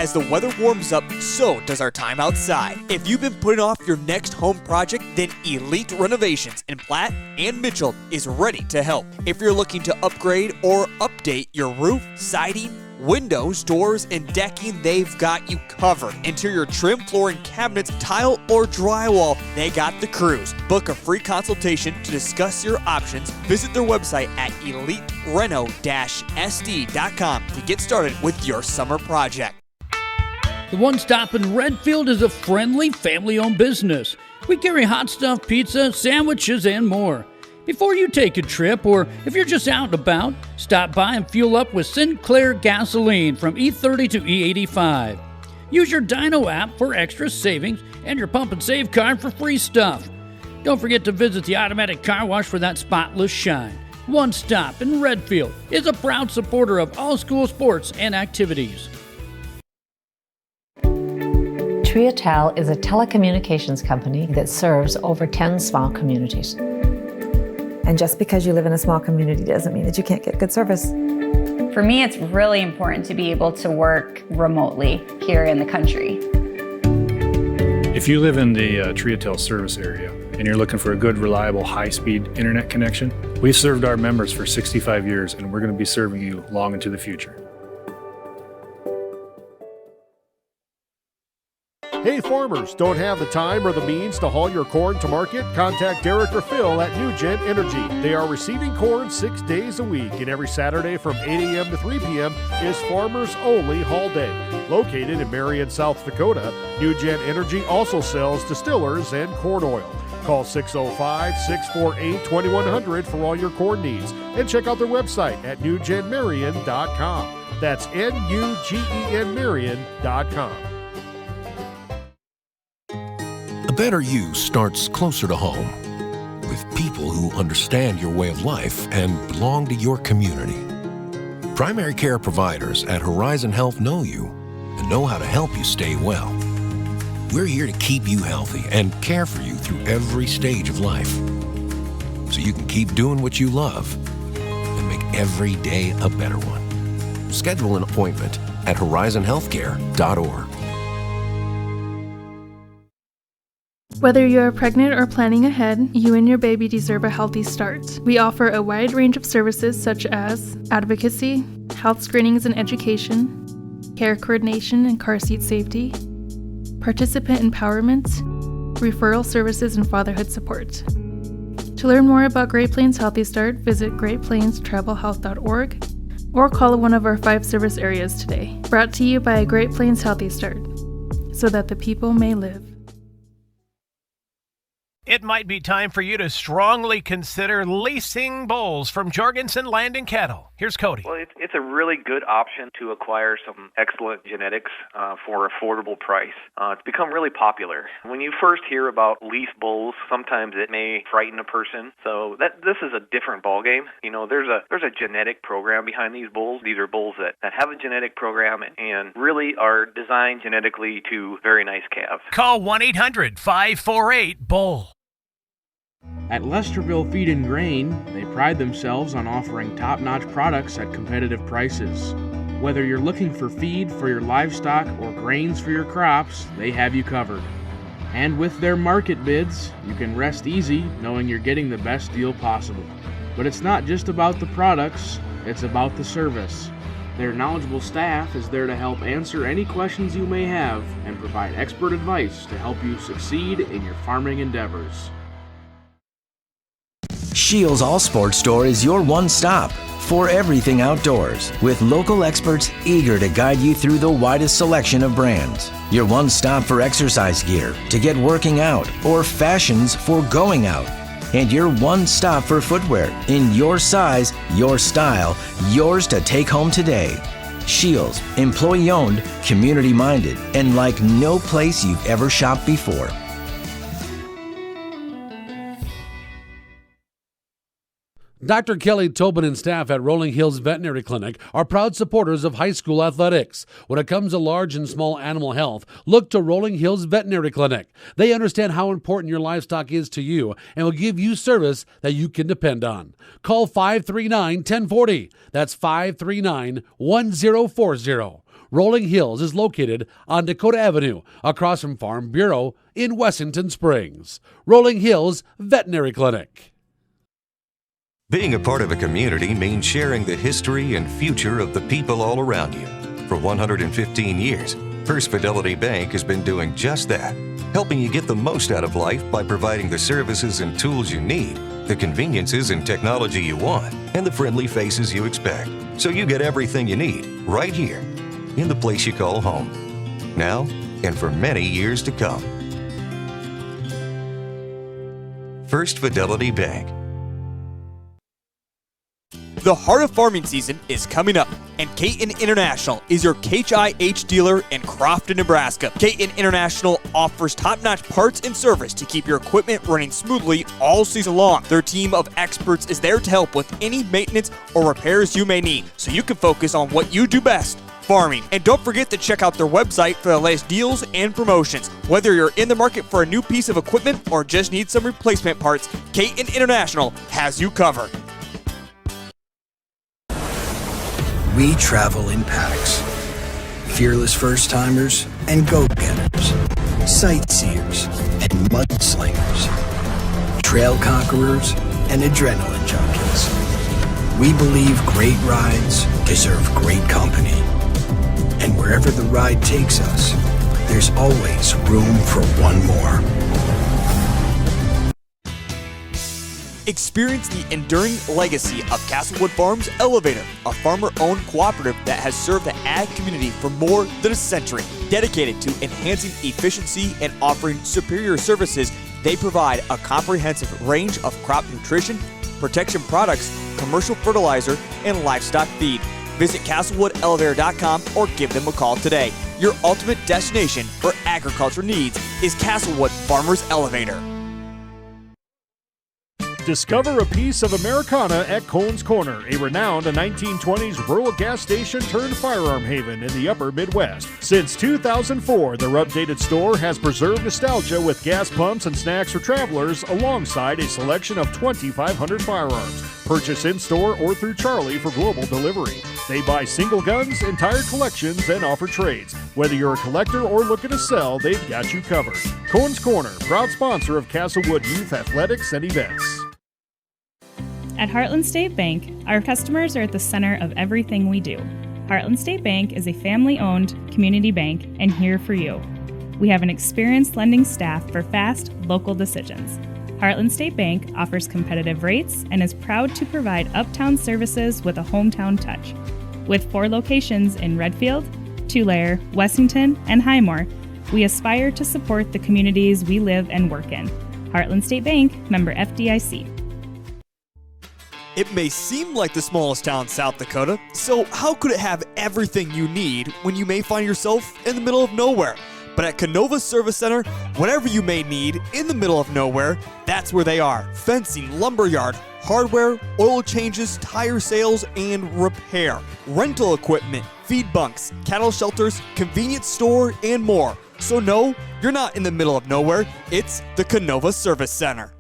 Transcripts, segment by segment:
As the weather warms up, so does our time outside. If you've been putting off your next home project, then Elite Renovations in Platte and Mitchell is ready to help. If you're looking to upgrade or update your roof, siding, windows, doors, and decking, they've got you covered. Interior trim, flooring, cabinets, tile, or drywall, they got the crews. Book a free consultation to discuss your options. Visit their website at elitereno-sd.com to get started with your summer project. The One Stop in Redfield is a friendly, family-owned business. We carry hot stuff, pizza, sandwiches, and more. Before you take a trip, or if you're just out and about, stop by and fuel up with Sinclair gasoline from E30 to E85. Use your Dino app for extra savings and your Pump and Save card for free stuff. Don't forget to visit the automatic car wash for that spotless shine. One Stop in Redfield is a proud supporter of all school sports and activities. Triatel is a telecommunications company that serves over 10 small communities. And just because you live in a small community doesn't mean that you can't get good service. For me, it's really important to be able to work remotely here in the country. If you live in the Triatel service area and you're looking for a good, reliable, high-speed internet connection, we've served our members for 65 years and we're going to be serving you long into the future. Hey farmers, don't have the time or the means to haul your corn to market? Contact Derek or Phil at NewGen Energy. They are receiving corn 6 days a week, and every Saturday from 8 a.m. to 3 p.m. is Farmers Only Haul Day. Located in Marion, South Dakota, NewGen Energy also sells distillers and corn oil. Call 605-648-2100 for all your corn needs, and check out their website at newgenmarion.com. That's NUGEN Marion.com. A better you starts closer to home, with people who understand your way of life and belong to your community. Primary care providers at Horizon Health know you and know how to help you stay well. We're here to keep you healthy and care for you through every stage of life, so you can keep doing what you love and make every day a better one. Schedule an appointment at horizonhealthcare.org. Whether you're pregnant or planning ahead, you and your baby deserve a healthy start. We offer a wide range of services such as advocacy, health screenings and education, care coordination and car seat safety, participant empowerment, referral services, and fatherhood support. To learn more about Great Plains Healthy Start, visit greatplainstravelhealth.org or call one of our 5 service areas today. Brought to you by Great Plains Healthy Start, so that the people may live. It might be time for you to strongly consider leasing bulls from Jorgensen Land and Cattle. Here's Cody. Well, it's a really good option to acquire some excellent genetics for an affordable price. It's become really popular. When you first hear about lease bulls, sometimes it may frighten a person. So this is a different ballgame. You know, there's a genetic program behind these bulls. These are bulls that have a genetic program and really are designed genetically to very nice calves. Call 1-800-548-BULL. At Lesterville Feed and Grain, they pride themselves on offering top-notch products at competitive prices. Whether you're looking for feed for your livestock or grains for your crops, they have you covered. And with their market bids, you can rest easy knowing you're getting the best deal possible. But it's not just about the products, it's about the service. Their knowledgeable staff is there to help answer any questions you may have and provide expert advice to help you succeed in your farming endeavors. Shields All Sports Store is your one stop for everything outdoors, with local experts eager to guide you through the widest selection of brands. Your one stop for exercise gear to get working out or fashions for going out. And your one stop for footwear in your size, your style, yours to take home today. Shields, employee owned, community minded, and like no place you've ever shopped before. Dr. Kelly Tobin and staff at Rolling Hills Veterinary Clinic are proud supporters of high school athletics. When it comes to large and small animal health, look to Rolling Hills Veterinary Clinic. They understand how important your livestock is to you and will give you service that you can depend on. Call 539-1040. That's 539-1040. Rolling Hills is located on Dakota Avenue, across from Farm Bureau in Wessington Springs. Rolling Hills Veterinary Clinic. Being a part of a community means sharing the history and future of the people all around you. For 115 years, First Fidelity Bank has been doing just that, helping you get the most out of life by providing the services and tools you need, the conveniences and technology you want, and the friendly faces you expect. So you get everything you need right here in the place you call home. Now and for many years to come. First Fidelity Bank. The heart of farming season is coming up, and Caton International is your HIH dealer in Crofton, Nebraska. Caton International offers top-notch parts and service to keep your equipment running smoothly all season long. Their team of experts is there to help with any maintenance or repairs you may need, so you can focus on what you do best, farming. And don't forget to check out their website for the latest deals and promotions. Whether you're in the market for a new piece of equipment or just need some replacement parts, Caton International has you covered. We travel in packs. Fearless first-timers and go-getters. Sightseers and mudslingers. Trail conquerors and adrenaline junkies. We believe great rides deserve great company. And wherever the ride takes us, there's always room for one more. Experience the enduring legacy of Castlewood Farms Elevator, a farmer-owned cooperative that has served the ag community for more than a century. Dedicated to enhancing efficiency and offering superior services, they provide a comprehensive range of crop nutrition, protection products, commercial fertilizer, and livestock feed. Visit CastlewoodElevator.com or give them a call today. Your ultimate destination for agriculture needs is Castlewood Farmers Elevator. Discover a piece of Americana at Cohn's Corner, a renowned 1920s rural gas station turned firearm haven in the upper Midwest. Since 2004, their updated store has preserved nostalgia with gas pumps and snacks for travelers alongside a selection of 2,500 firearms. Purchase in-store or through Charlie for global delivery. They buy single guns, entire collections, and offer trades. Whether you're a collector or looking to sell, they've got you covered. Cohn's Corner, proud sponsor of Castlewood Youth Athletics and Events. At Heartland State Bank, our customers are at the center of everything we do. Heartland State Bank is a family-owned community bank and here for you. We have an experienced lending staff for fast, local decisions. Heartland State Bank offers competitive rates and is proud to provide uptown services with a hometown touch. With 4 locations in Redfield, Tulare, Wessington, and Highmore, we aspire to support the communities we live and work in. Heartland State Bank, member FDIC. It may seem like the smallest town in South Dakota, so how could it have everything you need when you may find yourself in the middle of nowhere? But at Canova Service Center, whatever you may need in the middle of nowhere, that's where they are. Fencing, lumberyard, hardware, oil changes, tire sales, and repair. Rental equipment, feed bunks, cattle shelters, convenience store, and more. So no, you're not in the middle of nowhere. It's the Canova Service Center.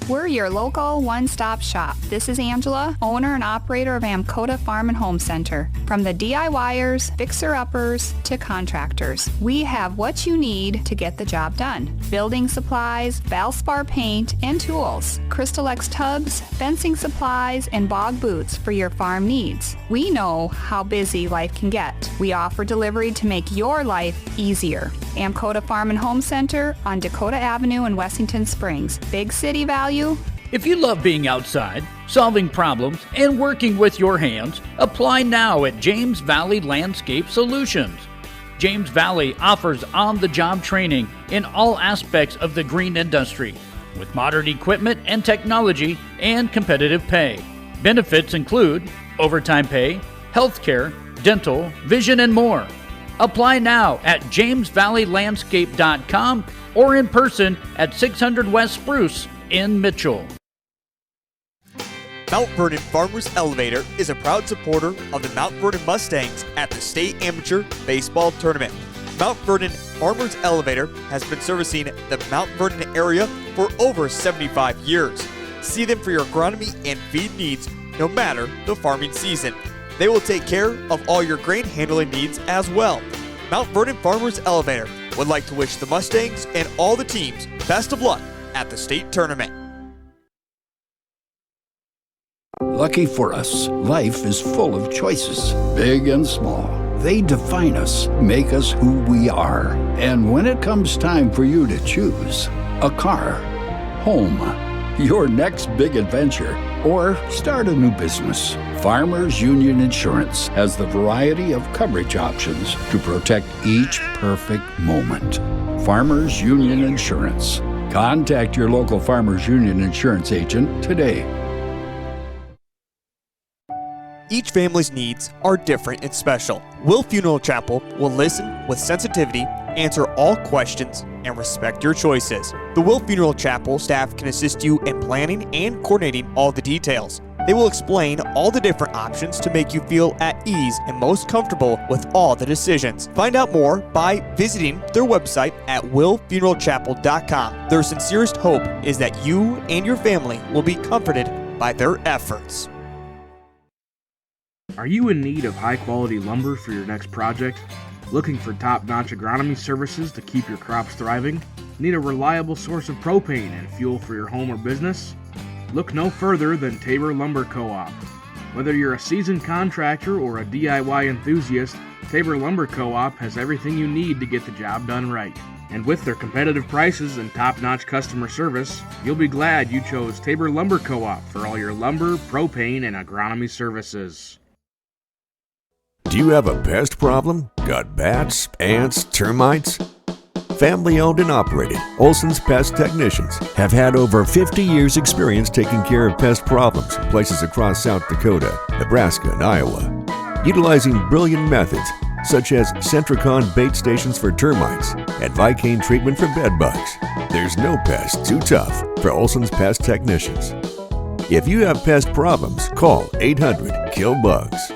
We're your local one-stop shop. This is Angela, owner and operator of Amcoda Farm and Home Center. From the DIYers, fixer-uppers, to contractors, we have what you need to get the job done. Building supplies, Valspar paint, and tools, Crystal X tubs, fencing supplies, and bog boots for your farm needs. We know how busy life can get. We offer delivery to make your life easier. Amcoda Farm and Home Center on Dakota Avenue in Wessington Springs. Big city value. If you love being outside, solving problems, and working with your hands, apply now at James Valley Landscape Solutions. James Valley offers on-the-job training in all aspects of the green industry, with modern equipment and technology and competitive pay. Benefits include overtime pay, healthcare, dental, vision, and more. Apply now at jamesvalleylandscape.com or in person at 600 West Spruce in Mitchell. Mount Vernon Farmers Elevator is a proud supporter of the Mount Vernon Mustangs at the State Amateur Baseball Tournament. Mount Vernon Farmers Elevator has been servicing the Mount Vernon area for over 75 years. See them for your agronomy and feed needs no matter the farming season. They will take care of all your grain handling needs as well. Mount Vernon Farmers Elevator would like to wish the Mustangs and all the teams best of luck at the state tournament. Lucky for us, life is full of choices, big and small. They define us, make us who we are. And when it comes time for you to choose, a car, home, your next big adventure, or start a new business, Farmers Union Insurance has the variety of coverage options to protect each perfect moment. Farmers Union Insurance. Contact your local Farmers Union Insurance agent today. Each family's needs are different and special. Will Funeral Chapel will listen with sensitivity, answer all questions, and respect your choices. The Will Funeral Chapel staff can assist you in planning and coordinating all the details. They will explain all the different options to make you feel at ease and most comfortable with all the decisions. Find out more by visiting their website at willfuneralchapel.com. Their sincerest hope is that you and your family will be comforted by their efforts. Are you in need of high-quality lumber for your next project? Looking for top-notch agronomy services to keep your crops thriving? Need a reliable source of propane and fuel for your home or business? Look no further than Tabor Lumber Co-op. Whether you're a seasoned contractor or a DIY enthusiast, Tabor Lumber Co-op has everything you need to get the job done right. And with their competitive prices and top-notch customer service, you'll be glad you chose Tabor Lumber Co-op for all your lumber, propane, and agronomy services. Do you have a pest problem? Got bats, ants, termites? Family owned and operated, Olson's Pest Technicians have had over 50 years experience taking care of pest problems in places across South Dakota, Nebraska, and Iowa. Utilizing brilliant methods such as Centricon bait stations for termites and Vicane treatment for bed bugs. There's no pest too tough for Olson's Pest Technicians. If you have pest problems, call 800-KILL-BUGS.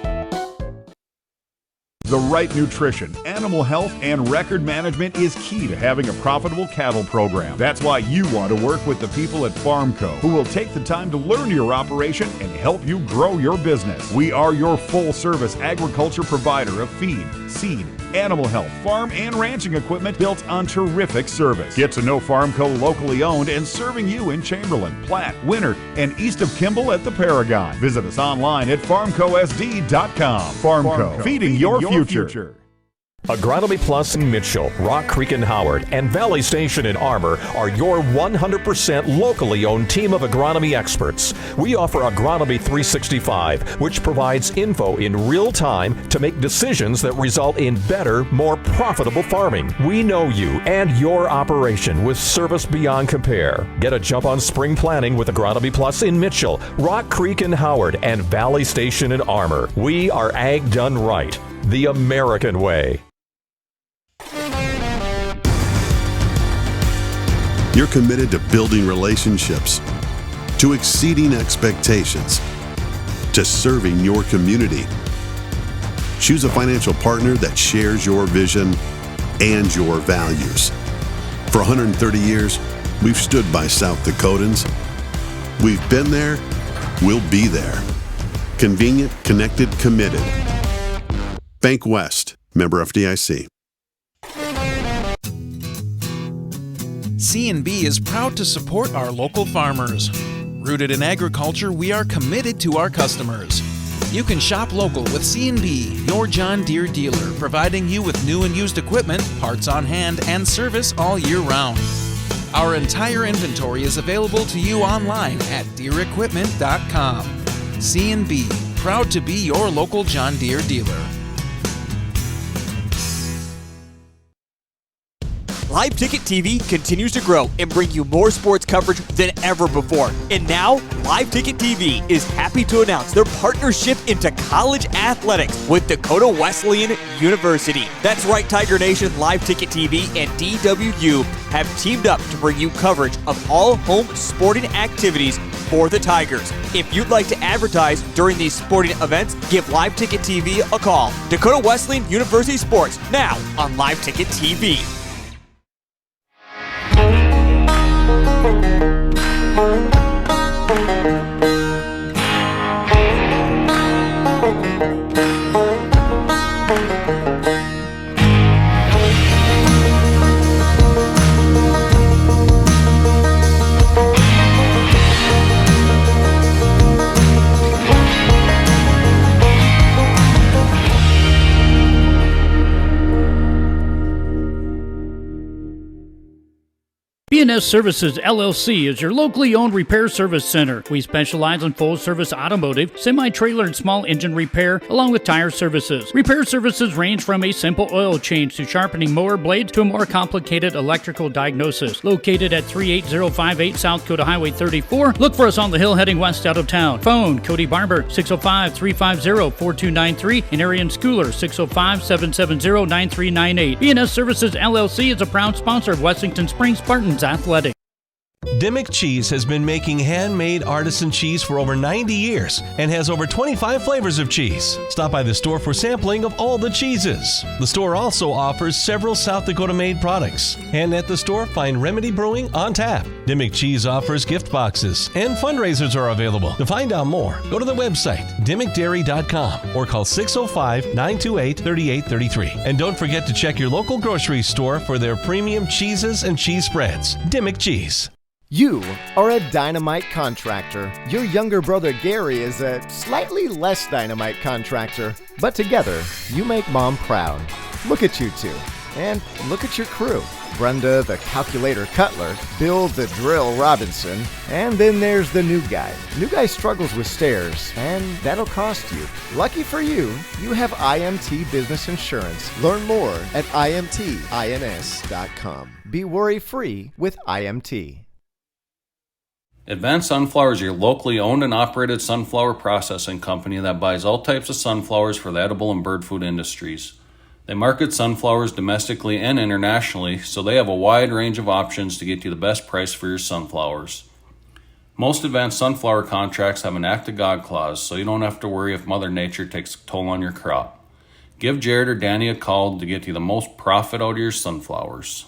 The right nutrition, animal health, and record management is key to having a profitable cattle program. That's why you want to work with the people at FarmCo, who will take the time to learn your operation and help you grow your business. We are your full-service agriculture provider of feed, seed, animal health, farm, and ranching equipment built on terrific service. Get to know FarmCo locally owned and serving you in Chamberlain, Platte, Winter, and east of Kimball at the Paragon. Visit us online at farmcosd.com. FarmCo, feeding your future. Agronomy Plus in Mitchell, Rock Creek and Howard, and Valley Station in Armour are your 100% locally owned team of agronomy experts. We offer Agronomy 365, which provides info in real time to make decisions that result in better, more profitable farming. We know you and your operation with service beyond compare. Get a jump on spring planning with Agronomy Plus in Mitchell, Rock Creek and Howard, and Valley Station in Armour. We are ag done right, the American way. You're committed to building relationships, to exceeding expectations, to serving your community. Choose a financial partner that shares your vision and your values. For 130 years, we've stood by South Dakotans. We've been there, we'll be there. Convenient, connected, committed. Bank West, member FDIC. C&B is proud to support our local farmers. Rooted in agriculture, we are committed to our customers. You can shop local with C&B, your John Deere dealer, providing you with new and used equipment, parts on hand, and service all year round. Our entire inventory is available to you online at DeereEquipment.com. C&B, proud to be your local John Deere dealer. Live Ticket TV continues to grow and bring you more sports coverage than ever before. And now, Live Ticket TV is happy to announce their partnership into college athletics with Dakota Wesleyan University. That's right, Tiger Nation. Live Ticket TV and DWU have teamed up to bring you coverage of all home sporting activities for the Tigers. If you'd like to advertise during these sporting events, give Live Ticket TV a call. Dakota Wesleyan University Sports, now on Live Ticket TV. B&S Services LLC is your locally owned repair service center. We specialize in full-service automotive, semi-trailer and small engine repair, along with tire services. Repair services range from a simple oil change to sharpening mower blades to a more complicated electrical diagnosis. Located at 38058 South Dakota Highway 34, look for us on the hill heading west out of town. Phone Cody Barber 605-350-4293 and Arian Schooler 605-770-9398. B&S Services LLC is a proud sponsor of Wessington Springs Spartans Athletic. Dimock Cheese has been making handmade artisan cheese for over 90 years and has over 25 flavors of cheese. Stop by the store for sampling of all the cheeses. The store also offers several South Dakota-made products. And at the store, find Remedy Brewing on tap. Dimock Cheese offers gift boxes and fundraisers are available. To find out more, go to the website, DimockDairy.com, or call 605-928-3833. And don't forget to check your local grocery store for their premium cheeses and cheese spreads. Dimock Cheese. You are a dynamite contractor. Your younger brother Gary is a slightly less dynamite contractor. But together, you make Mom proud. Look at you two. And look at your crew. Brenda the Calculator Cutler, Bill the Drill Robinson, and then there's the new guy. New guy struggles with stairs, and that'll cost you. Lucky for you, you have IMT Business Insurance. Learn more at imtins.com. Be worry-free with IMT. Advanced Sunflower is your locally owned and operated sunflower processing company that buys all types of sunflowers for the edible and bird food industries. They market sunflowers domestically and internationally, so they have a wide range of options to get you the best price for your sunflowers. Most advanced sunflower contracts have an Act of God clause, so you don't have to worry if Mother Nature takes a toll on your crop. Give Jared or Danny a call to get you the most profit out of your sunflowers.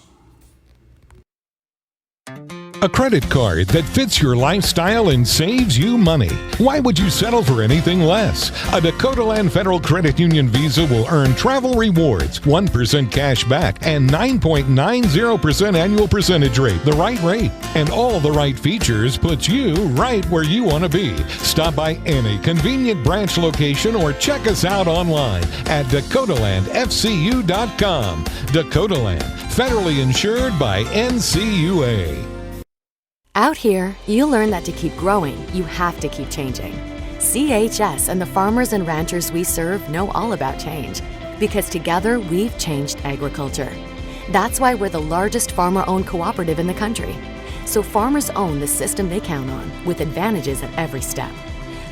A credit card that fits your lifestyle and saves you money. Why would you settle for anything less? A Dakota Land Federal Credit Union Visa will earn travel rewards, 1% cash back, and 9.90% annual percentage rate. The right rate and all the right features puts you right where you want to be. Stop by any convenient branch location or check us out online at DakotaLandFCU.com. Dakota Land, federally insured by NCUA. Out here, you learn that to keep growing, you have to keep changing. CHS and the farmers and ranchers we serve know all about change, because together we've changed agriculture. That's why we're the largest farmer-owned cooperative in the country. So farmers own the system they count on, with advantages at every step.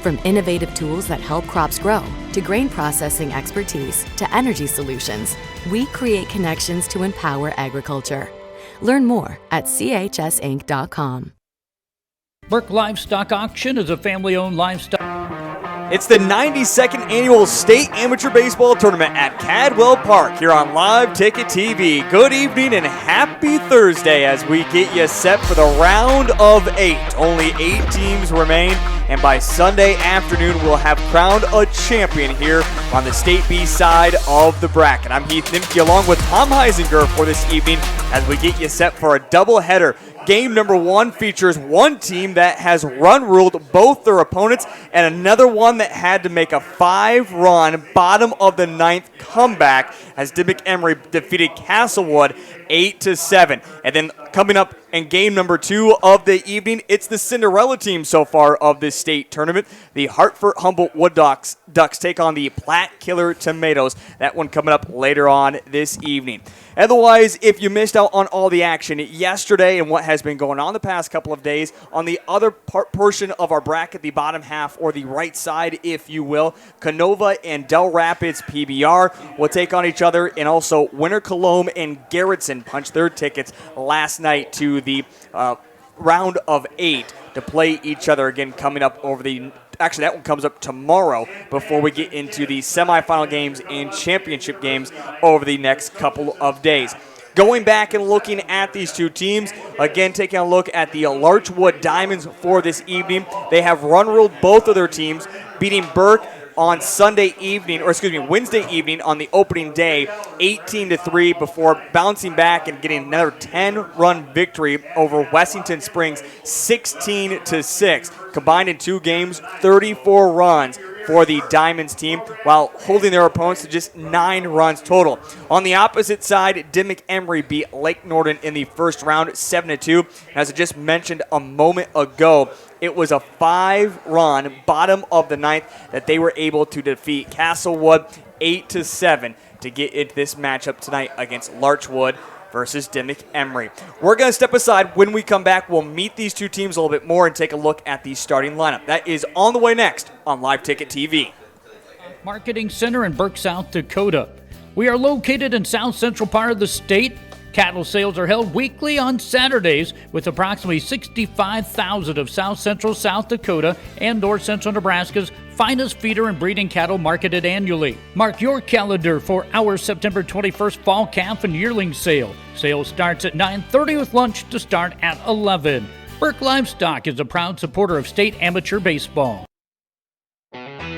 From innovative tools that help crops grow, to grain processing expertise, to energy solutions, we create connections to empower agriculture. Learn more at chsinc.com. Burke Livestock Auction is a family-owned livestock. It's the 92nd annual State Amateur Baseball Tournament at Cadwell Park here on Live Ticket TV. Good evening and happy Thursday as we get you set for the round of 8. Only 8 teams remain, and by Sunday afternoon we'll have crowned a champion here on the State B side of the bracket. I'm Heath Nimke along with Tom Heisinger for this evening as we get you set for a doubleheader. Game number 1 features one team that has run-ruled both their opponents and another one that had to make a 5-run bottom of the 9th comeback as Dimock-Emery defeated Castlewood 8-7. And then coming up in game number 2 of the evening, it's the Cinderella team so far of this state tournament. The Hartford-Humboldt Wood Ducks take on the Platte Killer Tomatoes. That one coming up later on this evening. Otherwise, if you missed out on all the action yesterday and what has been going on the past couple of days, on the other portion of our bracket, the bottom half or the right side, if you will, Canova and Del Rapids PBR will take on each other, and also Winter Colomb and Garrettson punched their tickets last night to the round of 8 to play each other again coming up over the... Actually, that one comes up tomorrow before we get into the semifinal games and championship games over the next couple of days. Going back and looking at these two teams, again taking a look at the Larchwood Diamonds for this evening. They have run-ruled both of their teams, beating Burke on Wednesday evening on the opening day, 18-3, before bouncing back and getting another 10-run victory over Wessington Springs, 16-6. Combined in 2 games, 34 runs for the Diamonds team, while holding their opponents to just 9 runs total. On the opposite side, Dimock-Emery beat Lake Norton in the first round 7-2. As I just mentioned a moment ago, it was a 5-run bottom of the 9th that they were able to defeat Castlewood 8-7 to get into this matchup tonight against Larchwood versus Dimock-Emery. We're going to step aside. When we come back, we'll meet these two teams a little bit more and take a look at the starting lineup. That is on the way next on Live Ticket TV. Marketing Center in Burke, South Dakota. We are located in south central part of the state. Cattle sales are held weekly on Saturdays with approximately 65,000 of south central South Dakota and north central Nebraska's finest feeder and breeding cattle marketed annually. Mark your calendar for our September 21st fall calf and yearling sale. Sale starts at 9:30 with lunch to start at 11. Burke Livestock is a proud supporter of state amateur baseball.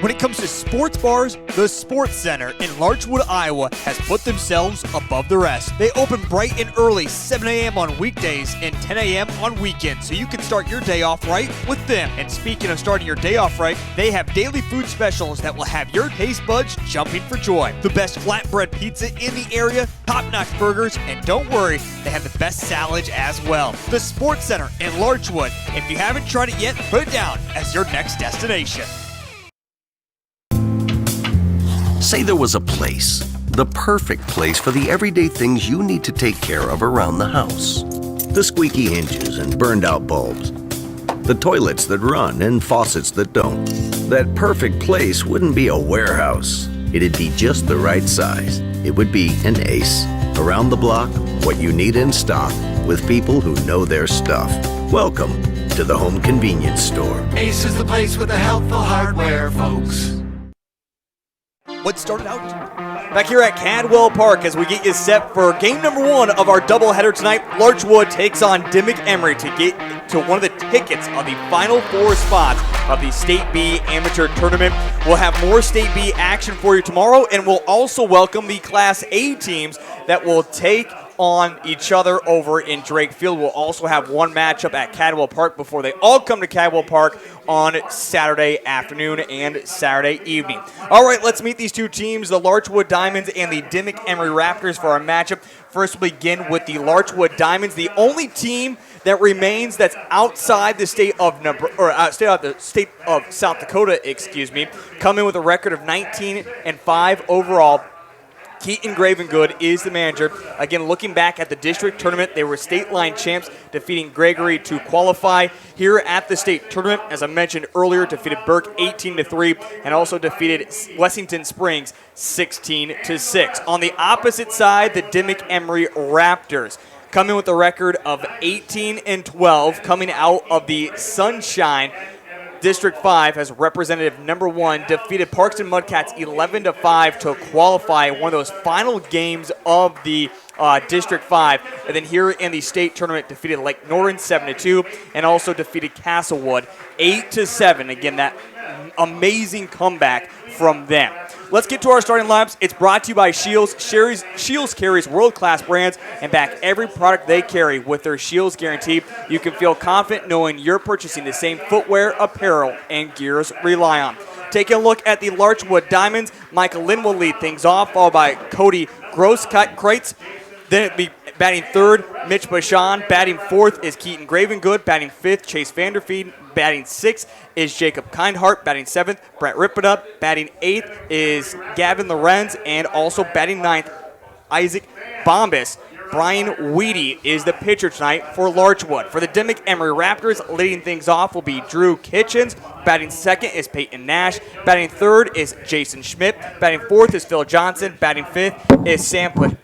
When it comes to sports bars, the Sports Center in Larchwood, Iowa has put themselves above the rest. They open bright and early, 7 a.m. on weekdays and 10 a.m. on weekends, so you can start your day off right with them. And speaking of starting your day off right, they have daily food specials that will have your taste buds jumping for joy. The best flatbread pizza in the area, top-notch burgers, and don't worry, they have the best salads as well. The Sports Center in Larchwood. If you haven't tried it yet, put it down as your next destination. Say there was a place, the perfect place for the everyday things you need to take care of around the house. The squeaky hinges and burned out bulbs. The toilets that run and faucets that don't. That perfect place wouldn't be a warehouse. It'd be just the right size. It would be an Ace. Around the block, what you need in stock, with people who know their stuff. Welcome to the Home Convenience Store. Ace is the place with the helpful hardware, folks. What started out back here at Cadwell Park as we get you set for game number 1 of our doubleheader tonight. Larchwood takes on Dimock-Emery to get to one of the tickets of the final 4 spots of the State B Amateur Tournament. We'll have more State B action for you tomorrow, and we'll also welcome the Class A teams that will take on each other over in Drake Field. We'll also have one matchup at Cadwell Park before they all come to Cadwell Park on Saturday afternoon and Saturday evening. All right, let's meet these two teams, the Larchwood Diamonds and the Dimock-Emery Raptors for our matchup. First, we'll begin with the Larchwood Diamonds, the only team that remains that's outside the state of South Dakota, coming with a record of 19-5 overall. Keaton Gravengood is the manager. Again, looking back at the district tournament, they were state line champs, defeating Gregory to qualify. Here at the state tournament, as I mentioned earlier, defeated Burke 18-3 and also defeated Wessington Springs 16-6. On the opposite side, the Dimock-Emery Raptors, coming with a record of 18-12, coming out of the Sunshine District 5 as representative number 1, defeated Parkston Mudcats 11-5 to qualify one of those final games of the District 5. And then here in the state tournament, defeated Lake Norton 7-2 and also defeated Castlewood 8-7. Again, that amazing comeback from them. Let's get to our starting lineups. It's brought to you by Shields. Shields carries world-class brands and back every product they carry with their Shields guarantee. You can feel confident knowing you're purchasing the same footwear, apparel, and gears rely on. Taking a look at the Larchwood Diamonds, Michael Lynn will lead things off, followed by Cody Grosskreitz. Then it'd be batting third, Mitch Bashan. Batting fourth is Keaton Gravengood. Batting fifth, Chase Vanderfeed. Batting sixth is Jacob Kindhart. Batting seventh, Brett Rippetup. Batting eighth is Gavin Lorenz. And also batting ninth, Isaac Bombas. Brian Weedy is the pitcher tonight for Larchwood. For the Dimock-Emery Raptors, leading things off will be Drew Kitchens. Batting second is Peyton Nash. Batting third is Jason Schmidt. Batting fourth is Phil Johnson. Batting fifth is Sam Pischke.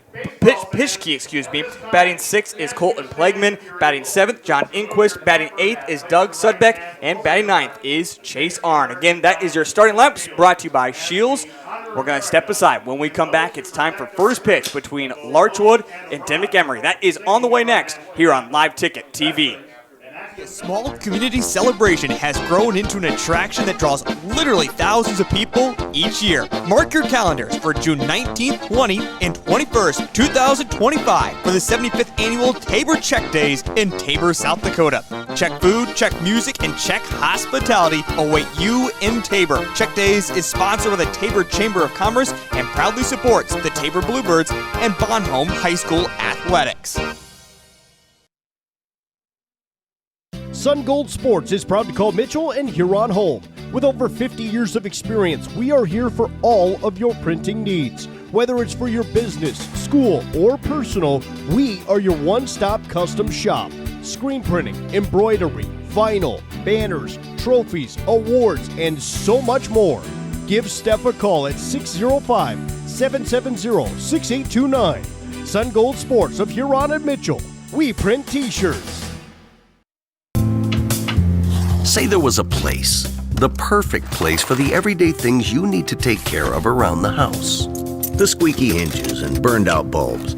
Batting sixth is Colton Plegman. Batting seventh, John Inquist. Batting eighth is Doug Sudbeck. And batting ninth is Chase Arn. Again, that is your starting lineups brought to you by Shields. We're going to step aside. When we come back, it's time for first pitch between Larchwood and Dimock-Emery. That is on the way next here on Live Ticket TV. A small community celebration has grown into an attraction that draws literally thousands of people each year. Mark your calendars for June 19th, 20th, and 21st, 2025 for the 75th Annual Tabor Check Days in Tabor, South Dakota. Check food, check music, and check hospitality await you in Tabor. Check Days is sponsored by the Tabor Chamber of Commerce and proudly supports the Tabor Bluebirds and Bonhomme High School athletics. Sun Gold Sports is proud to call Mitchell and Huron home. With over 50 years of experience, we are here for all of your printing needs. Whether it's for your business, school, or personal, we are your one-stop custom shop. Screen printing, embroidery, vinyl, banners, trophies, awards, and so much more. Give Steph a call at 605-770-6829. Sun Gold Sports of Huron and Mitchell. We print t-shirts. Say there was a place, the perfect place for the everyday things you need to take care of around the house. The squeaky hinges and burned out bulbs.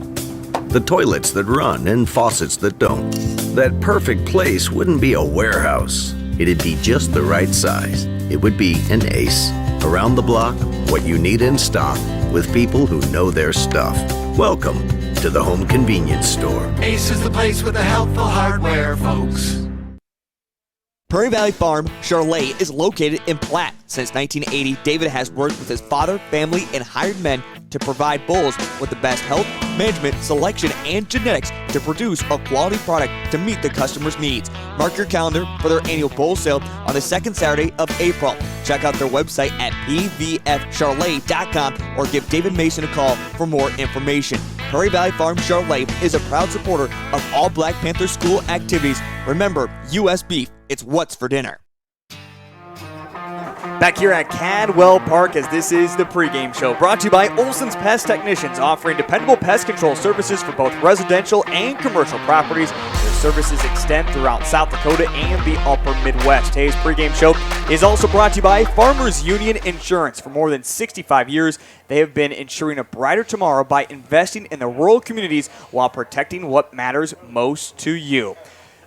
The toilets that run and faucets that don't. That perfect place wouldn't be a warehouse. It'd be just the right size. It would be an Ace. Around the block, what you need in stock, with people who know their stuff. Welcome to the Home Convenience Store. Ace is the place with the helpful hardware, folks. Prairie Valley Farm Charolais is located in Platte. Since 1980, David has worked with his father, family, and hired men to provide bulls with the best health, management, selection, and genetics to produce a quality product to meet the customer's needs. Mark your calendar for their annual bull sale on the second Saturday of April. Check out their website at pvfcharolais.com or give David Mason a call for more information. Prairie Valley Farm Charolais is a proud supporter of all Black Panther school activities. Remember, U.S. beef, it's what's for dinner. Back here at Cadwell Park, as this is the pregame show, brought to you by Olson's Pest Technicians, offering dependable pest control services for both residential and commercial properties. Their services extend throughout South Dakota and the upper Midwest. Today's pregame show is also brought to you by Farmers Union Insurance. For more than 65 years, they have been ensuring a brighter tomorrow by investing in the rural communities while protecting what matters most to you.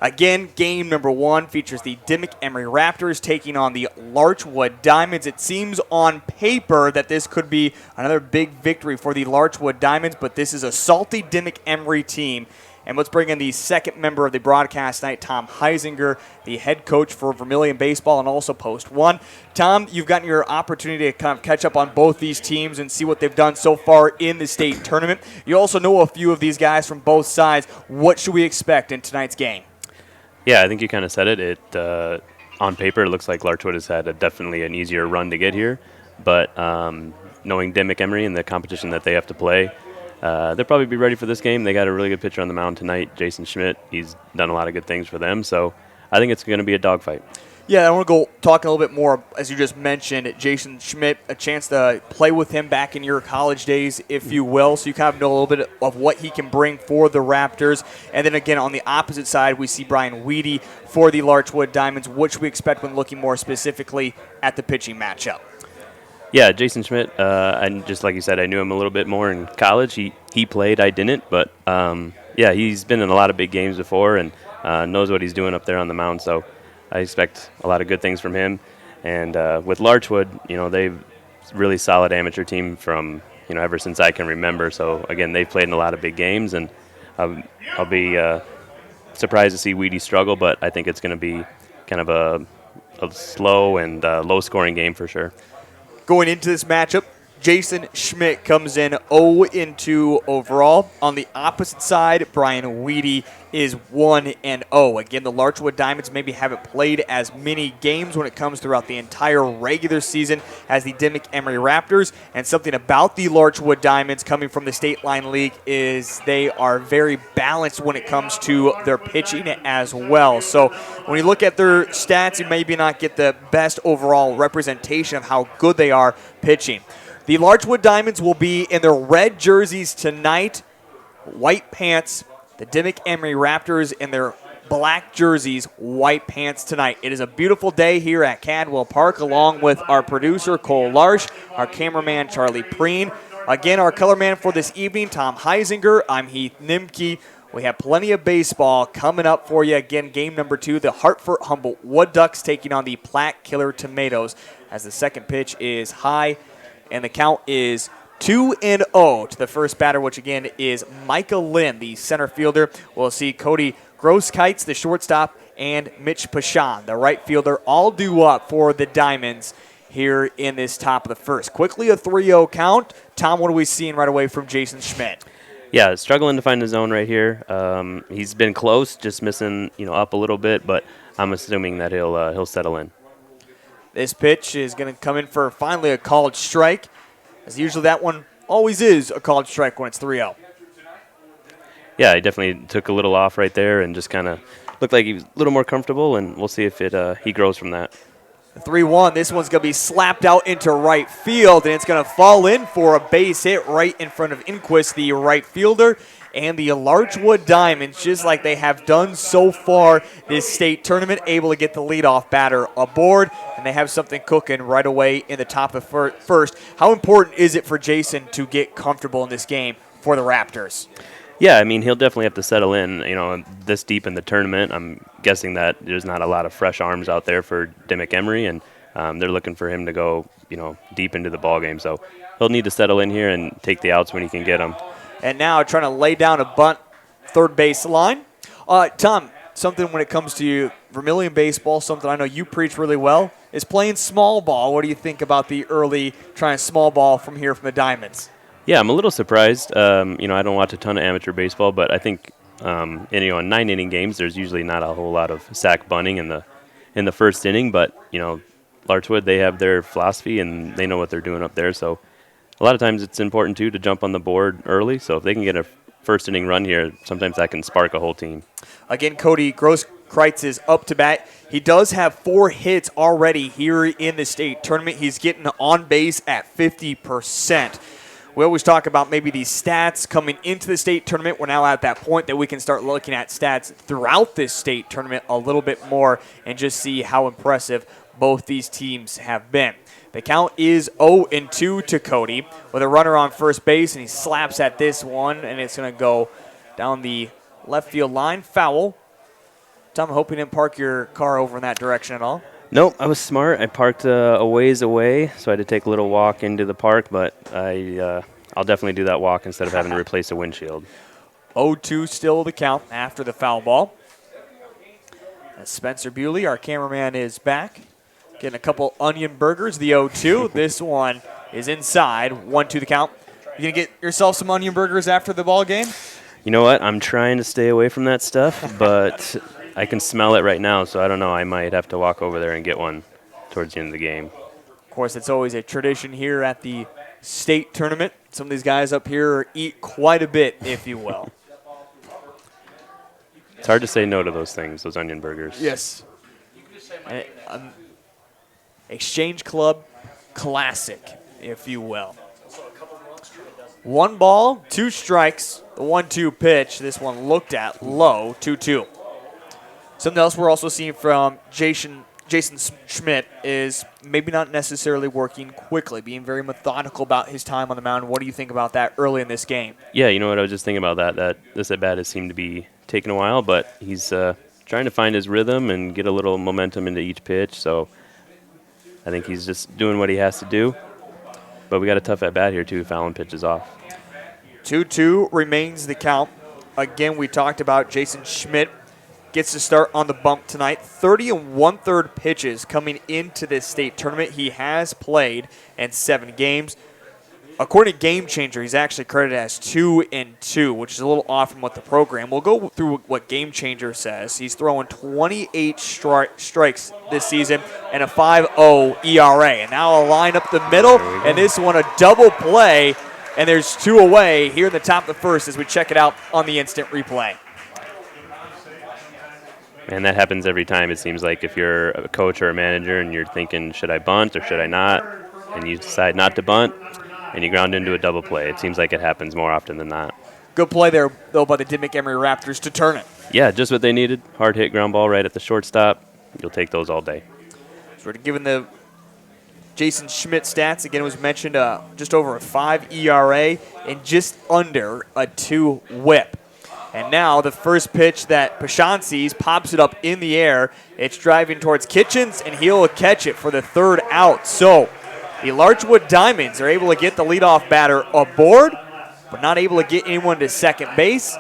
Again, game number one features the Dimock-Emery Raptors taking on the Larchwood Diamonds. It seems on paper that this could be another big victory for the Larchwood Diamonds, but this is a salty Dimock-Emery team. And let's bring in the second member of the broadcast tonight, Tom Heisinger, the head coach for Vermilion Baseball and also Post 1. Tom, you've gotten your opportunity to kind of catch up on both these teams and see what they've done so far in the state tournament. You also know a few of these guys from both sides. What should we expect in tonight's game? Yeah, I think you kind of said it. On paper, it looks like Larchwood has had definitely an easier run to get here. But knowing Dimock-Emery and the competition that they have to play, they'll probably be ready for this game. They got a really good pitcher on the mound tonight, Jason Schmidt. He's done a lot of good things for them. So I think it's going to be a dogfight. Yeah, I want to go talk a little bit more, as you just mentioned, Jason Schmidt, a chance to play with him back in your college days, if you will, so you kind of know a little bit of what he can bring for the Raptors. And then again, on the opposite side, we see Brian Weedy for the Larchwood Diamonds. What should we expect when looking more specifically at the pitching matchup? Yeah, Jason Schmidt, and just like you said, I knew him a little bit more in college. He played, I didn't, but yeah, he's been in a lot of big games before and knows what he's doing up there on the mound, so I expect a lot of good things from him. And with Larchwood, they've really solid amateur team from, ever since I can remember. So, again, they've played in a lot of big games, and I'll be surprised to see Weedy struggle, but I think it's going to be kind of a slow and low-scoring game for sure. Going into this matchup, Jason Schmidt comes in 0-2 overall. On the opposite side, Brian Weedy is 1-0. Again, the Larchwood Diamonds maybe haven't played as many games when it comes throughout the entire regular season as the Dimock-Emery Raptors. And something about the Larchwood Diamonds coming from the State Line League is they are very balanced when it comes to their pitching as well. So when you look at their stats, you maybe not get the best overall representation of how good they are pitching. The Larchwood Diamonds will be in their red jerseys tonight, white pants. The Dimock-Emery Raptors in their black jerseys, white pants tonight. It is a beautiful day here at Cadwell Park, along with our producer, Cole Larsch, our cameraman, Charlie Preen. Again, our color man for this evening, Tom Heisinger. I'm Heath Nimke. We have plenty of baseball coming up for you. Again, game number 2, the Hartford Humboldt Wood Ducks taking on the Platte Killer Tomatoes, as the second pitch is high, and the count is 2-0 to the first batter, which again is Micah Lynn, the center fielder. We'll see Cody Grosskites, the shortstop, and Mitch Pashan, the right fielder, all due up for the Diamonds here in this top of the first. Quickly a 3-0 count. Tom, what are we seeing right away from Jason Schmidt? Yeah, struggling to find the zone right here. He's been close, just missing, up a little bit, but I'm assuming that he'll settle in. This pitch is going to come in for finally a called strike, as usually that one always is a called strike when it's 3-0. Yeah, he definitely took a little off right there and just kind of looked like he was a little more comfortable, and we'll see if he grows from that. 3-1, this one's going to be slapped out into right field, and it's going to fall in for a base hit right in front of Inquist, the right fielder, and the Larchwood Diamonds, just like they have done so far this state tournament, able to get the leadoff batter aboard, and they have something cooking right away in the top of first. How important is it for Jason to get comfortable in this game for the Raptors? Yeah, I mean, he'll definitely have to settle in, this deep in the tournament. I'm guessing that there's not a lot of fresh arms out there for Dimock-Emery, and they're looking for him to go, deep into the ballgame. So he'll need to settle in here and take the outs when he can get them. And now trying to lay down a bunt, third base line. Tom, something when it comes to Vermilion baseball, something I know you preach really well, is playing small ball. What do you think about the early trying small ball from here from the Diamonds? Yeah, I'm a little surprised. I don't watch a ton of amateur baseball, but I think in 9-inning games, there's usually not a whole lot of sack bunting in the first inning. But Larchwood, they have their philosophy and they know what they're doing up there. So a lot of times it's important too to jump on the board early. So if they can get a first inning run here, sometimes that can spark a whole team. Again, Cody Grosskreitz is up to bat. He does have 4 hits already here in the state tournament. He's getting on base at 50%. We always talk about maybe these stats coming into the state tournament. We're now at that point that we can start looking at stats throughout this state tournament a little bit more and just see how impressive both these teams have been. The count is 0-2 to Cody with a runner on first base, and he slaps at this one, and it's going to go down the left field line. Foul. Tom, I hope you didn't park your car over in that direction at all. Nope, I was smart. I parked a ways away, so I had to take a little walk into the park, but I'll definitely do that walk instead of having to replace a windshield. 0-2 still the count after the foul ball. As Spencer Bewley, our cameraman, is back. Getting a couple onion burgers, the 0-2. This one is inside, 1-2 the count. You going to get yourself some onion burgers after the ball game? You know what? I'm trying to stay away from that stuff, but I can smell it right now, so I don't know. I might have to walk over there and get one towards the end of the game. Of course, it's always a tradition here at the state tournament. Some of these guys up here eat quite a bit, if you will. It's hard to say no to those things, those onion burgers. Yes. Exchange Club classic, if you will. 1 ball, 2 strikes, the 1-2 pitch. This one looked at low, 2-2. Something else we're also seeing from Jason Schmidt is maybe not necessarily working quickly, being very methodical about his time on the mound. What do you think about that early in this game? Yeah, you know what? I was just thinking about that this at-bat has seemed to be taking a while, but he's trying to find his rhythm and get a little momentum into each pitch. So I think he's just doing what he has to do. But we got a tough at-bat here, too. Fallon pitches off. 2-2 remains the count. Again, we talked about Jason Schmidt gets to start on the bump tonight. 30 1/3 pitches coming into this state tournament. He has played in 7 games. According to Game Changer, he's actually credited as 2-2, which is a little off from what the program. We'll go through what Game Changer says. He's throwing 28 strikes this season and a 5.0 ERA. And now a line up the middle, and this one a double play, and there's 2 away here in the top of the first as we check it out on the instant replay. Man, that happens every time. It seems like if you're a coach or a manager and you're thinking, should I bunt or should I not? And you decide not to bunt, and you ground into a double play. It seems like it happens more often than not. Good play there, though, by the Dimock-Emery Raptors to turn it. Yeah, just what they needed. Hard hit ground ball right at the shortstop. You'll take those all day. So we're given the Jason Schmidt stats. Again, it was mentioned just over a 5 ERA and just under a 2 whip. And now the first pitch that Pashan sees pops it up in the air. It's driving towards Kitchens, and he'll catch it for the 3rd out. So the Larchwood Diamonds are able to get the leadoff batter aboard, but not able to get anyone to second base.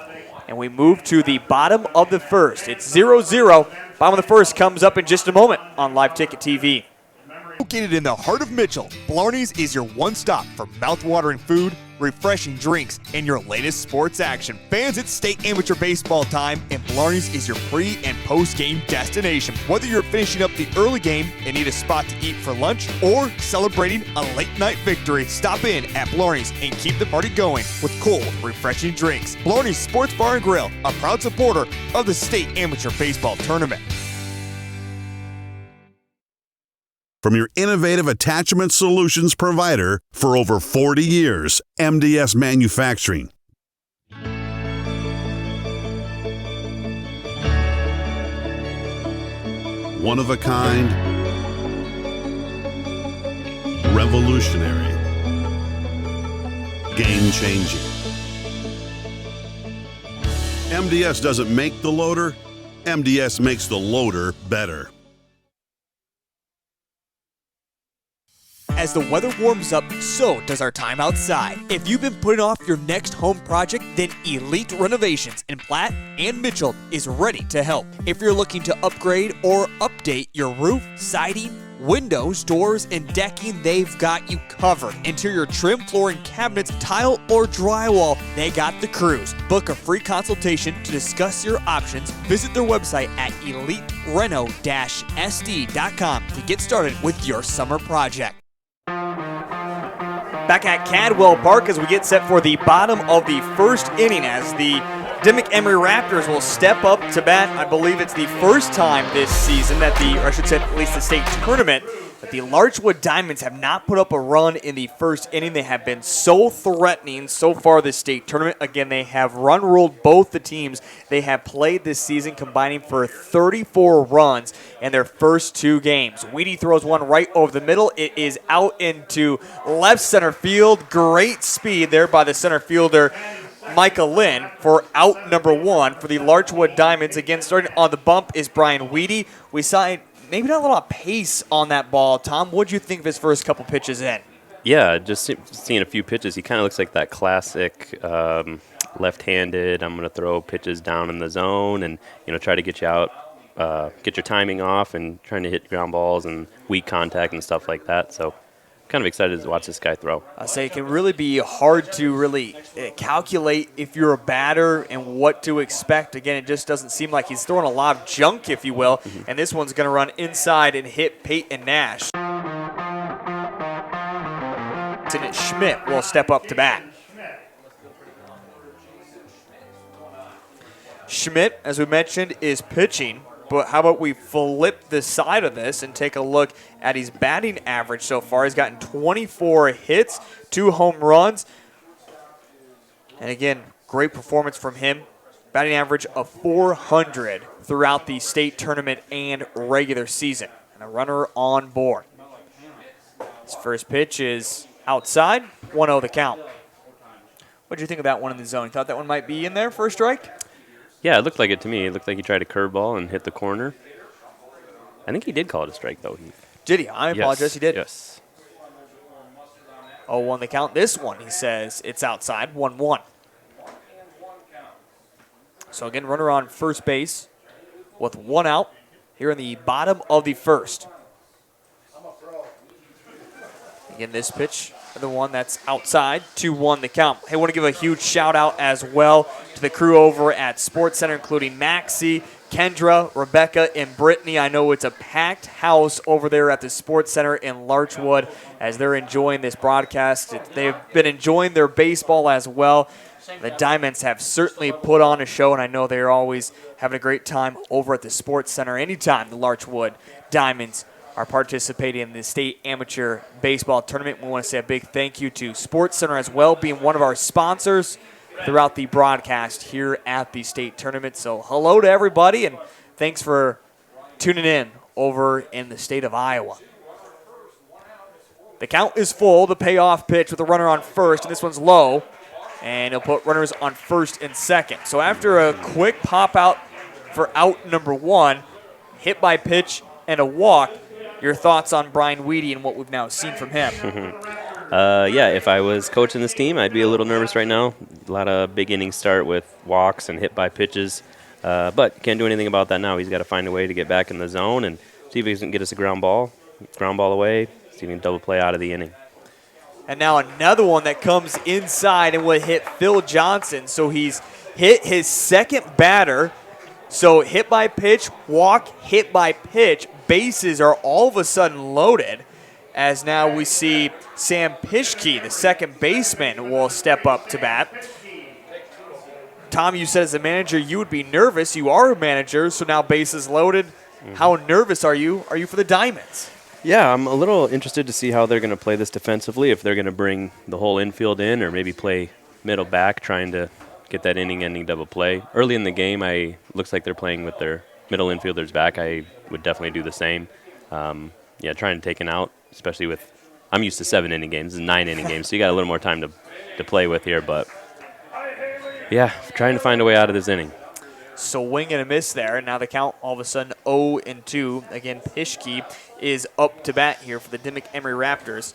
And we move to the bottom of the first. It's 0-0 Bottom of the first comes up in just a moment on Live Ticket TV. Located in the heart of Mitchell, Blarney's is your one stop for mouth-watering food, refreshing drinks, and your latest sports action. Fans, it's state amateur baseball time, and Blarney's is your pre- and post-game destination. Whether you're finishing up the early game and need a spot to eat for lunch, or celebrating a late-night victory, stop in at Blarney's and keep the party going with cold, refreshing drinks. Blarney's Sports Bar and Grill, a proud supporter of the state amateur baseball tournament. From your innovative attachment solutions provider for over 40 years, MDS Manufacturing. One of a kind, revolutionary, game-changing. MDS doesn't make the loader, MDS makes the loader better. As the weather warms up, so does our time outside. If you've been putting off your next home project, then Elite Renovations in Platte and Mitchell is ready to help. If you're looking to upgrade or update your roof, siding, windows, doors, and decking, they've got you covered. Interior trim, flooring, cabinets, tile, or drywall, they got the crews. Book a free consultation to discuss your options. Visit their website at elitereno-sd.com to get started with your summer project. Back at Cadwell Park as we get set for the bottom of the first inning as the Dimock-Emery Raptors will step up to bat. I believe it's the first time this season that at least the state tournament, that the Larchwood Diamonds have not put up a run in the first inning. They have been so threatening so far this state tournament. Again, they have run-ruled both the teams they have played this season, combining for 34 runs in their first two games. Weedy throws one right over the middle. It is out into left center field. Great speed there by the center fielder, Micah Lynn, for out number one for the Larchwood Diamonds. Again, starting on the bump is Brian Weedy. We saw maybe not a lot of pace on that ball. Tom, what did you think of his first couple pitches in? Yeah, just seeing a few pitches. He kind of looks like that classic left-handed, I'm going to throw pitches down in the zone and, try to get you out, get your timing off and trying to hit ground balls and weak contact and stuff like that. So kind of excited to watch this guy throw. I say it can really be hard to really calculate if you're a batter and what to expect. Again, it just doesn't seem like he's throwing a lot of junk, if you will, and this one's going to run inside and hit Peyton Nash. And Schmidt will step up to bat. Schmidt, as we mentioned, is pitching. But how about we flip the side of this and take a look at his batting average so far. He's gotten 24 hits, 2 home runs. And again, great performance from him. Batting average of 400 throughout the state tournament and regular season. And a runner on board. His first pitch is outside, 1-0 the count. What did you think of that one in the zone? You thought that one might be in there for a strike? Yeah, it looked like it to me. It looked like he tried a curveball and hit the corner. I think he did call it a strike, though. Did he? I apologize. He did. Yes. 0-1 the count. This one, he says, it's outside, 1-1. So again, runner on first base with 1 out here in the bottom of the first. Again, this pitch, the one that's outside, 2-1 the count. Hey, I want to give a huge shout out as well to the crew over at Sports Center, including Maxie, Kendra, Rebecca, and Brittany. I know it's a packed house over there at the Sports Center in Larchwood as they're enjoying this broadcast. They've been enjoying their baseball as well. The Diamonds have certainly put on a show, and I know they're always having a great time over at the Sports Center anytime the Larchwood Diamonds are participating in the state amateur baseball tournament. We want to say a big thank you to Sports Center as well, being one of our sponsors throughout the broadcast here at the state tournament. So hello to everybody, and thanks for tuning in over in the state of Iowa. The count is full. The payoff pitch with a runner on first, and this one's low, and he'll put runners on first and second. So after a quick pop out for out number 1, hit by pitch and a walk, your thoughts on Brian Weedy and what we've now seen from him? Yeah, if I was coaching this team, I'd be a little nervous right now. A lot of big innings start with walks and hit by pitches. But can't do anything about that now. He's got to find a way to get back in the zone and see if he can get us a ground ball away, see if he can double play out of the inning. And now another one that comes inside and will hit Phil Johnson. So he's hit his second batter. So hit by pitch, walk, hit by pitch. Bases are all of a sudden loaded, as now we see Sam Pischke, the second baseman, will step up to bat. Tom, you said as a manager you would be nervous. You are a manager, so now bases loaded. Mm-hmm. How nervous are you? Are you for the Diamonds? Yeah, I'm a little interested to see how they're going to play this defensively, if they're going to bring the whole infield in or maybe play middle back, trying to get that inning-ending double play. Early in the game, looks like they're playing with their middle infielders back. I would definitely do the same. Trying to take an out, especially with – I'm used to 7-inning games. This is 9-inning games, so you got a little more time to play with here. But, yeah, trying to find a way out of this inning. Swing and a miss there, and now the count all of a sudden 0-2. Again, Pischke is up to bat here for the Dimock-Emery Raptors.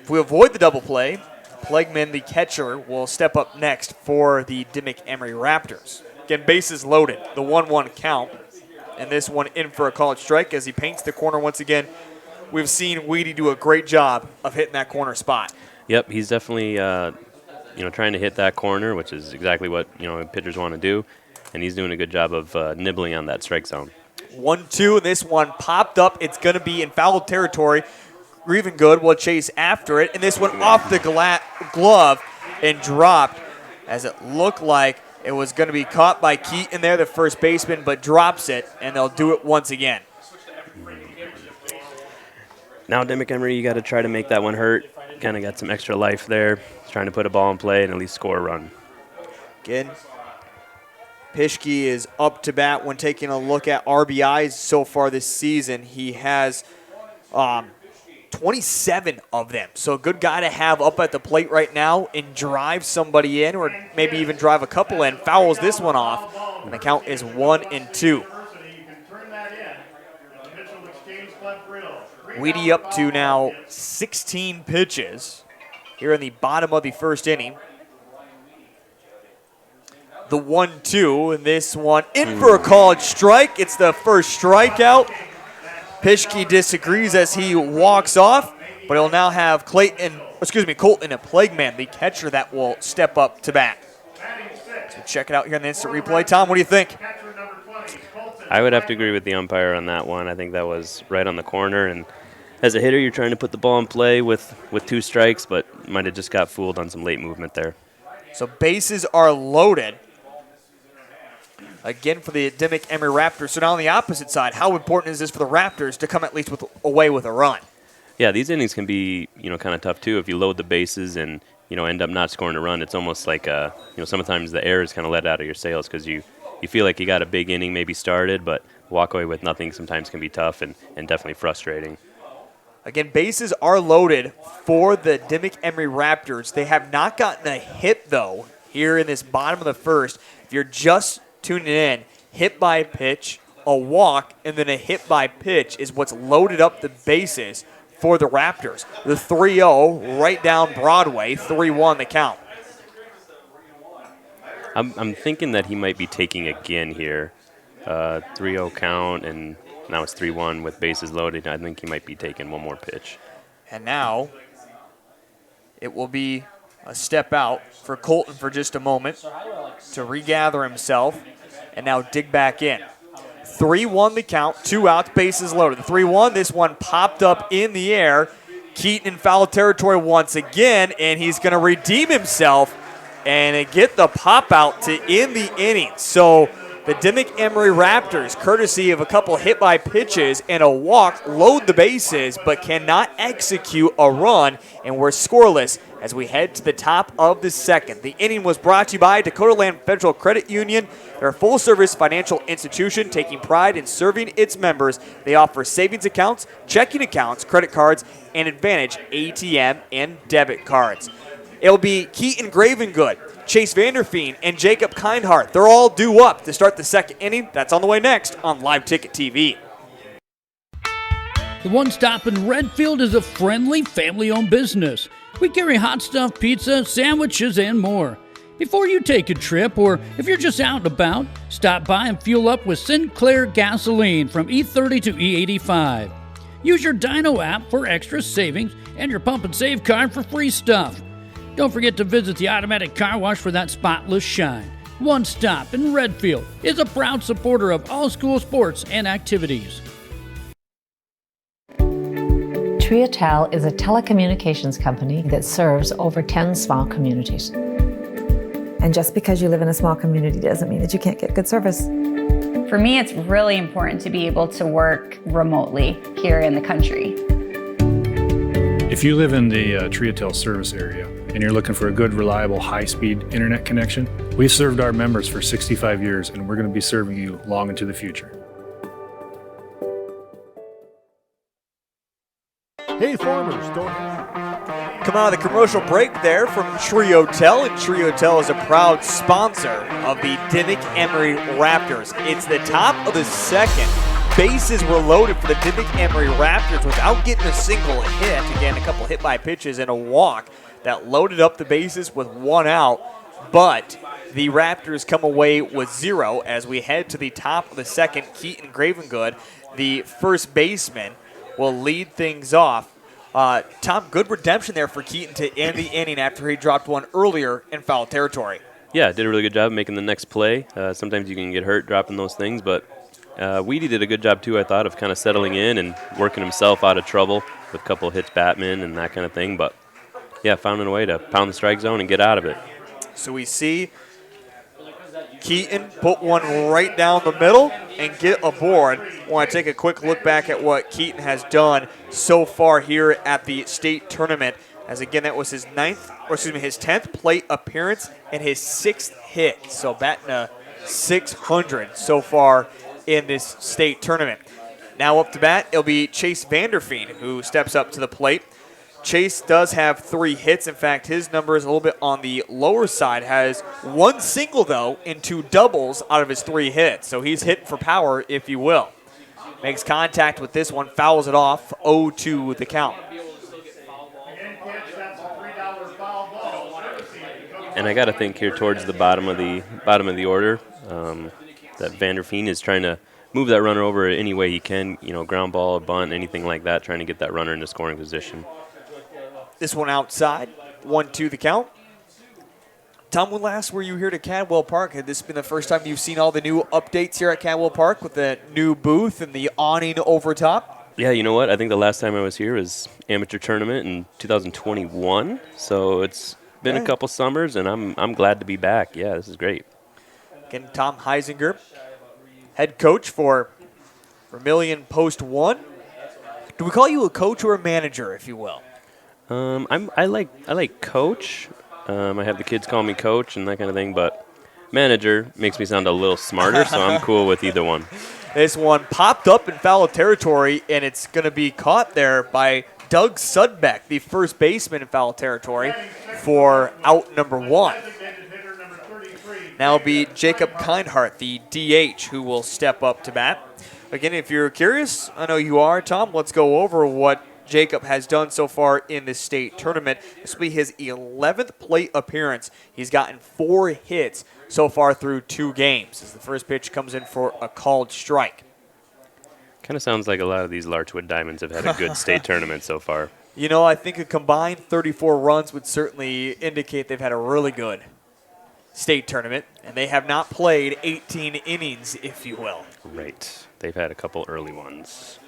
If we avoid the double play, Plegman, the catcher, will step up next for the Dimock-Emery Raptors. Again, bases loaded, the 1-1 count, and this one in for a called strike as he paints the corner once again. We've seen Weedy do a great job of hitting that corner spot. Yep, he's definitely trying to hit that corner, which is exactly what pitchers want to do. And he's doing a good job of nibbling on that strike zone. 1-2, and this one popped up. It's going to be in foul territory. Grevengood will chase after it, and this one off the glove and dropped, as it looked like it was going to be caught by Keaton there, the first baseman, but drops it, and they'll do it once again. Now, Dimock-Emery, you got to try to make that one hurt. Kind of got some extra life there, trying to put a ball in play and at least score a run. Again, Pischke is up to bat when taking a look at RBIs so far this season. He has 27 of them. So a good guy to have up at the plate right now and drive somebody in, or maybe even drive a couple in. Fouls this one off, and the count is 1-2. Weedy up to now 16 pitches here in the bottom of the first inning. The 1-2, and this one in for a called strike. It's the first strikeout. Pischke disagrees as he walks off, but he'll now have Colton and Plegman, the catcher, that will step up to bat. So check it out here in the instant replay. Tom, what do you think? I would have to agree with the umpire on that one. I think that was right on the corner, and as a hitter, you're trying to put the ball in play with 2 strikes, but might have just got fooled on some late movement there. So bases are loaded. Again for the Dimock-Emery Raptors. So now on the opposite side, how important is this for the Raptors to come at least away with a run? Yeah, these innings can be kind of tough too. If you load the bases and end up not scoring a run, it's almost like sometimes the air is kind of let out of your sails because you feel like you got a big inning maybe started, but walk away with nothing sometimes can be tough and definitely frustrating. Again, bases are loaded for the Dimock-Emery Raptors. They have not gotten a hit, though, here in this bottom of the first. If you're just tuning in, hit by pitch, a walk, and then a hit by pitch is what's loaded up the bases for the Raptors. The 3-0 right down Broadway, 3-1 the count. I'm thinking that he might be taking again here. 3-0 count, and now it's 3-1 with bases loaded. I think he might be taking one more pitch. And now it will be a step out for Colton for just a moment to regather himself and now dig back in. 3-1 the count, 2 outs, bases loaded. The 3-1, this one popped up in the air. Keaton in foul territory once again, and he's going to redeem himself and get the pop out to end the inning. So the Dimock-Emery Raptors, courtesy of a couple hit by pitches and a walk, load the bases but cannot execute a run, and we're scoreless as we head to the top of the second. The inning was brought to you by Dakota Land Federal Credit Union. They're a full-service financial institution taking pride in serving its members. They offer savings accounts, checking accounts, credit cards, and Advantage ATM and debit cards. It'll be Keaton Grevengood, Chase Vanderfeen, and Jacob Kindhart. They're all due up to start the second inning. That's on the way next on Live Ticket TV. The One Stop in Redfield is a friendly, family-owned business. We carry hot stuff, pizza, sandwiches, and more. Before you take a trip, or if you're just out and about, stop by and fuel up with Sinclair gasoline from E30 to E85. Use your Dino app for extra savings and your Pump and Save card for free stuff. Don't forget to visit the automatic car wash for that spotless shine. One Stop in Redfield is a proud supporter of all school sports and activities. Triatel is a telecommunications company that serves over 10 small communities. And just because you live in a small community doesn't mean that you can't get good service. For me, it's really important to be able to work remotely here in the country. If you live in the Triatel service area and you're looking for a good, reliable, high-speed internet connection, we've served our members for 65 years and we're going to be serving you long into the future. Hey farmers, don't Come out of the commercial break there from Triotel, and Triotel is a proud sponsor of the Dimock-Emery Raptors. It's the top of the second. Bases were loaded for the Dimock-Emery Raptors without getting a single hit. Again, a couple hit by pitches and a walk that loaded up the bases with one out. But the Raptors come away with 0 as we head to the top of the second. Keaton Gravengood, the first baseman, will lead things off. Tom, good redemption there for Keaton to end the inning after he dropped one earlier in foul territory. Yeah, did a really good job of making the next play. Sometimes you can get hurt dropping those things, but Weedy did a good job too, I thought, of kind of settling in and working himself out of trouble with a couple of hits Batman and that kind of thing. But, yeah, found a way to pound the strike zone and get out of it. So we see Keaton put one right down the middle and get aboard. Want to take a quick look back at what Keaton has done so far here at the state tournament. As again, that was his 10th plate appearance and his 6th hit. So batting a .600 so far in this state tournament. Now up to bat, it'll be Chase Vanderfeen who steps up to the plate. Chase does have 3 hits. In fact, his number is a little bit on the lower side. Has 1 single, though, and 2 doubles out of his 3 hits. So he's hitting for power, if you will. Makes contact with this one, fouls it off, 0-2 the count. And I got to think here towards the bottom of the order that Vanderfeen is trying to move that runner over any way he can. You know, ground ball, bunt, anything like that, trying to get that runner into scoring position. This one outside, 1-2 the count. Tom, when last were you here to Cadwell Park? Had this been the first time you've seen all the new updates here at Cadwell Park with the new booth and the awning over top? Yeah, you know what? I think the last time I was here was amateur tournament in 2021. So it's been a couple summers, and I'm glad to be back. Yeah, this is great. Again, Tom Heisinger, head coach for Vermilion Post 1. Do we call you a coach or a manager, if you will? I like coach. I have the kids call me coach and that kind of thing, but manager makes me sound a little smarter, so I'm cool with either one. This one popped up in foul territory, and it's going to be caught there by Doug Sudbeck, the first baseman in foul territory, for out number 1. Now it'll be Jacob Kindhart, the DH, who will step up to bat. Again, if you're curious, I know you are, Tom, let's go over what Jacob has done so far in the state tournament. This will be his 11th plate appearance. He's gotten 4 hits so far through 2 games as the first pitch comes in for a called strike. Kind of sounds like a lot of these Larchwood Diamonds have had a good state tournament so far. You know, I think a combined 34 runs would certainly indicate they've had a really good state tournament, and they have not played 18 innings, if you will. Right. They've had a couple early ones.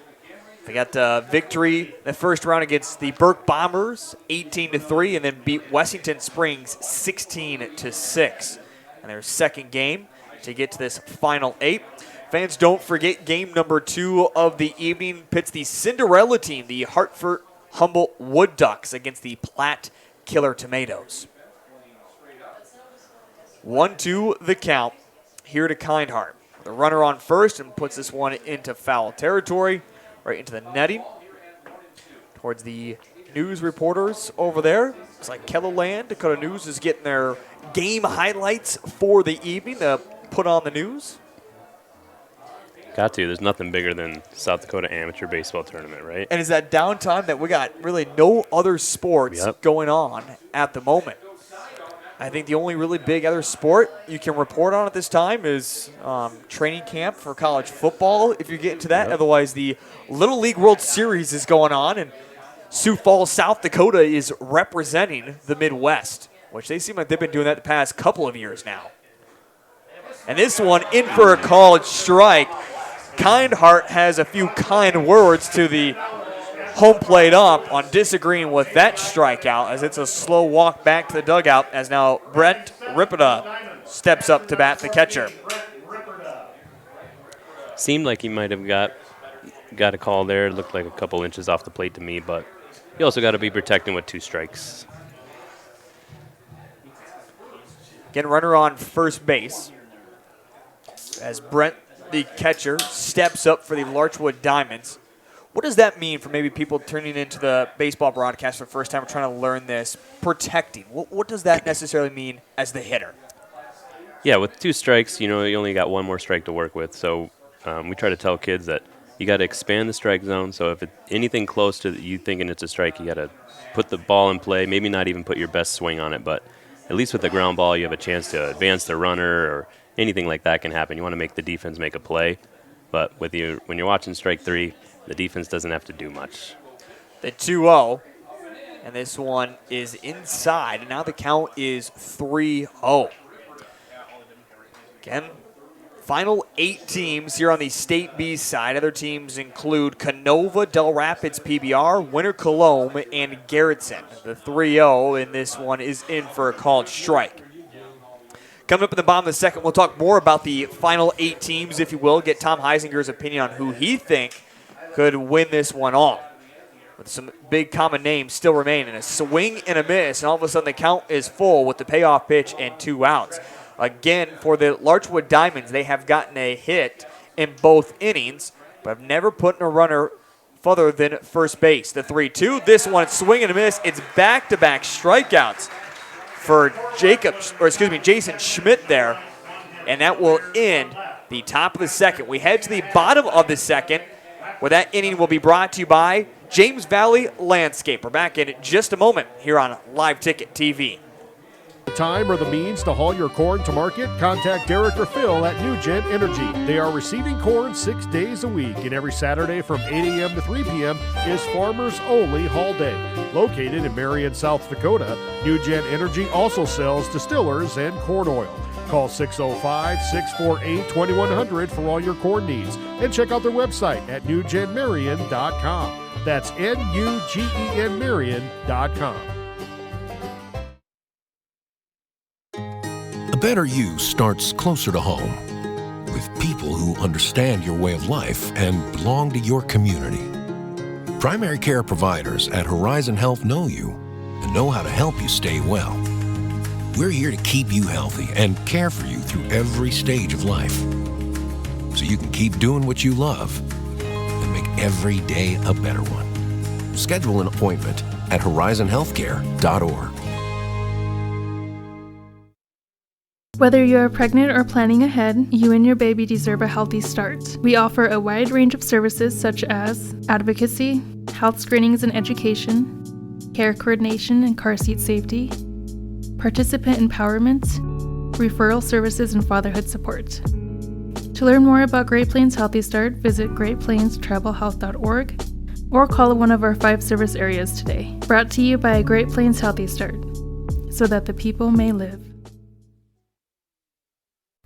They got victory the first round against the Burke Bombers, 18-3, and then beat Wessington Springs 16-6. And their second game to get to this final 8. Fans, don't forget game number 2 of the evening pits the Cinderella team, the Hartford Humboldt Wood Ducks, against the Platte Killer Tomatoes. 1-2 the count here to Kindhart. The runner on first and puts this one into foul territory, right into the netting. Towards the news reporters over there. It's like Kellerland, Dakota News is getting their game highlights for the evening to put on the news. Got to. There's nothing bigger than South Dakota Amateur Baseball Tournament, right? And it's that downtime that we got really no other sports going on at the moment. I think the only really big other sport you can report on at this time is training camp for college football, if you get into that. Yep. Otherwise, the Little League World Series is going on, and Sioux Falls, South Dakota is representing the Midwest, which they seem like they've been doing that the past couple of years now. And this one in for a called strike. Kindheart has a few kind words to the home plate up on disagreeing with that strikeout, as it's a slow walk back to the dugout, as now Brent Ripida steps up to bat, the catcher. Seemed like he might have got a call there. It looked like a couple inches off the plate to me, but you also got to be protecting with 2 strikes. Again, runner on first base as Brent, the catcher, steps up for the Larchwood Diamonds. What does that mean for maybe people turning into the baseball broadcast for the first time or trying to learn this? Protecting. What does that necessarily mean as the hitter? Yeah, with 2 strikes, you only got 1 more strike to work with. So we try to tell kids that you got to expand the strike zone. So if anything close to you thinking it's a strike, you got to put the ball in play. Maybe not even put your best swing on it, but at least with the ground ball, you have a chance to advance the runner, or anything like that can happen. You want to make the defense make a play. But when you're watching strike 3, the defense doesn't have to do much. The 2-0, and this one is inside, and now the count is 3-0. Again, final 8 teams here on the State B side. Other teams include Canova, Del Rapids, PBR, Winter Cologne, and Garrettson. The 3-0 in this one is in for a called strike. Coming up in the bottom of the second, we'll talk more about the final 8 teams, if you will, get Tom Heisinger's opinion on who he thinks could win this one all. With some big common names still remaining. A swing and a miss, and all of a sudden the count is full with the payoff pitch and 2 outs. Again, for the Larchwood Diamonds, they have gotten a hit in both innings, but have never put in a runner further than first base. The 3-2, this one, swing and a miss. It's back-to-back strikeouts for Jason Schmidt there, and that will end the top of the second. We head to the bottom of the second, where that inning will be brought to you by James Valley Landscape. We're back in just a moment here on Live Ticket TV. The time or the means to haul your corn to market? Contact Derek or Phil at New Gen Energy. They are receiving corn 6 days a week, and every Saturday from 8 a.m. to 3 p.m. is Farmers Only Haul Day. Located in Marion, South Dakota, New Gen Energy also sells distillers and corn oil. Call 605-648-2100 for all your corn needs, and check out their website at newgenmarion.com. That's N-U-G-E-N Marion.com. A better you starts closer to home, with people who understand your way of life and belong to your community. Primary care providers at Horizon Health know you and know how to help you stay well. We're here to keep you healthy and care for you through every stage of life, so you can keep doing what you love and make every day a better one. Schedule an appointment at horizonhealthcare.org. Whether you're pregnant or planning ahead, you and your baby deserve a healthy start. We offer a wide range of services such as advocacy, health screenings and education, care coordination and car seat safety, participant empowerment, referral services, and fatherhood support. To learn more about Great Plains Healthy Start, visit greatplainstravelhealth.org or call one of our 5 service areas today. Brought to you by Great Plains Healthy Start, so that the people may live.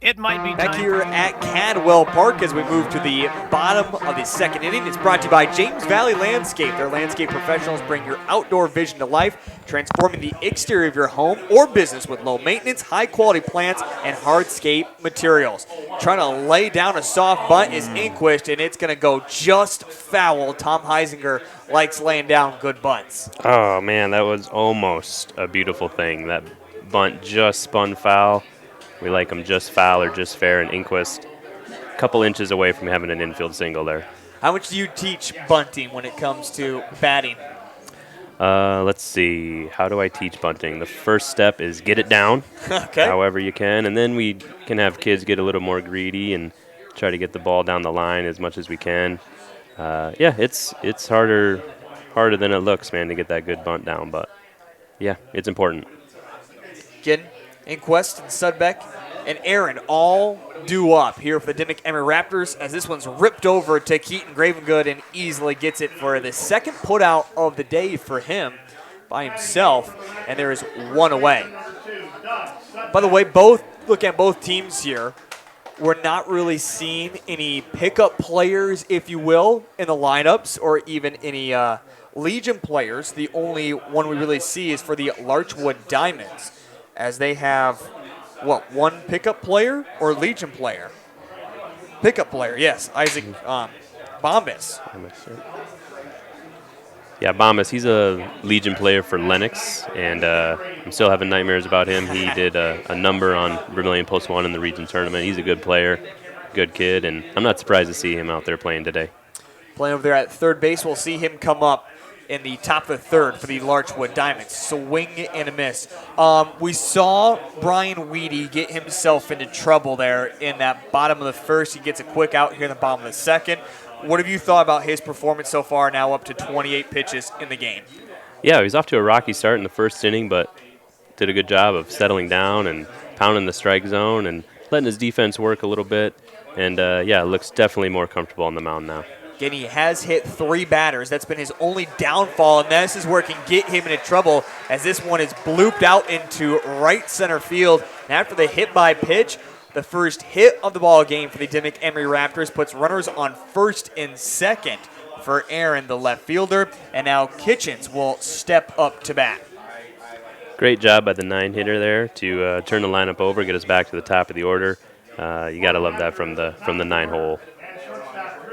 It might be back here at Cadwell Park as we move to the bottom of the second inning. It's brought to you by James Valley Landscape. Their landscape professionals bring your outdoor vision to life, transforming the exterior of your home or business with low maintenance, high quality plants, and hardscape materials. Trying to lay down a soft bunt is Inquist, and it's going to go just foul. Tom Heisinger likes laying down good bunts. Oh, man, that was almost a beautiful thing. That bunt just spun foul. We like them just foul or just fair, and Inquist a couple inches away from having an infield single there. How much do you teach bunting when it comes to batting? Let's see. How do I teach bunting? The first step is get it down, okay, however you can, and then we can have kids get a little more greedy and try to get the ball down the line as much as we can. Yeah, it's harder than it looks, man, to get that good bunt down, but yeah, it's important. Again, Inquest and Sudbeck and Aaron all due up here for the Dimock-Emery Raptors as this one's ripped over to Keaton Gravengood and easily gets it for the second putout of the day for him by himself, and there is one away. By the way, look at both teams here. We're not really seeing any pickup players, if you will, in the lineups or even any Legion players. The only one we really see is for the Larchwood Diamonds, as they have, one pickup player or Legion player? Pickup player, yes, Isaac Bombas. Yeah, Bombas, he's a Legion player for Lennox, and I'm still having nightmares about him. He did a number on Vermilion Post 1 in the region tournament. He's a good player, good kid, and I'm not surprised to see him out there playing today. Playing over there at third base, we'll see him come up in the top of the third for the Larchwood Diamonds. Swing and a miss. We saw Brian Weedy get himself into trouble there in that bottom of the first. He gets a quick out here in the bottom of the second. What have you thought about his performance so far, now up to 28 pitches in the game? Yeah, he was off to a rocky start in the first inning, but did a good job of settling down and pounding the strike zone and letting his defense work a little bit. And, looks definitely more comfortable on the mound now. Again, he has hit 3 batters. That's been his only downfall, and this is where it can get him into trouble, as this one is blooped out into right center field. And after the hit by pitch, the first hit of the ball game for the Dimock-Emery Raptors puts runners on first and second for Aaron, the left fielder, and now Kitchens will step up to bat. Great job by the 9-hitter there to turn the lineup over, get us back to the top of the order. You got to love that from the 9-hole.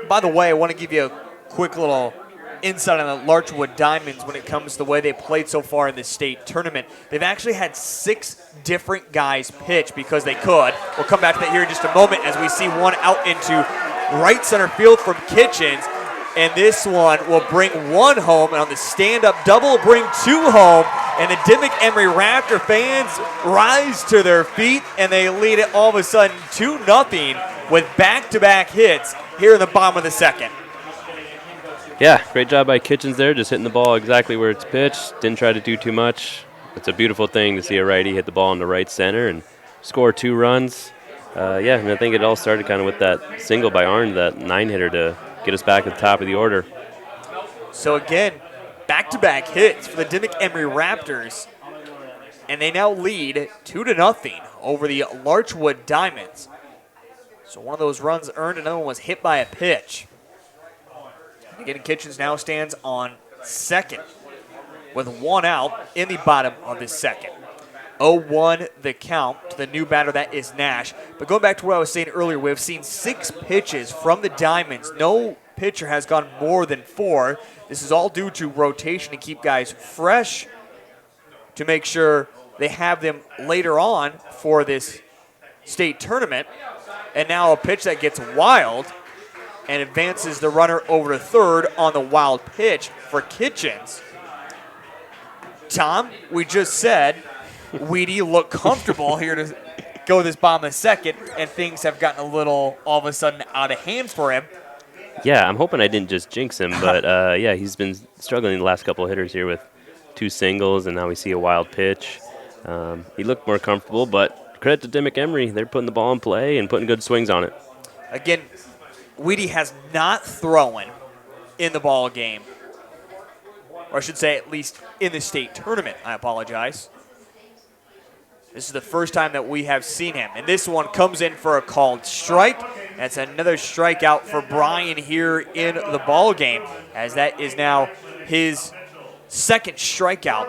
By the way, I want to give you a quick little insight on the Larchwood Diamonds when it comes to the way they played so far in the state tournament. They've actually had 6 different guys pitch because they could. We'll come back to that here in just a moment as we see one out into right center field from Kitchens. And this one will bring 1 home, and on the stand-up double will bring 2 home. And the Dimock-Emery Raptor fans rise to their feet, and they lead it all of a sudden 2-0 with back-to-back hits here in the bottom of the second. Yeah, great job by Kitchens there, just hitting the ball exactly where it's pitched. Didn't try to do too much. It's a beautiful thing to see a righty hit the ball in the right center and score 2 runs. And I think it all started kind of with that single by Arn, that 9-hitter to get us back at the top of the order. So again, back-to-back hits for the Dimock-Emery Raptors, and they now lead 2-0 over the Larchwood Diamonds. So one of those runs earned, another one was hit by a pitch. And again, Kitchens now stands on second with 1 out in the bottom of the second. 0-1 the count to the new batter, that is Nash. But going back to what I was saying earlier, we have seen 6 pitches from the Diamonds. No pitcher has gone more than 4. This is all due to rotation to keep guys fresh, to make sure they have them later on for this state tournament. And now a pitch that gets wild and advances the runner over to third on the wild pitch for Kitchens. Tom, we just said Weedy looked comfortable here to go this bottom of the second, and things have gotten a little, all of a sudden, out of hand for him. Yeah, I'm hoping I didn't just jinx him, but he's been struggling the last couple of hitters here with 2 singles, and now we see a wild pitch. He looked more comfortable, but credit to Dimock-Emery. They're putting the ball in play and putting good swings on it. Again, Weedy has not thrown in the ball game, or I should say at least in the state tournament. I apologize. This is the first time that we have seen him. And this one comes in for a called strike. That's another strikeout for Brian here in the ball game, as that is now his second strikeout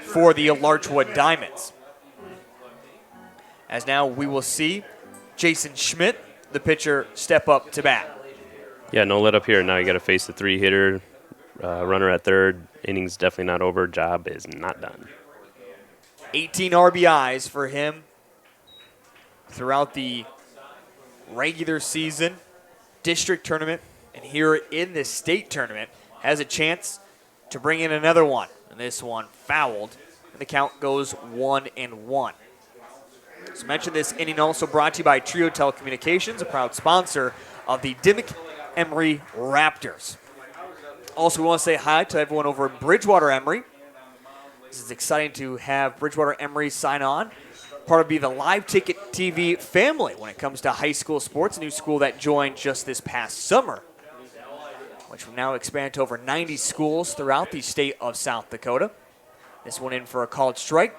for the Larchwood Diamonds. As now we will see Jason Schmidt, the pitcher, step up to bat. Yeah, no let up here. Now you got to face the 3-hitter, runner at third. Inning's definitely not over. Job is not done. 18 RBIs for him throughout the regular season, district tournament, and here in the state tournament. Has a chance to bring in another one. And this one fouled, and the count goes 1-1. As mentioned, this inning also brought to you by Trio Telecommunications, a proud sponsor of the Dimock-Emery Raptors. Also, we want to say hi to everyone over at Bridgewater Emory. This is exciting to have Bridgewater Emory sign on part of the Live Ticket TV family when it comes to high school sports, a new school that joined just this past summer, which will now expand to over 90 schools throughout the state of South Dakota. This one in for a called strike,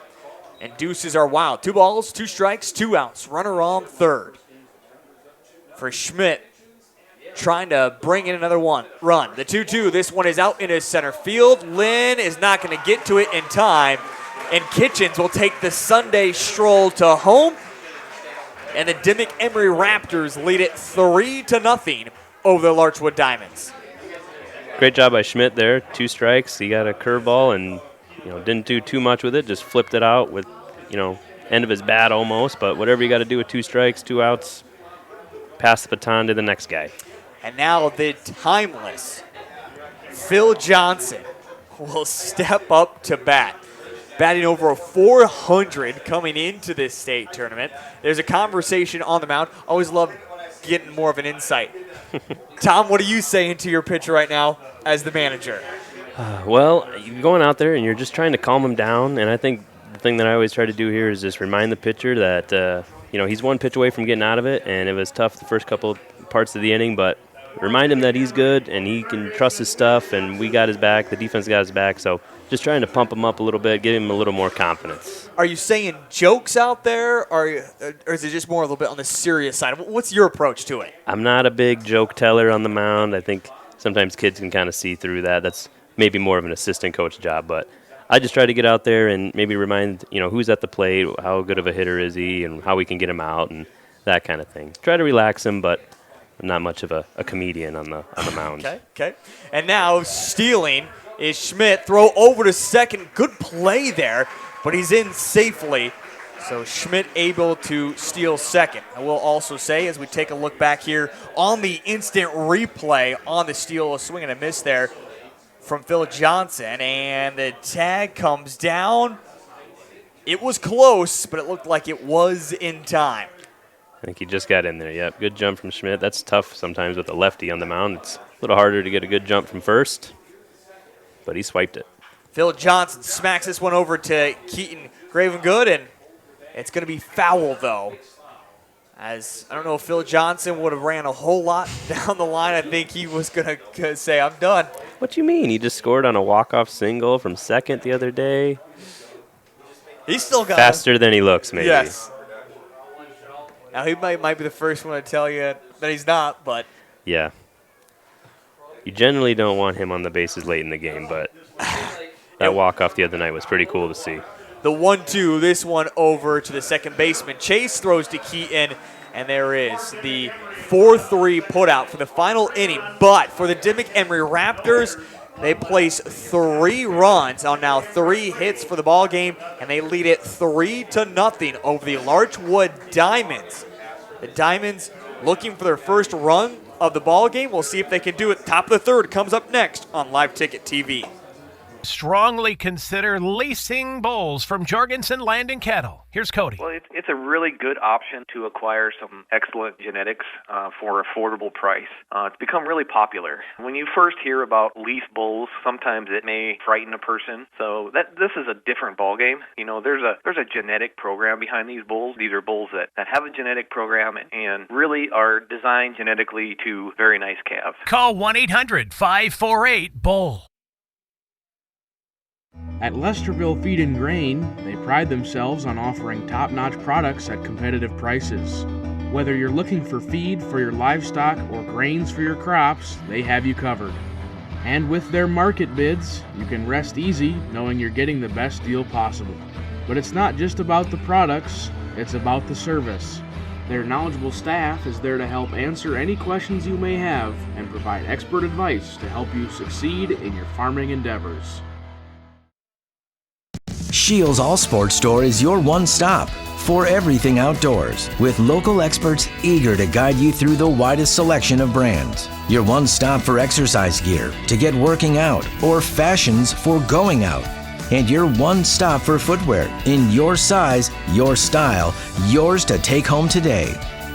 and deuces are wild. 2 balls, 2 strikes, 2 outs. Runner on third. For Schmidt, trying to bring in another run. The 2-2, this one is out into center field. Lynn is not going to get to it in time, and Kitchens will take the Sunday stroll to home, and the Dimock-Emery Raptors lead it 3-0 over the Larchwood Diamonds. Great job by Schmidt there. 2 strikes. He got a curveball and didn't do too much with it. Just flipped it out with end of his bat almost. But whatever you got to do with 2 strikes, 2 outs, pass the baton to the next guy. And now the timeless Phil Johnson will step up to bat. Batting over a 400 coming into this state tournament. There's a conversation on the mound. Always love getting more of an insight. Tom, what are you saying to your pitcher right now as the manager? Well, you're going out there and you're just trying to calm him down. And I think the thing that I always try to do here is just remind the pitcher that, he's 1 pitch away from getting out of it. And it was tough the first couple parts of the inning, but remind him that he's good and he can trust his stuff, and we got his back, the defense got his back. So just trying to pump him up a little bit, give him a little more confidence. Are you saying jokes out there, or is it just more a little bit on the serious side? What's your approach to it? I'm not a big joke teller on the mound. I think sometimes kids can kind of see through that. That's maybe more of an assistant coach job, but I just try to get out there and maybe remind, who's at the plate, how good of a hitter is he, and how we can get him out and that kind of thing. Try to relax him, but I'm not much of a comedian on the mound. Okay. And now stealing is Schmidt. Throw over to second. Good play there, but he's in safely. So Schmidt able to steal second. I will also say, as we take a look back here on the instant replay on the steal, a swing and a miss there from Phil Johnson, and the tag comes down. It was close, but it looked like it was in time. I think he just got in there. Yep, good jump from Schmidt. That's tough sometimes with a lefty on the mound. It's a little harder to get a good jump from first, but he swiped it. Phil Johnson smacks this one over to Keaton Gravengood, and it's going to be foul, though. As I don't know if Phil Johnson would have ran a whole lot down the line. I think he was going to say, I'm done. What do you mean? He just scored on a walk-off single from second the other day. He's still got faster than he looks, maybe. Yes. Now, he might be the first one to tell you that he's not, but. Yeah. You generally don't want him on the bases late in the game, but that walk-off the other night was pretty cool to see. The 1-2, this one over to the second baseman. Chase throws to Keaton, and there is the 4-3 putout for the final inning. But for the Dimock-Emery Raptors, they place 3 runs on now 3 hits for the ball game, and they lead it 3-0 over the Larchwood Diamonds. The Diamonds looking for their first run of the ball game. We'll see if they can do it. Top of the third comes up next on Live Ticket TV. Strongly consider leasing bulls from Jorgensen Land and Cattle. Here's Cody. Well, it's a really good option to acquire some excellent genetics for an affordable price. It's become really popular. When you first hear about lease bulls, sometimes it may frighten a person. So this is a different ballgame. There's a genetic program behind these bulls. These are bulls that have a genetic program and really are designed genetically to very nice calves. Call 1-800-548-BULL. At Lesterville Feed and Grain, they pride themselves on offering top-notch products at competitive prices. Whether you're looking for feed for your livestock or grains for your crops, they have you covered. And with their market bids, you can rest easy knowing you're getting the best deal possible. But it's not just about the products, it's about the service. Their knowledgeable staff is there to help answer any questions you may have and provide expert advice to help you succeed in your farming endeavors. Shields All Sports Store is your one-stop for everything outdoors, with local experts eager to guide you through the widest selection of brands. Your one-stop for exercise gear to get working out or fashions for going out. And your one-stop for footwear in your size, your style, yours to take home today.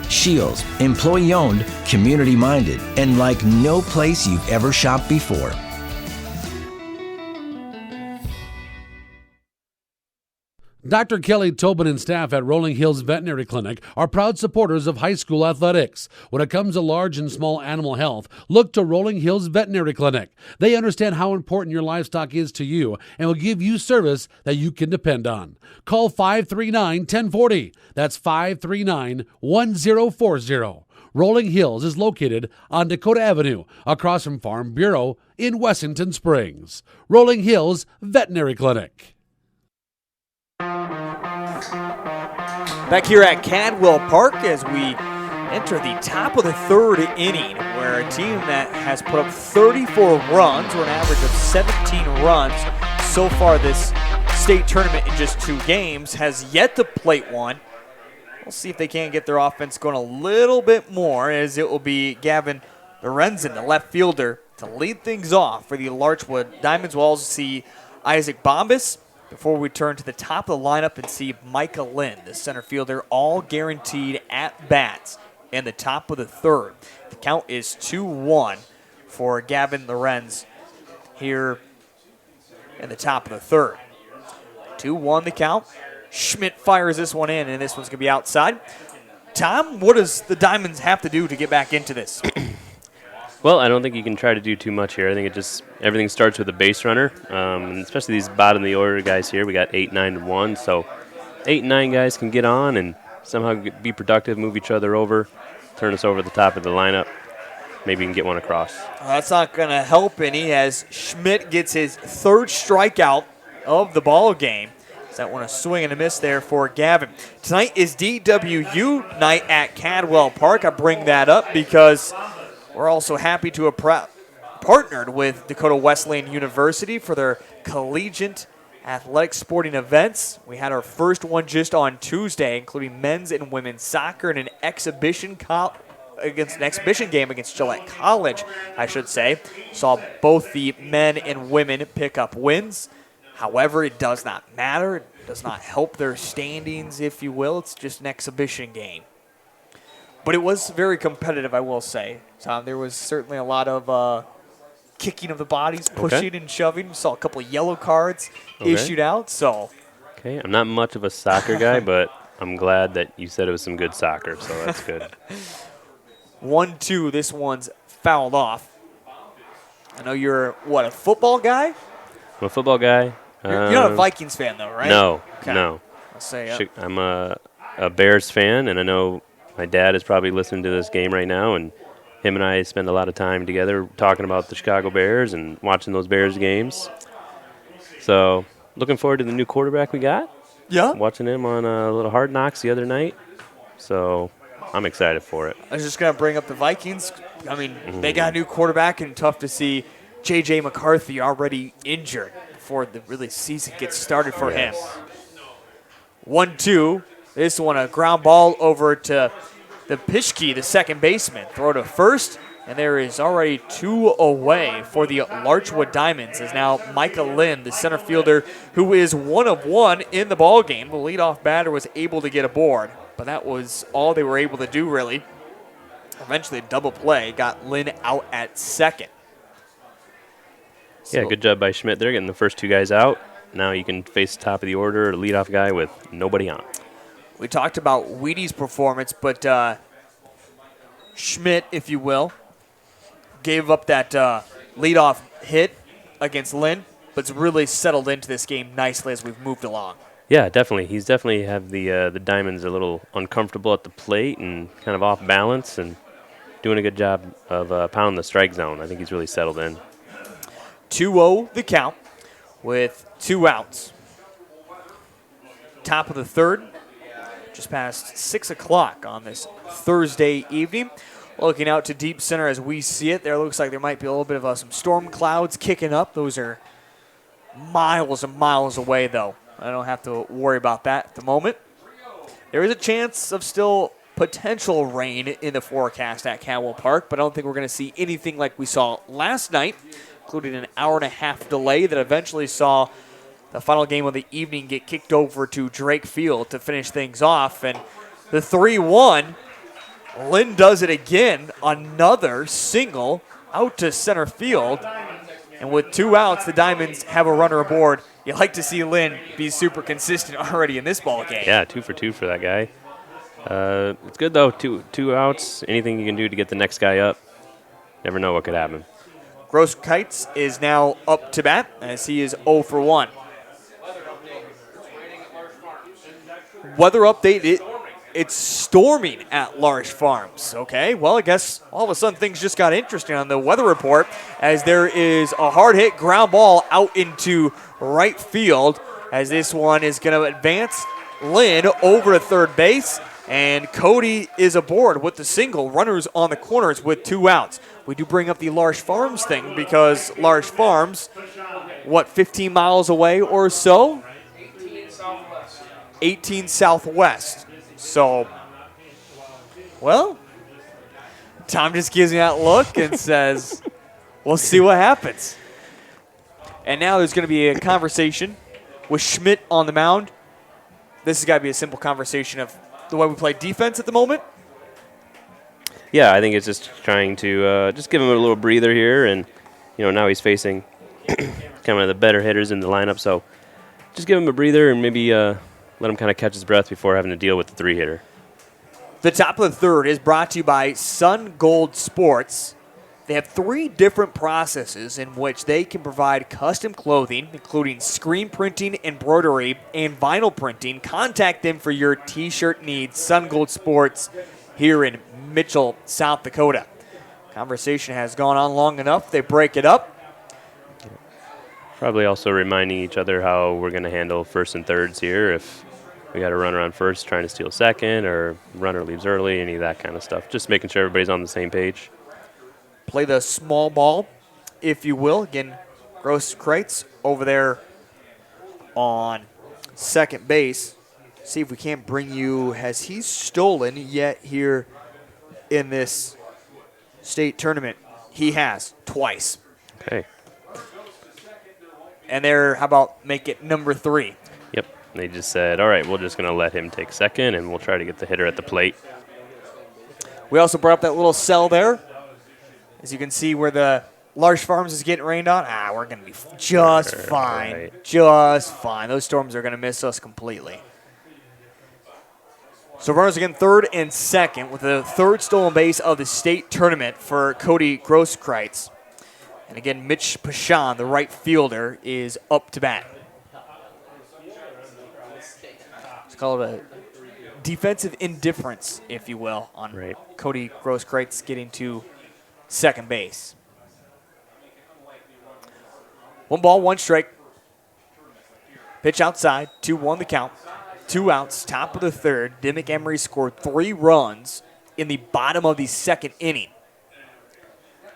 Shields, employee-owned, community-minded, and like no place you've ever shopped before. Dr. Kelly Tobin and staff at Rolling Hills Veterinary Clinic are proud supporters of high school athletics. When it comes to large and small animal health, look to Rolling Hills Veterinary Clinic. They understand how important your livestock is to you and will give you service that you can depend on. Call 539-1040. That's 539-1040. Rolling Hills is located on Dakota Avenue, across from Farm Bureau in Wessington Springs. Rolling Hills Veterinary Clinic. Back here at Cadwell Park as we enter the top of the third inning, where a team that has put up 34 runs, or an average of 17 runs so far this state tournament in just 2 games, has yet to plate one. We'll see if they can get their offense going a little bit more, as it will be Gavin Lorenzen, the left fielder, to lead things off for the Larchwood Diamonds. We'll also see Isaac Bombas before we turn to the top of the lineup and see Micah Lynn, the center fielder, all guaranteed at-bats in the top of the third. The count is 2-1 for Gavin Lorenz here in the top of the third. 2-1 the count. Schmidt fires this one in, and this one's going to be outside. Tom, what does the Diamonds have to do to get back into this? Well, I don't think you can try to do too much here. I think everything starts with a base runner, and especially these bottom of the order guys here. We got 8, 9, and 1, so 8 and 9 guys can get on and somehow be productive, move each other over, turn us over the top of the lineup. Maybe you can get one across. That's not going to help any, as Schmidt gets his 3rd strikeout of the ball game. That one a swing and a miss there for Gavin. Tonight is DWU night at Cadwell Park. I bring that up because we're also happy to have partnered with Dakota Wesleyan University for their collegiate athletic sporting events. We had our first one just on Tuesday, including men's and women's soccer and an exhibition game against Gillette College, I should say. Saw both the men and women pick up wins. However, it does not matter. It does not help their standings, if you will. It's just an exhibition game. But it was very competitive, I will say. Tom, there was certainly a lot of kicking of the bodies, pushing and shoving. Saw a couple of yellow cards issued out. So, okay, I'm not much of a soccer guy, but I'm glad that you said it was some good soccer, so that's good. 1-2, this one's fouled off. I know you're, a football guy? I'm a football guy. You're not a Vikings fan, though, right? No, okay. no. I'll say I'm a Bears fan, and I know my dad is probably listening to this game right now, and him and I spend a lot of time together talking about the Chicago Bears and watching those Bears games. So looking forward to the new quarterback we got. Yeah. Watching him on a little Hard Knocks the other night. So I'm excited for it. I was just going to bring up the Vikings. I mean, they got a new quarterback, and tough to see J.J. McCarthy already injured before the really season gets started for him. 1-2. This one, a ground ball over to the Pischke, the second baseman. Throw to first, and there is already 2 away for the Larchwood Diamonds. Is now Micah Lynn, the center fielder, who is 1 of 1 in the ball game. The leadoff batter was able to get aboard, but that was all they were able to do, really. Eventually, a double play got Lynn out at second. Yeah, good job by Schmidt there, getting the first 2 guys out. Now you can face the top of the order, a leadoff guy with nobody on. We talked about Wheaty's performance, but Schmidt, if you will, gave up that leadoff hit against Lynn, but's really settled into this game nicely as we've moved along. Yeah, definitely. He's definitely have the Diamonds a little uncomfortable at the plate and kind of off balance, and doing a good job of pounding the strike zone. I think he's really settled in. 2-0 the count with 2 outs. Top of the third, just past 6 o'clock on this Thursday evening. Looking out to deep center as we see it. There looks like there might be a little bit of some storm clouds kicking up. Those are miles and miles away, though. I don't have to worry about that at the moment. There is a chance of still potential rain in the forecast at Cadwell Park, but I don't think we're going to see anything like we saw last night, including an hour-and-a-half delay that eventually saw the final game of the evening get kicked over to Drake Field to finish things off. And the 3-1, Lynn does it again, another single out to center field. And with 2 outs, the Diamonds have a runner aboard. You like to see Lynn be super consistent already in this ball game. Yeah, 2 for 2 for that guy. It's good, though. Two outs. Anything you can do to get the next guy up. Never know what could happen. Grosskreutz is now up to bat as he is 0 for 1. Weather update, it's storming at Larch Farms. Okay, well, I guess all of a sudden things just got interesting on the weather report as there is a hard hit ground ball out into right field as this one is going to advance Lynn over to third base, and Cody is aboard with the single. Runners on the corners with 2 outs. We do bring up the Larch Farms thing because Larch Farms, 15 miles away or so? 18 southwest. So, well, Tom just gives me that look and says, we'll see what happens. And now there's going to be a conversation with Schmidt on the mound. This has got to be a simple conversation of the way we play defense at the moment. Yeah, I think it's just trying to just give him a little breather here. And, now he's facing kind of the better hitters in the lineup. So just give him a breather and maybe let him kind of catch his breath before having to deal with the 3-hitter. The top of the third is brought to you by Sun Gold Sports. They have 3 different processes in which they can provide custom clothing, including screen printing, embroidery, and vinyl printing. Contact them for your T-shirt needs. Sun Gold Sports here in Mitchell, South Dakota. Conversation has gone on long enough. They break it up. Probably also reminding each other how we're going to handle first and thirds here. If we got a runner on first trying to steal second, or runner leaves early, any of that kind of stuff. Just making sure everybody's on the same page. Play the small ball, if you will. Again, Grosskreutz over there on second base. See if we can't bring you, has he stolen yet here in this state tournament? He has, twice. Okay. And there, how about make it number 3? Yep. They just said, all right, we're just going to let him take second, and we'll try to get the hitter at the plate. We also brought up that little cell there. As you can see where the Larch Farms is getting rained on. We're going to be just fine. Right. Just fine. Those storms are going to miss us completely. So runners again third and second with the 3rd stolen base of the state tournament for Cody Grosskreutz. And again, Mitch Pashan, the right fielder, is up to bat. It's called a defensive indifference, if you will, on Cody Grosskreutz getting to second base. 1 ball, 1 strike. Pitch outside, 2-1 the count. 2 outs, top of the third. Dimock-Emery scored 3 runs in the bottom of the 2nd inning.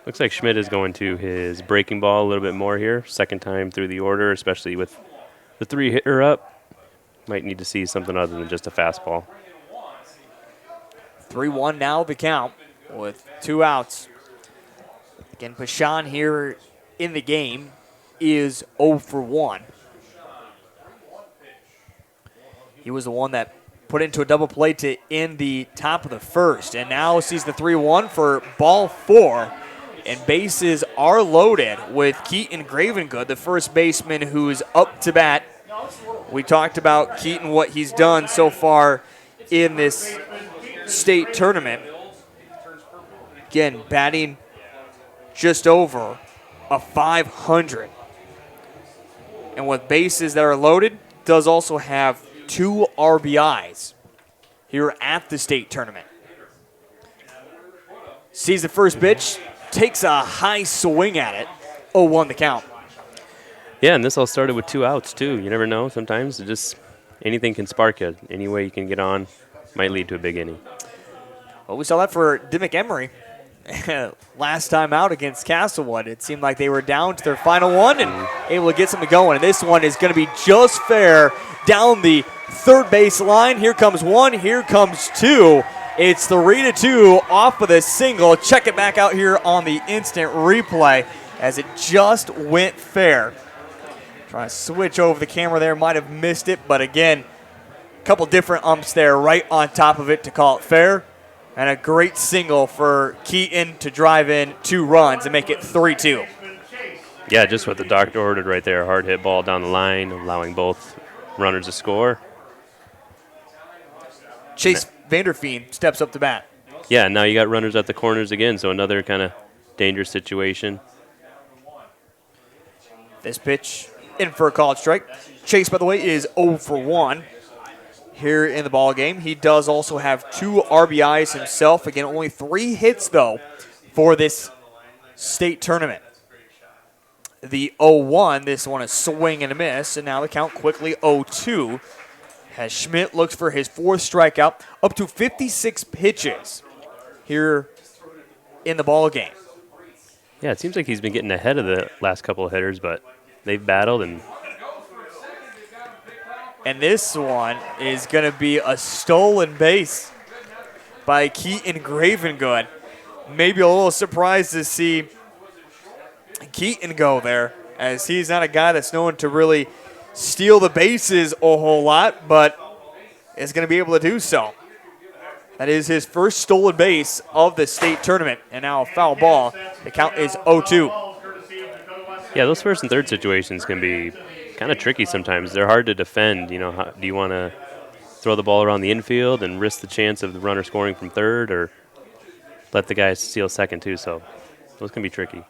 Looks like Schmidt is going to his breaking ball a little bit more here. 2nd time through the order, especially with the 3-hitter up. Might need to see something other than just a fastball. 3-1 now the count with 2 outs. Again, Pashan here in the game is 0 for 1. He was the one that put into a double play to end the top of the 1st. And now sees the 3-1 for ball 4. And bases are loaded with Keaton Gravengood, the first baseman who's up to bat. We talked about Keaton, what he's done so far in this state tournament. Again, batting just over a 500. And with bases that are loaded, does also have 2 RBIs here at the state tournament. Sees the first pitch, takes a high swing at it. 0-1 the count. Yeah, and this all started with 2 outs, too. You never know. Sometimes it just anything can spark you. Any way you can get on might lead to a big inning. Well, we saw that for Dimock-Emery. Last time out against Castlewood, it seemed like they were down to their final one and able to get something going. And this one is going to be just fair down the third base line. Here comes 1, here comes 2. It's 3-2 off of the single. Check it back out here on the instant replay as it just went fair. Trying to switch over the camera there, might have missed it, but again, a couple different umps there right on top of it to call it fair. And a great single for Keaton to drive in 2 runs and make it 3-2. Yeah, just what the doctor ordered right there. Hard hit ball down the line, allowing both runners to score. Chase Vanderfeen steps up to bat. Yeah, now you got runners at the corners again, so another kind of dangerous situation. This pitch in for a called strike. Chase, by the way, is 0 for 1 here in the ball game. He does also have 2 RBIs himself. Again, only 3 hits, though, for this state tournament. The 0-1, this one is swing and a miss, and now the count quickly 0-2 as Schmidt looks for his 4th strikeout, up to 56 pitches here in the ball game. Yeah, it seems like he's been getting ahead of the last couple of hitters, but they've battled. And this one is going to be a stolen base by Keaton Gravengood. Maybe a little surprised to see Keaton go there, as he's not a guy that's known to really steal the bases a whole lot, but is going to be able to do so. That is his first stolen base of the state tournament, and now a foul ball. The count is 0-2. Yeah, those first and third situations can be kind of tricky sometimes. They're hard to defend. You know, do you want to throw the ball around the infield and risk the chance of the runner scoring from third, or let the guy steal second too? So those can be tricky.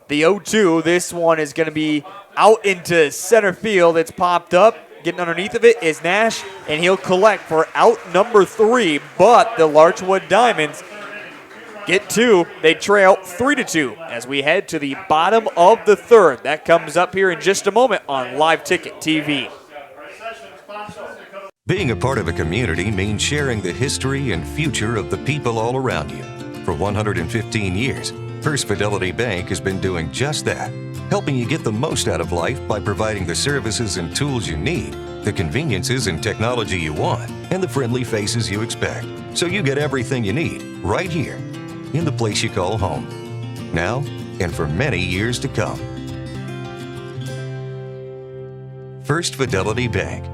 The 0-2, this one is going to be out into center field. It's popped up. Getting underneath of it is Nash, and he'll collect for out number 3. But the Larchwood Diamonds get 2. They trail 3-2 as we head to the bottom of the 3rd. That comes up here in just a moment on Live Ticket TV. Being a part of a community means sharing the history and future of the people all around you. For 115 years, First Fidelity Bank has been doing just that, helping you get the most out of life by providing the services and tools you need, the conveniences and technology you want, and the friendly faces you expect. So you get everything you need right here in the place you call home, now and for many years to come. First Fidelity Bank.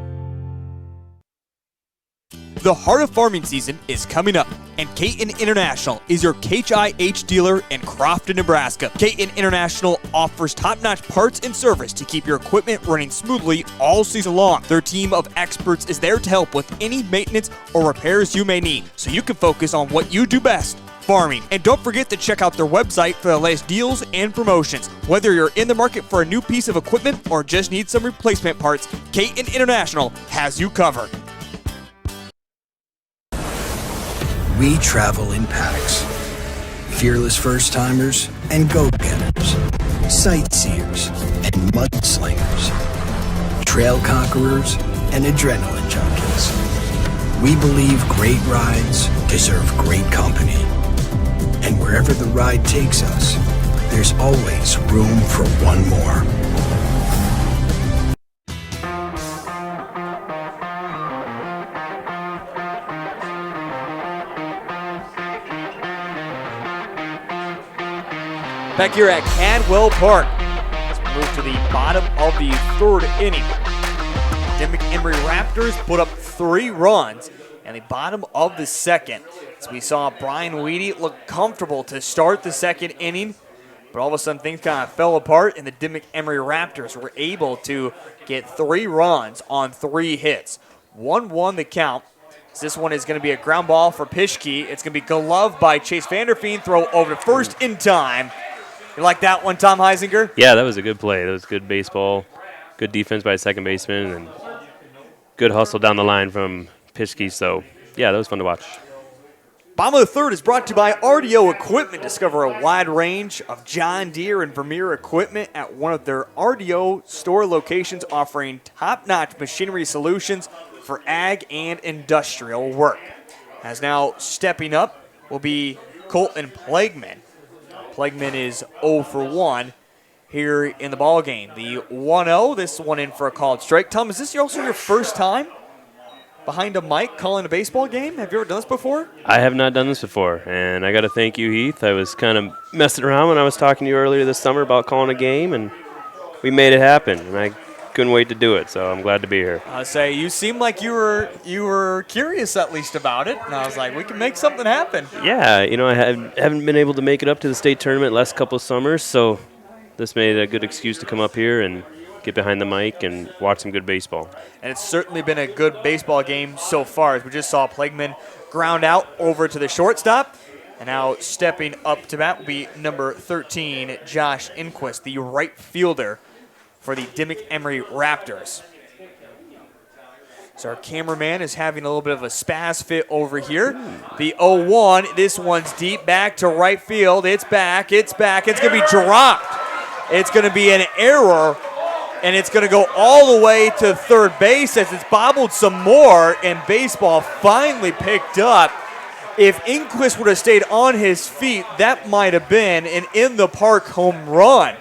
The heart of farming season is coming up, and Caton International is your HIH dealer in Crofton, Nebraska. Caton International offers top-notch parts and service to keep your equipment running smoothly all season long. Their team of experts is there to help with any maintenance or repairs you may need, so you can focus on what you do best, farming. And don't forget to check out their website for the latest deals and promotions. Whether you're in the market for a new piece of equipment or just need some replacement parts, Caton International has you covered. We travel in packs. Fearless first-timers and go-getters. Sightseers and mudslingers. Trail conquerors and adrenaline junkies. We believe great rides deserve great company. And wherever the ride takes us, there's always room for one more. Back here at Cadwell Park, let's move to the bottom of the 3rd inning. Dimock-Emery Raptors put up 3 runs in the bottom of the 2nd. As we saw Brian Weedy look comfortable to start the 2nd inning, but all of a sudden things kind of fell apart, and the Dimock-Emery Raptors were able to get 3 runs on 3 hits. 1-1 the count. This one is going to be a ground ball for Pischke. It's going to be gloved by Chase Vanderfeen, throw over to first in time. You like that one, Tom Heisinger? Yeah, that was a good play. That was good baseball, good defense by a second baseman, and good hustle down the line from Pischke. So, yeah, that was fun to watch. Bottom of the 3rd is brought to you by RDO Equipment. Discover a wide range of John Deere and Vermeer equipment at one of their RDO store locations, offering top-notch machinery solutions for ag and industrial work. As now stepping up will be Colton Plagman. Plagman is 0 for 1 here in the ball game. The 1-0, this one in for a called strike. Tom, is this also your first time behind a mic calling a baseball game? Have you ever done this before? I have not done this before, and I got to thank you, Heath. I was kind of messing around when I was talking to you earlier this summer about calling a game, and we made it happen, and I couldn't wait to do it, so I'm glad to be here. I say you seemed like you were curious at least about it, and I was like, we can make something happen. Yeah, you know, I haven't been able to make it up to the state tournament last couple of summers, so this made a good excuse to come up here and get behind the mic and watch some good baseball. And it's certainly been a good baseball game so far, as we just saw Plagman ground out over to the shortstop. And now stepping up to bat will be number 13, Josh Inquist, the right fielder for the Dimock-Emery Raptors. So our cameraman is having a little bit of a spaz fit over here. The 0-1, this one's deep back to right field. It's back, it's back. It's going to be dropped. It's going to be an error, and it's going to go all the way to third base as it's bobbled some more, and baseball finally picked up. If Inquist would have stayed on his feet, that might have been an in-the-park home run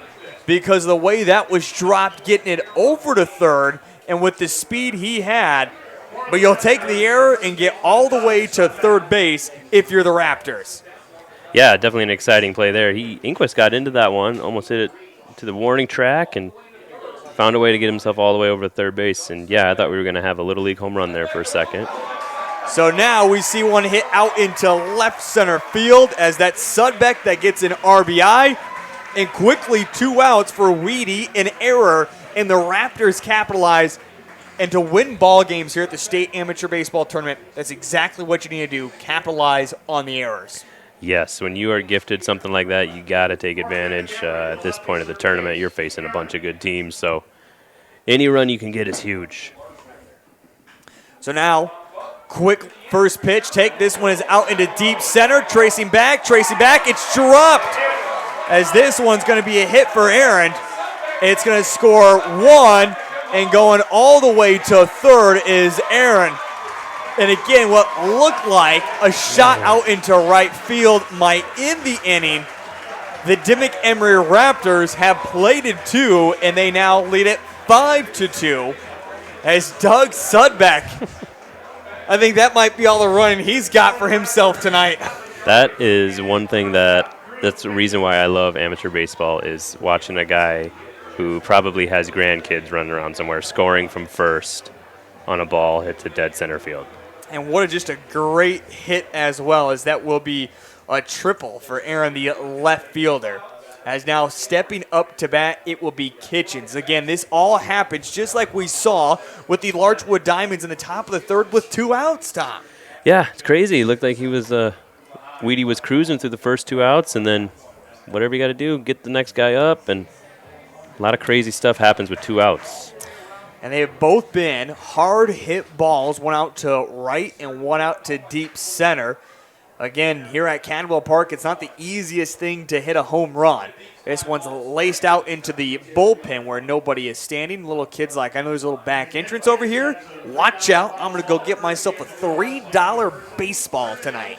because of the way that was dropped, getting it over to third, and with the speed he had. But you'll take the error and get all the way to third base if you're the Raptors. Yeah, definitely an exciting play there. Inquist got into that one, almost hit it to the warning track, and found a way to get himself all the way over to third base. And, yeah, I thought we were going to have a Little League home run there for a second. So now we see one hit out into left center field as that Sudbeck that gets an RBI. And quickly 2 outs for Weedy, an error, and the Raptors capitalize. And to win ball games here at the State Amateur Baseball Tournament, that's exactly what you need to do, capitalize on the errors. Yes, when you are gifted something like that, you got to take advantage. At this point of the tournament, you're facing a bunch of good teams, so any run you can get is huge. So now, quick first pitch. Take this one is out into deep center. Tracing back. It's dropped. As this one's going to be a hit for Aaron. It's going to score 1, and going all the way to third is Aaron. And again, what looked like a shot out into right field might end the inning. The Dimock-Emery Raptors have plated 2, and they now lead it 5-2 as Doug Sudbeck. I think that might be all the running he's got for himself tonight. That is one thing that's the reason why I love amateur baseball, is watching a guy who probably has grandkids running around somewhere scoring from first on a ball hit to dead center field. And what just a great hit as well, as that will be a triple for Aaron, the left fielder. As now stepping up to bat, it will be Kitchens. Again, this all happens just like we saw with the Larchwood Diamonds in the top of the third with 2 outs, Tom. Yeah, it's crazy. It looked like he was Weedy was cruising through the first 2 outs, and then whatever you got to do, get the next guy up, and a lot of crazy stuff happens with 2 outs. And they have both been hard hit balls, one out to right and one out to deep center. Again, here at Cadwell Park, it's not the easiest thing to hit a home run. This one's laced out into the bullpen where nobody is standing. Little kids like, I know there's a little back entrance over here. Watch out. I'm going to go get myself a $3 baseball tonight.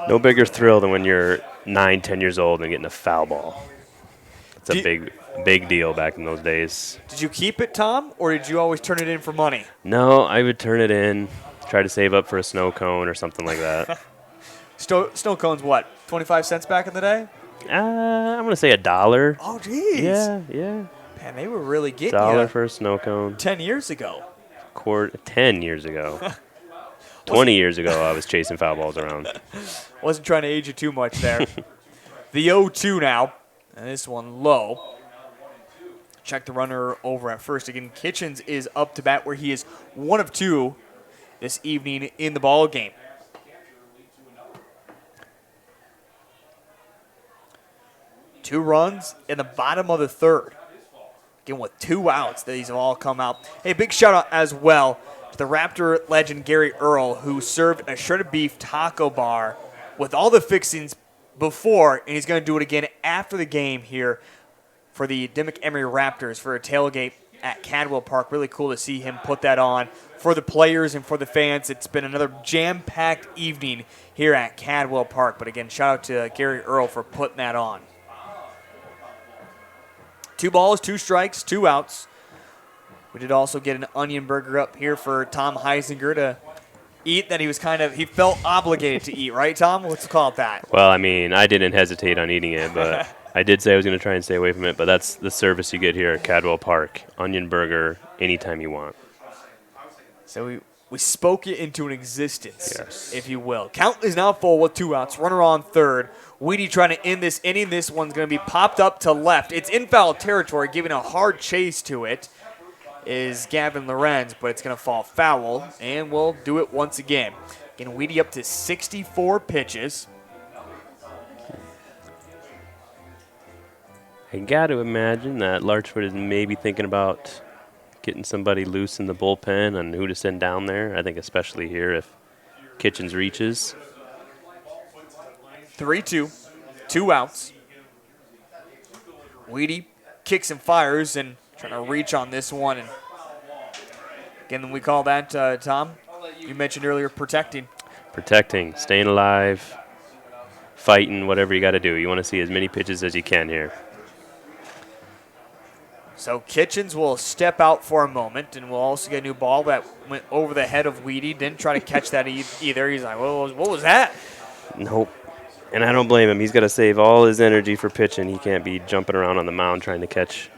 No bigger thrill than when you're 9, 10 years old and getting a foul ball. It's a big deal back in those days. Did you keep it, Tom, or did you always turn it in for money? No, I would turn it in, try to save up for a snow cone or something like that. Snow cones, what, 25 cents back in the day? I'm going to say $1. Oh, geez. Yeah. Man, they were really getting $1 for a snow cone. 10 years ago. 10 years ago. 20 years ago, I was chasing foul balls around. Wasn't trying to age you too much there. The 0-2 now, and this one low. Check the runner over at first. Again, Kitchens is up to bat where he is 1 of 2 this evening in the ball game. Two runs in the bottom of the third. Again, with 2 outs, these have all come out. Hey, big shout out as well to the Raptor legend Gary Earl, who served a shredded beef taco bar with all the fixings before, and he's going to do it again after the game here for the Dimock-Emery Raptors for a tailgate at Cadwell Park. Really cool to see him put that on for the players and for the fans. It's been another jam-packed evening here at Cadwell Park. But again, shout out to Gary Earl for putting that on. 2 balls, 2 strikes, 2 outs. We did also get an onion burger up here for Tom Heisinger to eat that he felt obligated to eat, right, Tom? Let's call it that. Well, I mean, I didn't hesitate on eating it, but I did say I was going to try and stay away from it, but that's the service you get here at Cadwell Park. Onion burger anytime you want. So We spoke it into an existence, if you will. Count is now full with 2 outs. Runner on third. Weedy trying to end this inning. This one's going to be popped up to left. It's in foul territory, giving a hard chase to it is Gavin Lorenz, but it's going to fall foul, and we'll do it once again. Getting Weedy up to 64 pitches. I got to imagine that Larchwood is maybe thinking about getting somebody loose in the bullpen and who to send down there. I think especially here if Kitchens reaches. 3-2, 2 outs. Weedy kicks and fires and trying to reach on this one. And again, we call that, Tom, you mentioned earlier, protecting. Protecting, staying alive, fighting, whatever you got to do. You want to see as many pitches as you can here. So Kitchens will step out for a moment, and we'll also get a new ball that went over the head of Weedy. Didn't try to catch that either. He's like, what was that? Nope. And I don't blame him. He's got to save all his energy for pitching. He can't be jumping around on the mound trying to catch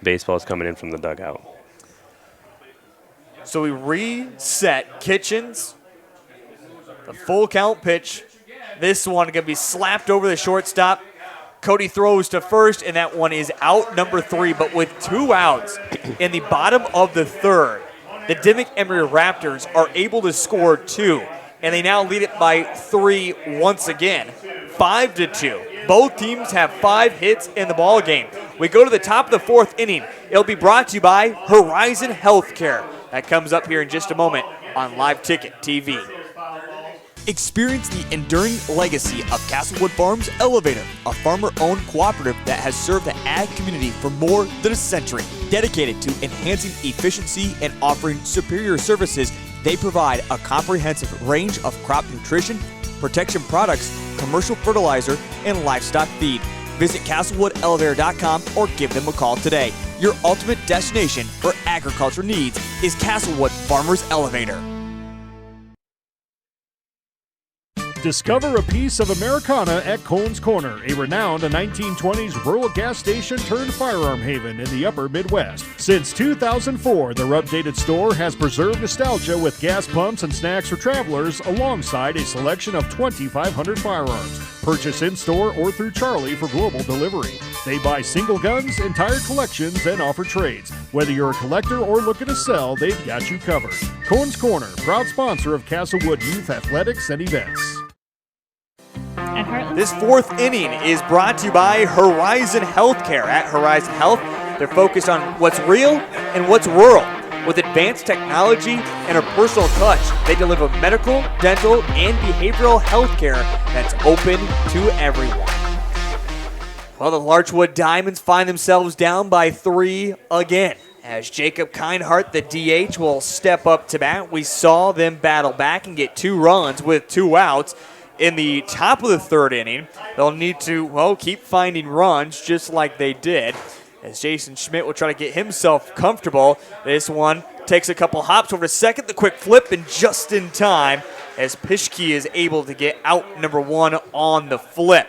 baseballs coming in from the dugout. So we reset Kitchens. The full count pitch. This one going to be slapped over the shortstop. Cody throws to first, and that one is out, number 3. But with 2 outs in the bottom of the third, the Dimock-Emery Raptors are able to score 2, and they now lead it by 3 once again, 5-2. Both teams have 5 hits in the ball game. We go to the top of the 4th inning. It'll be brought to you by Horizon Healthcare. That comes up here in just a moment on Live Ticket TV. Experience the enduring legacy of Castlewood Farms Elevator, a farmer-owned cooperative that has served the ag community for more than a century. Dedicated to enhancing efficiency and offering superior services, they provide a comprehensive range of crop nutrition, protection products, commercial fertilizer, and livestock feed. Visit CastlewoodElevator.com or give them a call today. Your ultimate destination for agriculture needs is Castlewood Farmers Elevator. Discover a piece of Americana at Cohn's Corner, a renowned 1920s rural gas station turned firearm haven in the upper Midwest. Since 2004, their updated store has preserved nostalgia with gas pumps and snacks for travelers alongside a selection of 2,500 firearms. Purchase in-store or through Charlie for global delivery. They buy single guns, entire collections, and offer trades. Whether you're a collector or looking to sell, they've got you covered. Cohn's Corner, proud sponsor of Castlewood Youth Athletics and Events. This 4th inning is brought to you by Horizon Healthcare. At Horizon Health, they're focused on what's real and what's rural. With advanced technology and a personal touch, they deliver medical, dental, and behavioral health care that's open to everyone. Well, the Larchwood Diamonds find themselves down by 3 again. As Jacob Kindhart, the DH, will step up to bat. We saw them battle back and get 2 runs with 2 outs. In the top of the 3rd inning, they'll need to, keep finding runs just like they did. As Jason Schmidt will try to get himself comfortable. This one takes a couple hops over to second, the quick flip, and just in time as Pischke is able to get out number 1 on the flip.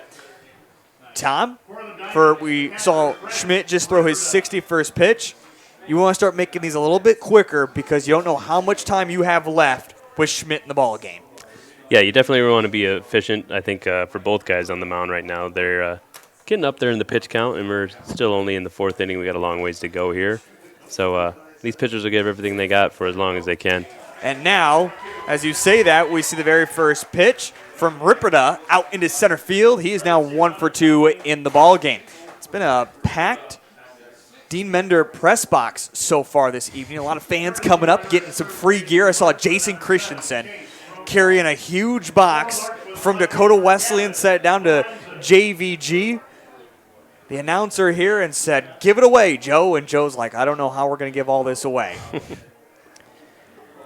Tom, we saw Schmidt just throw his 61st pitch. You want to start making these a little bit quicker because you don't know how much time you have left with Schmidt in the ball game. Yeah, you definitely want to be efficient. I think for both guys on the mound right now, they're getting up there in the pitch count, and we're still only in the 4th inning. We got a long ways to go here. So these pitchers will give everything they got for as long as they can. And now, as you say that, we see the very first pitch from Ripperda out into center field. He is now 1 for 2 in the ball game. It's been a packed Dean Mender press box so far this evening. A lot of fans coming up, getting some free gear. I saw Jason Christensen carrying a huge box from Dakota Wesleyan, set it down to JVG. The announcer here and said, "Give it away, Joe." And Joe's like, "I don't know how we're going to give all this away."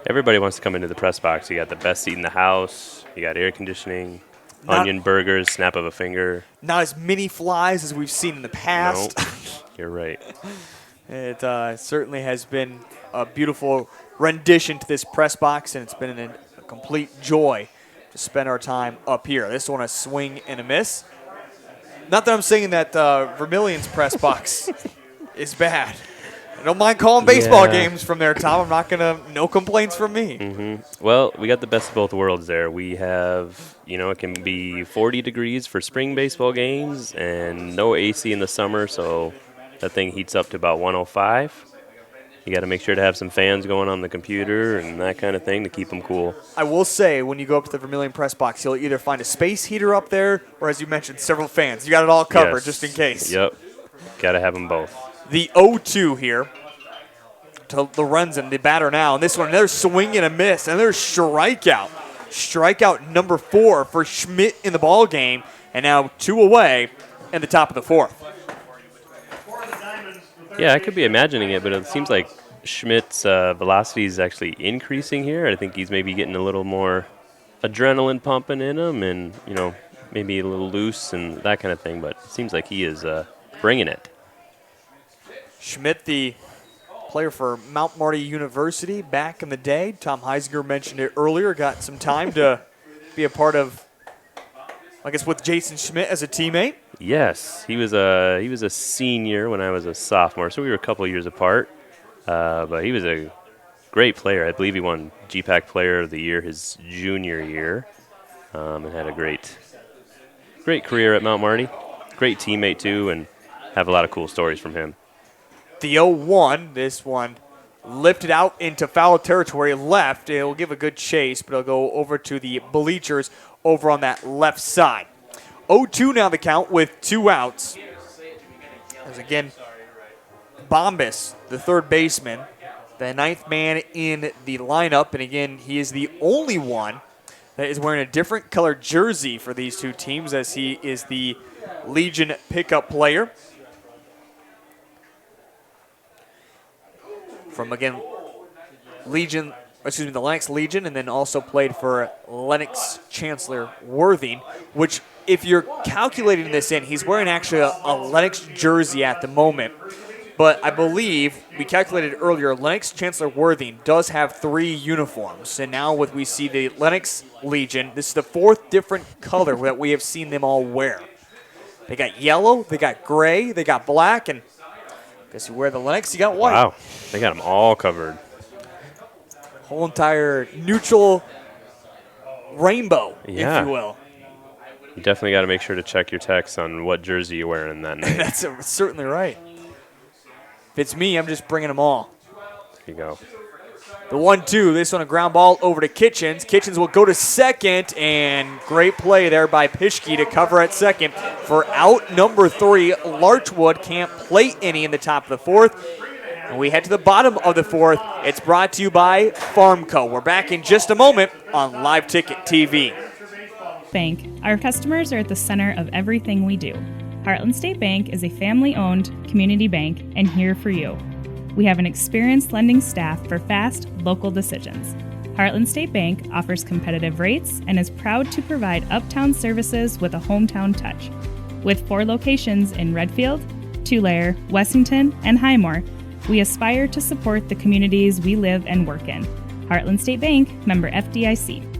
Everybody wants to come into the press box. You got the best seat in the house. You got air conditioning, onion burgers, snap of a finger. Not as many flies as we've seen in the past. Nope. You're right. It certainly has been a beautiful rendition to this press box, and it's been a complete joy to spend our time up here. This one a swing and a miss. Not that I'm saying that Vermilion's press box is bad. I don't mind calling baseball Yeah. games from there, Tom. I'm not going to – no complaints from me. Well, we got the best of both worlds there. We have, it can be 40 degrees for spring baseball games and no AC in the summer, so that thing heats up to about 105. You got to make sure to have some fans going on the computer and that kind of thing to keep them cool. I will say, when you go up to the Vermilion press box, you'll either find a space heater up there or, as you mentioned, several fans. You got it all covered just in case. Yep. Got to have them both. The 0-2 here to Lorenzen, the batter now. And this one, another swing and a miss. Another strikeout. Strikeout number 4 for Schmidt in the ball game. And now 2 away in the top of the 4th. Yeah, I could be imagining it, but it seems like Schmidt's velocity is actually increasing here. I think he's maybe getting a little more adrenaline pumping in him and, maybe a little loose and that kind of thing. But it seems like he is bringing it. Schmidt, the player for Mount Marty University back in the day. Tom Heisinger mentioned it earlier, got some time to be a part of, I guess, with Jason Schmidt as a teammate. Yes, he was a senior when I was a sophomore, so we were a couple of years apart. But he was a great player. I believe he won GPAC Player of the Year his junior year, and had a great career at Mount Marty. Great teammate too, and have a lot of cool stories from him. The 0-1, this one lifted out into foul territory left. It'll give a good chase, but it'll go over to the bleachers over on that left side. 0-2 now the count with 2 outs. As again, Bombas, the third baseman, the 9th man in the lineup. And again, he is the only one that is wearing a different colored jersey for these two teams, as he is the Legion pickup player. From, again, the Lennox Legion, and then also played for Lennox Chancellor Worthing, which, if you're calculating this in, he's wearing actually a Lennox jersey at the moment. But I believe we calculated earlier, Lennox Chancellor Worthing does have 3 uniforms. And now we see the Lennox Legion, this is the 4th different color that we have seen them all wear. They got yellow, they got gray, they got black, and I guess you wear the Lennox, you got white. Wow, they got them all covered. Whole entire neutral rainbow, if you will. You definitely got to make sure to check your text on what jersey you're wearing that night. That's certainly right. If it's me, I'm just bringing them all. There you go. The 1-2, this one a ground ball over to Kitchens. Kitchens will go to second, and great play there by Pischke to cover at second for out number 3. Larchwood can't play any in the top of the 4th. And we head to the bottom of the 4th. It's brought to you by Farmco. We're back in just a moment on Live Ticket TV. Bank. Our customers are at the center of everything we do. Heartland State Bank is a family-owned community bank and here for you. We have an experienced lending staff for fast, local decisions. Heartland State Bank offers competitive rates and is proud to provide uptown services with a hometown touch. With 4 locations in Redfield, Tulare, Wessington, and Highmore, we aspire to support the communities we live and work in. Heartland State Bank, member FDIC.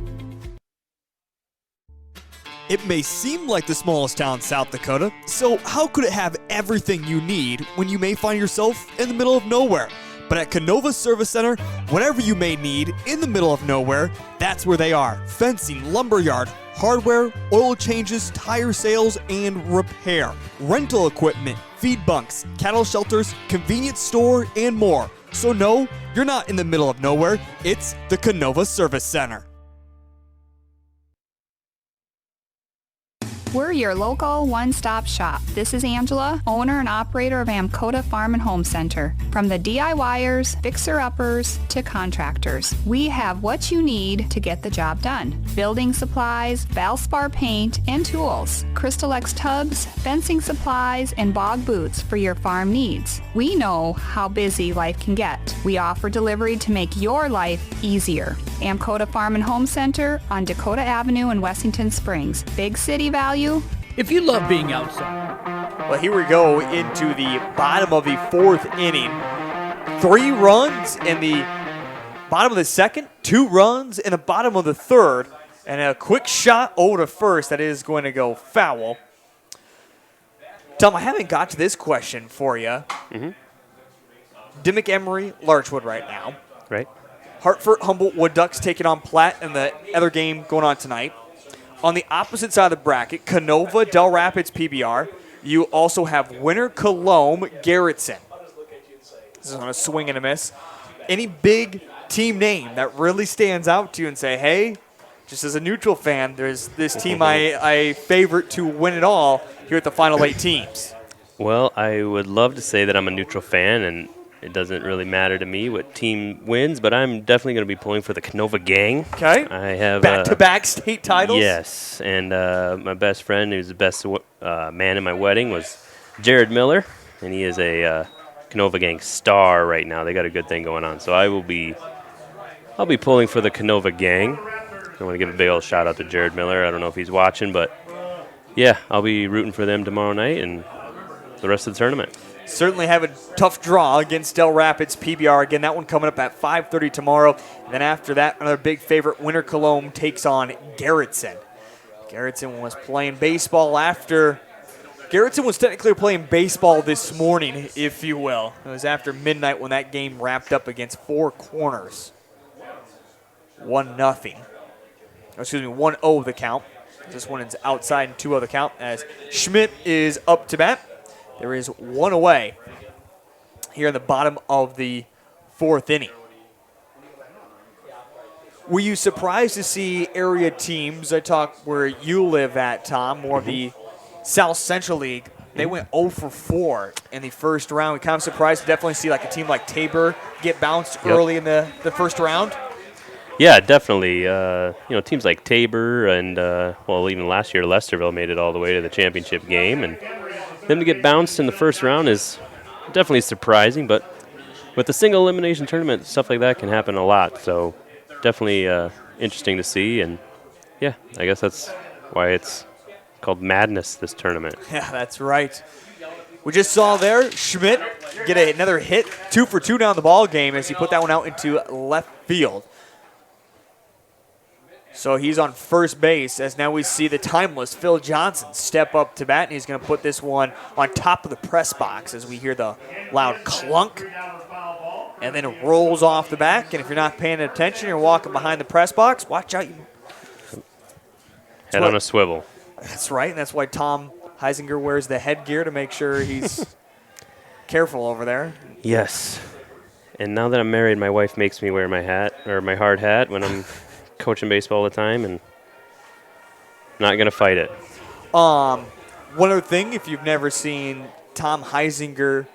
It may seem like the smallest town in South Dakota, so how could it have everything you need when you may find yourself in the middle of nowhere? But at Canova Service Center, whatever you may need in the middle of nowhere, that's where they are. Fencing, lumberyard, hardware, oil changes, tire sales, and repair. Rental equipment, feed bunks, cattle shelters, convenience store, and more. So no, you're not in the middle of nowhere. It's the Canova Service Center. We're your local one-stop shop. This is Angela, owner and operator of Amcota Farm and Home Center. From the DIYers, fixer-uppers, to contractors, we have what you need to get the job done. Building supplies, Valspar paint, and tools, Crystal X tubs, fencing supplies, and bog boots for your farm needs. We know how busy life can get. We offer delivery to make your life easier. Amcota Farm and Home Center on Dakota Avenue in Wessington Springs. Big city value. If you love being outside. Well, here we go into the bottom of the 4th inning. 3 runs in the bottom of the 2nd, 2 runs in the bottom of the 3rd, and a quick shot over to first that is going to go foul. Tom, I haven't got to this question for you. Dimock-Emery, Larchwood right now. Right. Hartford, Humboldt, Wood Ducks taking on Platt in the other game going on tonight. On the opposite side of the bracket, Canova, Del Rapids, PBR. You also have Winter, Cologne, Garrettson. This is on a swing and a miss. Any big team name that really stands out to you and say, hey, just as a neutral fan, there's this team I favorite to win it all here at the final 8 teams? Well, I would love to say that I'm a neutral fan, and it doesn't really matter to me what team wins, but I'm definitely going to be pulling for the Canova gang. Okay. I have back-to-back state titles? Yes, and my best friend, who's the best man in my wedding, was Jared Miller, and he is a Canova gang star right now. They got a good thing going on, so I'll be pulling for the Canova gang. I want to give a big old shout out to Jared Miller. I don't know if he's watching, but yeah, I'll be rooting for them tomorrow night and the rest of the tournament. Certainly have a tough draw against Del Rapids PBR. Again, that one coming up at 5:30 tomorrow. And then after that, another big favorite, Winter Cologne takes on Garrettson. Garrettson was playing baseball after. Garrettson was technically playing baseball this morning, if you will. It was after midnight when that game wrapped up against Four Corners. 1-0. Excuse me, 1-0 the count. This one is outside and 2-0 the count as Schmidt is up to bat. There is one away here in the bottom of the 4th inning. Were you surprised to see area teams, I talk where you live at, Tom, more of the South Central League, they went 0 for 4 in the first round. We kind of surprised to definitely see like a team like Tabor get bounced early in the first round. Yeah, definitely. Teams like Tabor and, even last year, Lesterville made it all the way to the championship game. And them to get bounced in the first round is definitely surprising. But with the single elimination tournament, stuff like that can happen a lot. So definitely interesting to see. And, yeah, I guess that's why it's called Madness, this tournament. Yeah, that's right. We just saw there Schmidt get another hit, 2 for 2 down the ball game as he put that one out into left field. So he's on first base as now we see the timeless Phil Johnson step up to bat, and he's going to put this one on top of the press box as we hear the loud clunk. And then it rolls off the back, and if you're not paying attention, you're walking behind the press box, watch out. Head on a swivel. That's right, and that's why Tom Heisinger wears the headgear to make sure he's careful over there. Yes. And now that I'm married, my wife makes me wear my hat, or my hard hat, when I'm coaching baseball all the time, and not going to fight it. One other thing, if you've never seen Tom Heisinger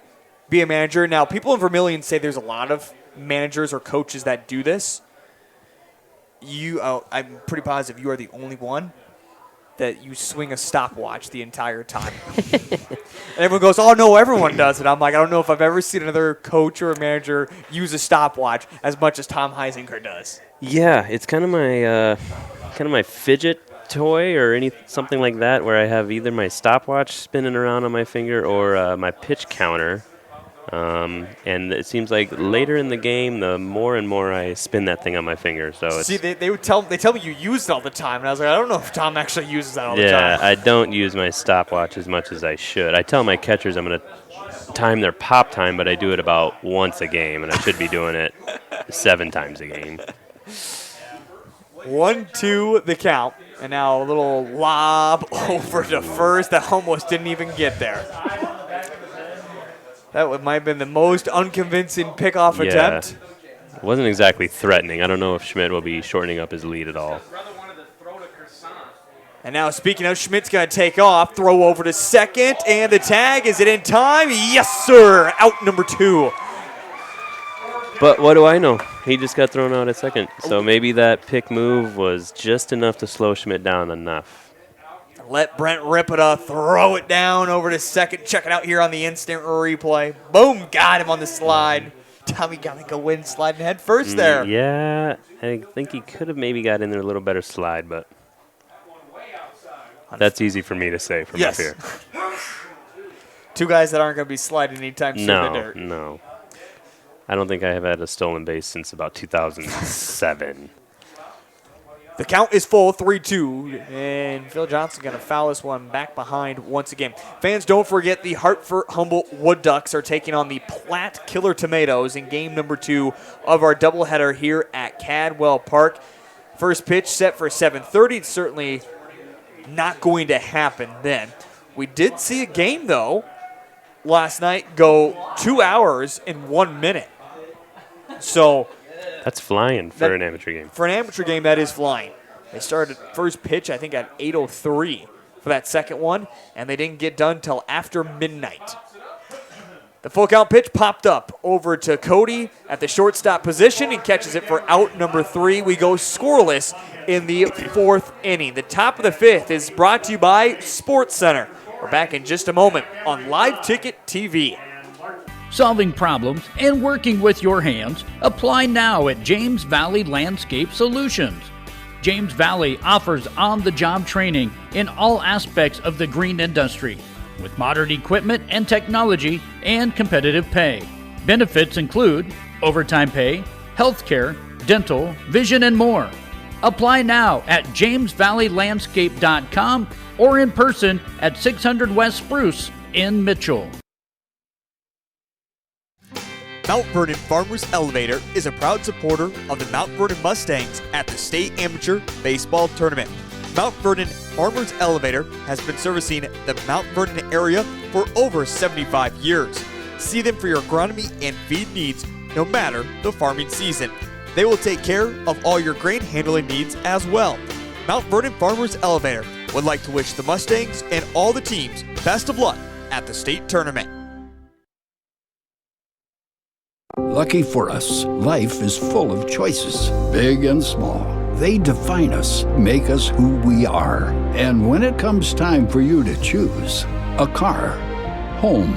be a manager, now people in Vermilion say there's a lot of managers or coaches that do this. I'm pretty positive you are the only one that you swing a stopwatch the entire time. And everyone goes, oh, no, everyone does it. I'm like, I don't know if I've ever seen another coach or a manager use a stopwatch as much as Tom Heisinger does. Yeah, it's kind of my fidget toy or something like that, where I have either my stopwatch spinning around on my finger or my pitch counter. And it seems like later in the game, the more and more I spin that thing on my finger. So see, they tell me you use it all the time, and I was like, I don't know if Tom actually uses that all the time. Yeah, I don't use my stopwatch as much as I should. I tell my catchers I'm going to time their pop time, but I do it about once a game, and I should be doing it 7 times a game. 1-2 the count, and now a little lob over to first that almost didn't even get there. That might have been the most unconvincing pickoff attempt. It wasn't exactly threatening. I don't know if Schmidt will be shortening up his lead at all. And now, speaking of, Schmidt's going to take off, throw over to second, and the tag. Is it in time? Yes, sir. Out number 2. But what do I know? He just got thrown out at second. So maybe that pick move was just enough to slow Schmidt down enough. Let Brent Ripida throw it down over to second. Check it out here on the instant replay. Boom, got him on the slide. Tommy got to go in, sliding head first there. Yeah, I think he could have maybe got in there a little better slide, but that's easy for me to say from up here. 2 guys that aren't going to be sliding anytime soon in the dirt. No. I don't think I have had a stolen base since about 2007. The count is full, 3-2, and Phil Johnson going to foul this one back behind once again. Fans, don't forget the Hartford Humboldt Wood Ducks are taking on the Platte Killer Tomatoes in game number 2 of our doubleheader here at Cadwell Park. First pitch set for 7:30. It's certainly not going to happen then. We did see a game, though, last night go 2 hours and 1 minute. So that's flying for an amateur game. For an amateur game, that is flying. They started first pitch, I think, at 8:03 for that second one, and they didn't get done till after midnight. The full count pitch popped up over to Cody at the shortstop position. He catches it for out number 3. We go scoreless in the 4th inning. The top of the 5th is brought to you by Sports Center. We're back in just a moment on Live Ticket TV. Solving problems and working with your hands, apply now at James Valley Landscape Solutions. James Valley offers on-the-job training in all aspects of the green industry, with modern equipment and technology and competitive pay. Benefits include overtime pay, healthcare, dental, vision, and more. Apply now at jamesvalleylandscape.com or in person at 600 West Spruce in Mitchell. Mount Vernon Farmers Elevator is a proud supporter of the Mount Vernon Mustangs at the State Amateur Baseball Tournament. Mount Vernon Farmers Elevator has been servicing the Mount Vernon area for over 75 years. See them for your agronomy and feed needs, no matter the farming season. They will take care of all your grain handling needs as well. Mount Vernon Farmers Elevator would like to wish the Mustangs and all the teams best of luck at the state tournament. Lucky for us, life is full of choices, big and small. They define us, make us who we are. And when it comes time for you to choose, a car, home,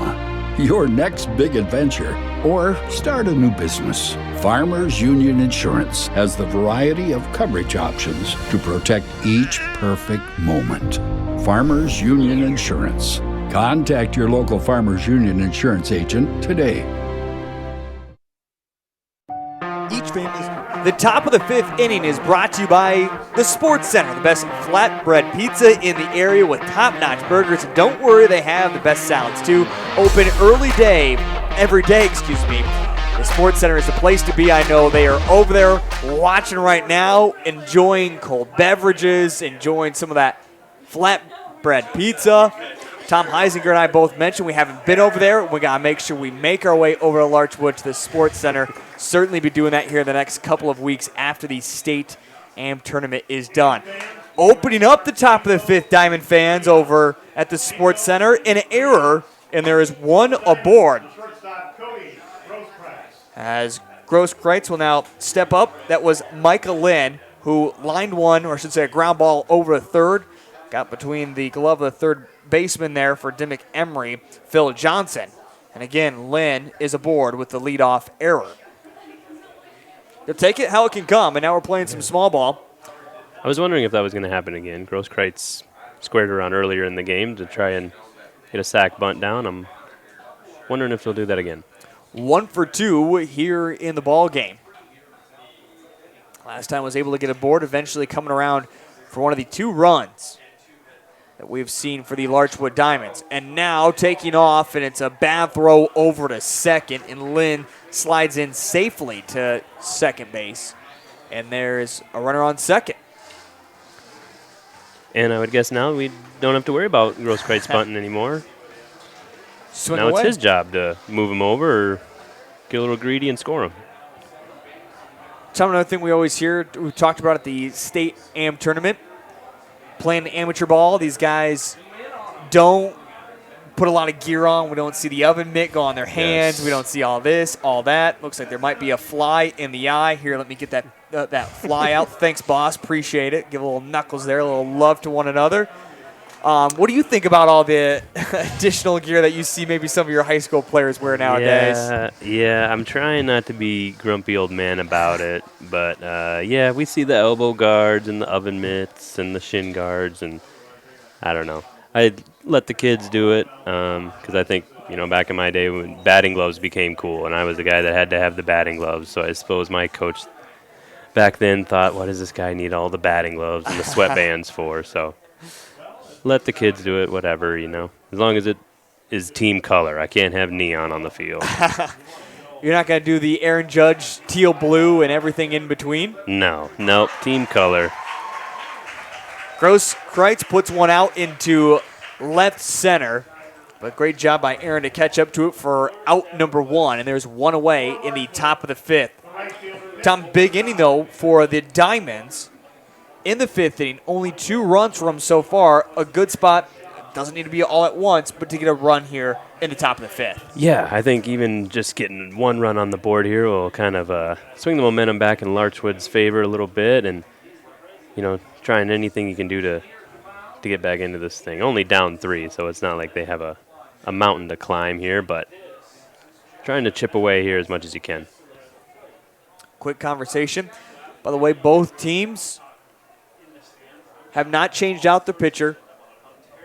your next big adventure, or start a new business, Farmers Union Insurance has the variety of coverage options to protect each perfect moment. Farmers Union Insurance. Contact your local Farmers Union Insurance agent today. The top of the 5th inning is brought to you by the Sports Center, the best flatbread pizza in the area with top-notch burgers. And don't worry, they have the best salads too. Open every day. The Sports Center is the place to be. I know they are over there watching right now, enjoying cold beverages, enjoying some of that flatbread pizza. Tom Heisinger and I both mentioned we haven't been over there. We got to make sure we make our way over to Larchwood to the Sports Center. Certainly be doing that here the next couple of weeks after the state AM tournament is done. Opening up the top of the 5th, Diamond fans, over at the Sports Center. An error, and there is one aboard. As Grosskreitz will now step up. That was Micah Lynn, who lined one, or I should say a ground ball over a third. Got between the glove of the third baseman there for Dimock-Emery, Phil Johnson. And again, Lynn is aboard with the leadoff error. You'll take it how it can come, and now we're playing some small ball. I was wondering if that was going to happen again. Grosskreitz squared around earlier in the game to try and get a sack bunt down. I'm wondering if he'll do that again. 1 for 2 here in the ball game. Last time was able to get aboard, eventually coming around for one of the 2 runs that we've seen for the Larchwood Diamonds. And now taking off, and it's a bad throw over to second, and Lynn slides in safely to second base. And there's a runner on second. And I would guess now we don't have to worry about Grosskreitz bunting anymore. Swing now away. It's his job to move him over or get a little greedy and score him. Tom, another thing we always hear, we talked about at the state AM tournament, playing the amateur ball, these guys don't put a lot of gear on. We don't see the oven mitt go on their hands. Yes. We don't see all this, all that. Looks like there might be a fly in the eye. Here, let me get that fly out. Thanks, boss. Appreciate it. Give a little knuckles there, a little love to one another. What do you think about all the additional gear that you see maybe some of your high school players wear nowadays? Yeah, I'm trying not to be grumpy old man about it. But, we see the elbow guards and the oven mitts and the shin guards. And I don't know. I let the kids do it because I think, back in my day when batting gloves became cool, and I was the guy that had to have the batting gloves. So I suppose my coach back then thought, what does this guy need all the batting gloves and the sweatbands for? So let the kids do it, whatever, as long as it is team color. I can't have neon on the field. You're not going to do the Aaron Judge teal blue and everything in between? Nope, team color. Kreitz puts one out into left center. But great job by Aaron to catch up to it for out number 1. And there's one away in the top of the 5th. Tom, big inning, though, for the Diamonds in the 5th inning. Only 2 runs from them so far. A good spot. Doesn't need to be all at once, but to get a run here in the top of the 5th. Yeah, I think even just getting 1 run on the board here will kind of swing the momentum back in Larchwood's favor a little bit. And, trying anything you can do to get back into this thing. Only down 3, so it's not like they have a mountain to climb here, but trying to chip away here as much as you can. Quick conversation. By the way, both teams have not changed out their pitcher.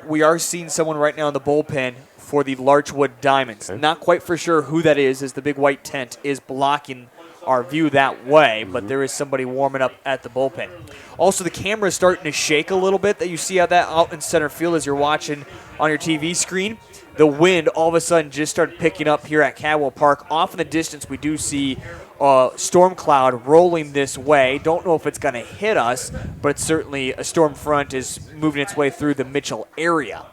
We are seeing someone right now in the bullpen for the Larchwood Diamonds. Okay. Not quite for sure who that is, as the big white tent is blocking our view that way, but there is somebody warming up at the bullpen. Also, the camera is starting to shake a little bit. That you see how that out in center field as you're watching on your TV screen. The wind all of a sudden just started picking up here at Cadwell Park. Off in the distance, we do see a storm cloud rolling this way. Don't know if it's going to hit us, but certainly a storm front is moving its way through the Mitchell area.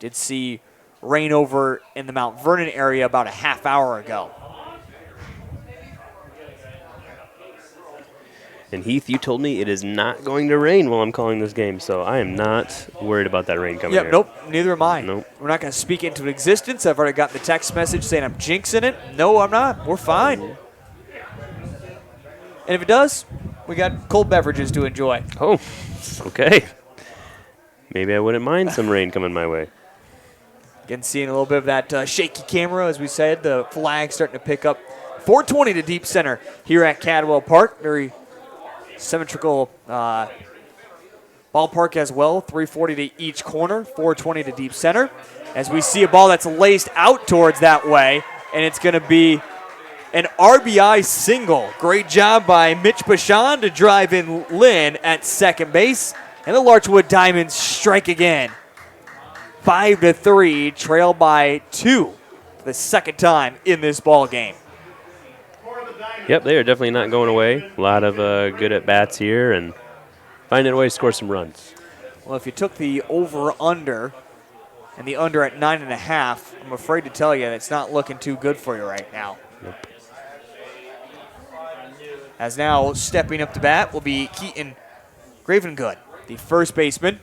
Did see rain over in the Mount Vernon area about a half hour ago. And Heath, you told me it is not going to rain while I'm calling this game, so I am not worried about that rain coming here. Nope, neither am I. Nope. We're not going to speak into existence. I've already got the text message saying I'm jinxing it. No, I'm not. We're fine. And if it does, we got cold beverages to enjoy. Oh, okay. Maybe I wouldn't mind some rain coming my way. Again, seeing a little bit of that shaky camera, as we said. The flag starting to pick up. 420 to deep center here at Cadwell Park. Very symmetrical ballpark as well. 340 to each corner, 420 to deep center. As we see a ball that's laced out towards that way, and it's going to be an RBI single. Great job by Mitch Bashan to drive in Lynn at second base. And the Larchwood Diamonds strike again. 5-3, trail by 2 for the second time in this ball game. Yep, they are definitely not going away. A lot of good at-bats here and finding a way to score some runs. Well, if you took the over-under and the under at 9.5, I'm afraid to tell you it's not looking too good for you right now. Nope. As now stepping up to bat will be Keaton Gravengood, the first baseman.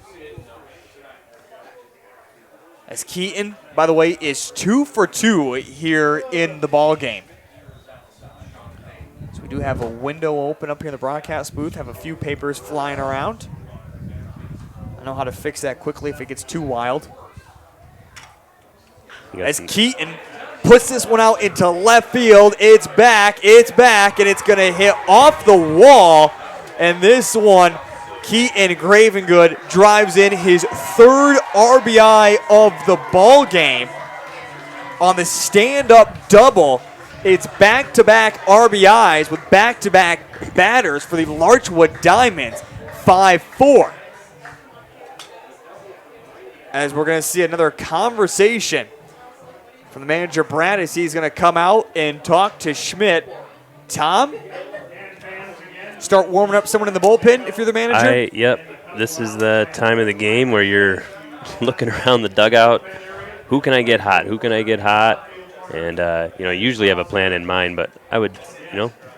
As Keaton, by the way, is 2 for 2 here in the ball game. So we do have a window open up here in the broadcast booth, have a few papers flying around. I know how to fix that quickly if it gets too wild. As Keaton puts this one out into left field, it's back, and it's going to hit off the wall. And this one, Keaton Gravengood drives in his third RBI of the ball game on the stand-up double. It's back-to-back RBIs with back-to-back batters for the Larchwood Diamonds, 5-4. As we're going to see another conversation from the manager, Brad, as he's going to come out and talk to Schmidt. Tom, start warming up someone in the bullpen if you're the manager? Yep. This is the time of the game where you're looking around the dugout. Who can I get hot? And, usually have a plan in mind, but I would,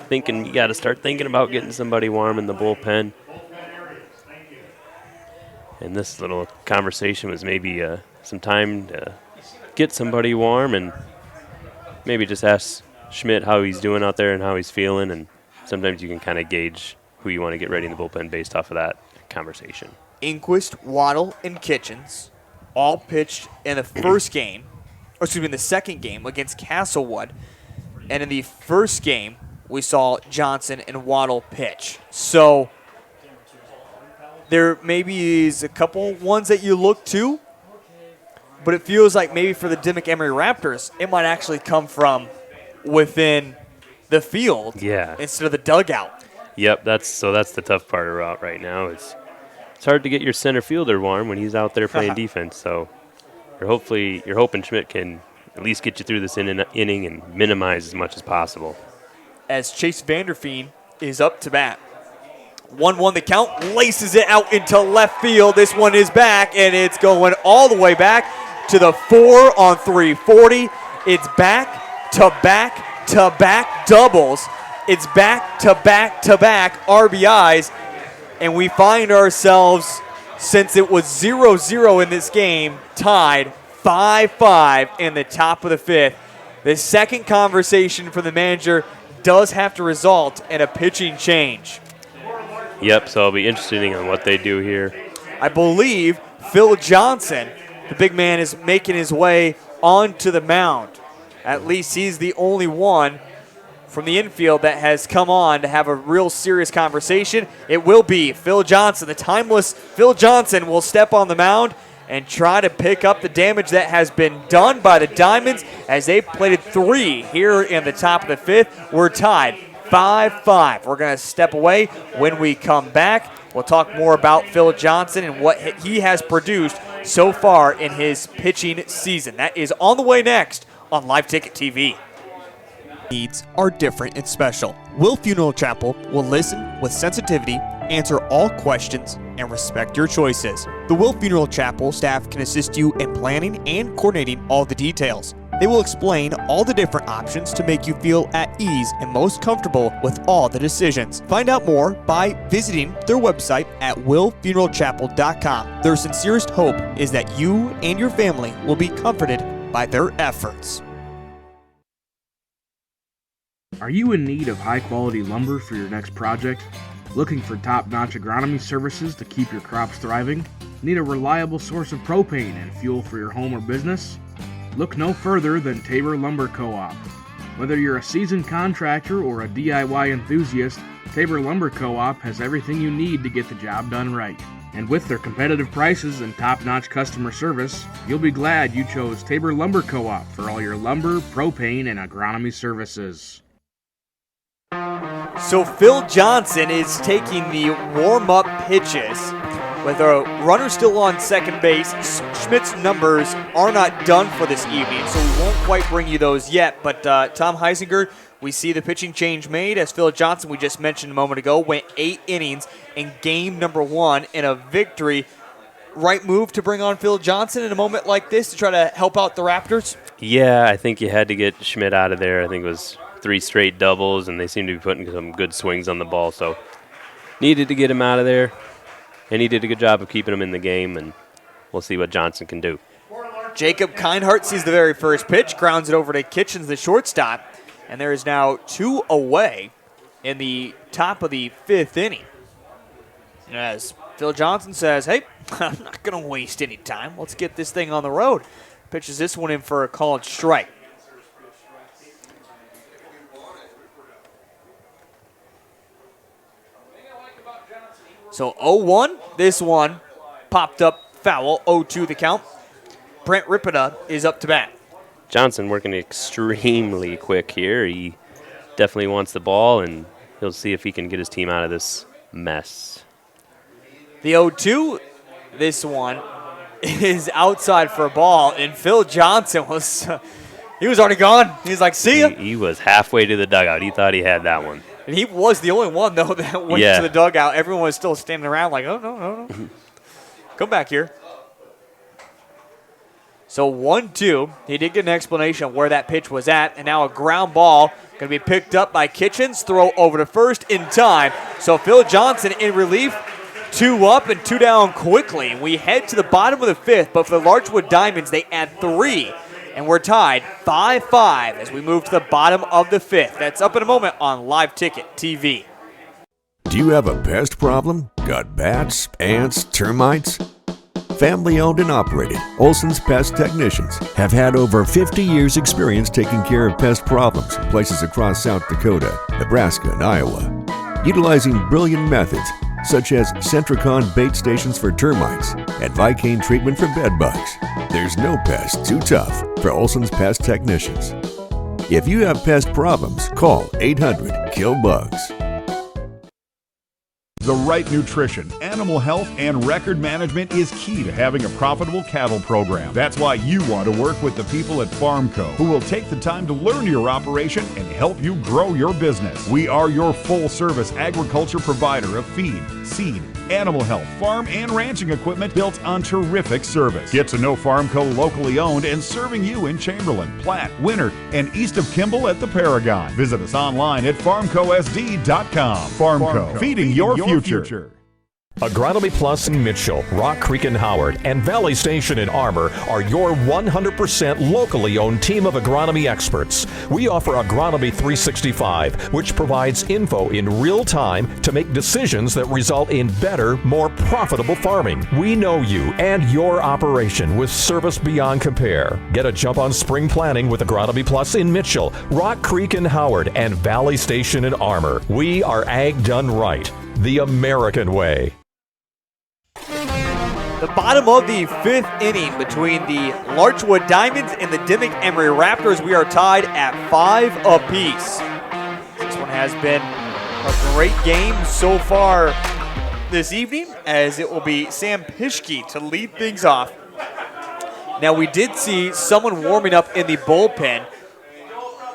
thinking you got to start thinking about getting somebody warm in the bullpen. And this little conversation was maybe some time to get somebody warm and maybe just ask Schmidt how he's doing out there and how he's feeling. And sometimes you can kind of gauge who you want to get ready in the bullpen based off of that conversation. Inquist, Waddle, and Kitchens all pitched in the first game, in the second game against Castlewood. And in the first game, we saw Johnson and Waddle pitch. So there maybe is a couple ones that you look to, but it feels like maybe for the Dimock-Emery Raptors, it might actually come from within the field instead of the dugout. Yep, that's the tough part about right now. It's hard to get your center fielder warm when he's out there playing defense. So you're hoping Schmidt can at least get you through this inning and minimize as much as possible. As Chase Vanderfeen is up to bat. 1-1 the count, laces it out into left field. This one is back, and it's going all the way back to the 4 on 340. It's back to back to back doubles. It's back to back to back RBIs, and we find ourselves, since it was 0-0 in this game, tied 5-5 in the top of the 5th. The second conversation from the manager does have to result in a pitching change. Yep, so I'll be interested in what they do here. I believe Phil Johnson, the big man, is making his way onto the mound. At least he's the only one from the infield that has come on to have a real serious conversation. It will be Phil Johnson. The timeless Phil Johnson will step on the mound and try to pick up the damage that has been done by the Diamonds as they plated 3 here in the top of the 5th. We're tied 5-5. We're going to step away. When we come back, we'll talk more about Phil Johnson and what he has produced so far in his pitching season. That is on the way next on Live Ticket TV. Needs are different and special. Will Funeral Chapel will listen with sensitivity, answer all questions, and respect your choices. The Will Funeral Chapel staff can assist you in planning and coordinating all the details. They will explain all the different options to make you feel at ease and most comfortable with all the decisions. Find out more by visiting their website at willfuneralchapel.com. Their sincerest hope is that you and your family will be comforted by their efforts. Are you in need of high-quality lumber for your next project? Looking for top-notch agronomy services to keep your crops thriving? Need a reliable source of propane and fuel for your home or business? Look no further than Tabor Lumber Co-op. Whether you're a seasoned contractor or a DIY enthusiast, Tabor Lumber Co-op has everything you need to get the job done right. And with their competitive prices and top-notch customer service, you'll be glad you chose Tabor Lumber Co-op for all your lumber, propane, and agronomy services. So Phil Johnson is taking the warm-up pitches. With a runner still on second base, Schmidt's numbers are not done for this evening, so we won't quite bring you those yet. But Tom Heisinger, we see the pitching change made as Phil Johnson, we just mentioned a moment ago, went 8 innings in game number 1 in a victory. Right move to bring on Phil Johnson in a moment like this to try to help out the Raptors? Yeah, I think you had to get Schmidt out of there. I think it was 3 straight doubles, and they seem to be putting some good swings on the ball, so needed to get him out of there. And he did a good job of keeping him in the game, and we'll see what Johnson can do. Jacob Kinehart sees the very first pitch, grounds it over to Kitchens, the shortstop, and there is now 2 away in the top of the 5th inning. As Phil Johnson says, hey, I'm not going to waste any time. Let's get this thing on the road. Pitches this one in for a called strike. So 0-1, this one popped up foul, 0-2 the count. Brent Ripida is up to bat. Johnson working extremely quick here. He definitely wants the ball, and he'll see if he can get his team out of this mess. The 0-2, this one is outside for a ball, and Phil Johnson was he was already gone. He's like, see ya. He was halfway to the dugout. He thought he had that one. And he was the only one, though, that went to the dugout. Everyone was still standing around like, oh, no. Come back here. So 1-2. He did get an explanation of where that pitch was at, and now a ground ball going to be picked up by Kitchens. Throw over to first in time. So Phil Johnson in relief. 2 up and 2 down quickly. We head to the bottom of the 5th, but for the Larchwood Diamonds, they add 3. And we're tied 5-5 as we move to the bottom of the 5th. That's up in a moment on Live Ticket TV. Do you have a pest problem? Got bats, ants, termites? Family owned and operated, Olson's Pest Technicians have had over 50 years experience taking care of pest problems in places across South Dakota, Nebraska, and Iowa. Utilizing brilliant methods such as Centricon bait stations for termites and Vicane treatment for bed bugs. There's no pest too tough for Olson's Pest Technicians. If you have pest problems, call 800-KILL-BUGS. The right nutrition, animal health, and record management is key to having a profitable cattle program. That's why you want to work with the people at Farmco, who will take the time to learn your operation and help you grow your business. We are your full-service agriculture provider of feed, seed, animal health, farm, and ranching equipment built on terrific service. Get to know Farmco locally owned and serving you in Chamberlain, Platte, Winter, and east of Kimball at the Paragon. Visit us online at farmcosd.com. Farmco, feeding your future. Agronomy Plus in Mitchell, Rock Creek and Howard, and Valley Station in Armour are your 100% locally owned team of agronomy experts. We offer Agronomy 365, which provides info in real time to make decisions that result in better, more profitable farming. We know you and your operation with service beyond compare. Get a jump on spring planning with Agronomy Plus in Mitchell, Rock Creek and Howard, and Valley Station in Armour. We are ag done right, the American way. The bottom of the 5th inning between the Larchwood Diamonds and the Dimock-Emery Raptors. We are tied at 5 apiece. This one has been a great game so far this evening, as it will be Sam Pischke to lead things off. Now, we did see someone warming up in the bullpen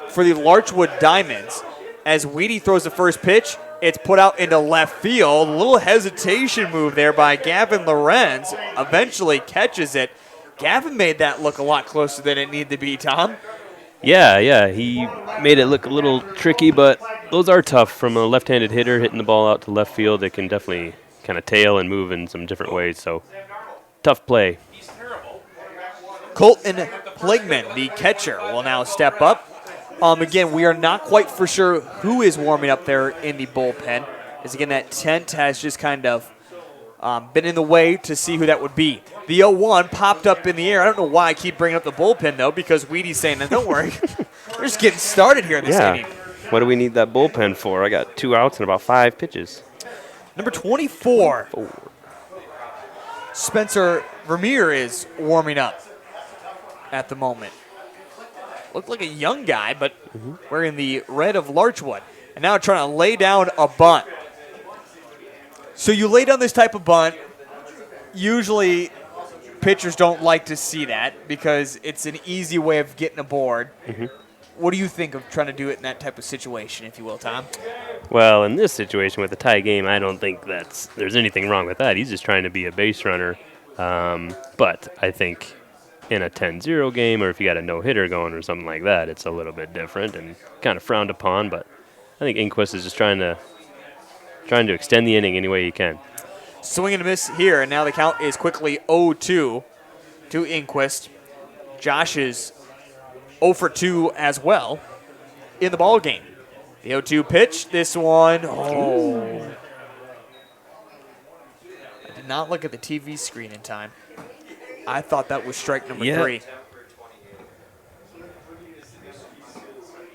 for the Larchwood Diamonds. As Weedy throws the first pitch, it's put out into left field. A little hesitation move there by Gavin Lorenz. Eventually catches it. Gavin made that look a lot closer than it needed to be, Tom. Yeah, he made it look a little tricky, but those are tough from a left-handed hitter hitting the ball out to left field. It can definitely kind of tail and move in some different ways, so tough play. Colton Pligman, the catcher, will now step up. Again, we are not quite for sure who is warming up there in the bullpen, as again, that tent has just kind of been in the way to see who that would be. The 0-1 popped up in the air. I don't know why I keep bringing up the bullpen, though, because Weedy's saying, don't worry. We're just getting started here in this inning. What do we need that bullpen for? I got 2 outs and about 5 pitches. Number 24, Spencer Vermeer is warming up at the moment. Looked like a young guy, but wearing the red of Larchwood. And now trying to lay down a bunt. So you lay down this type of bunt. Usually pitchers don't like to see that because it's an easy way of getting aboard. What do you think of trying to do it in that type of situation, if you will, Tom? Well, in this situation with the tie game, I don't think there's anything wrong with that. He's just trying to be a base runner. But I think in a 10-0 game, or if you got a no-hitter going or something like that, it's a little bit different and kind of frowned upon. But I think Inquist is just trying to extend the inning any way he can. Swing and a miss here, and now the count is quickly 0-2 to Inquist. Josh is 0 for 2 as well in the ball game. The 0-2 pitch, this one, I did not look at the TV screen in time. I thought that was strike number 3.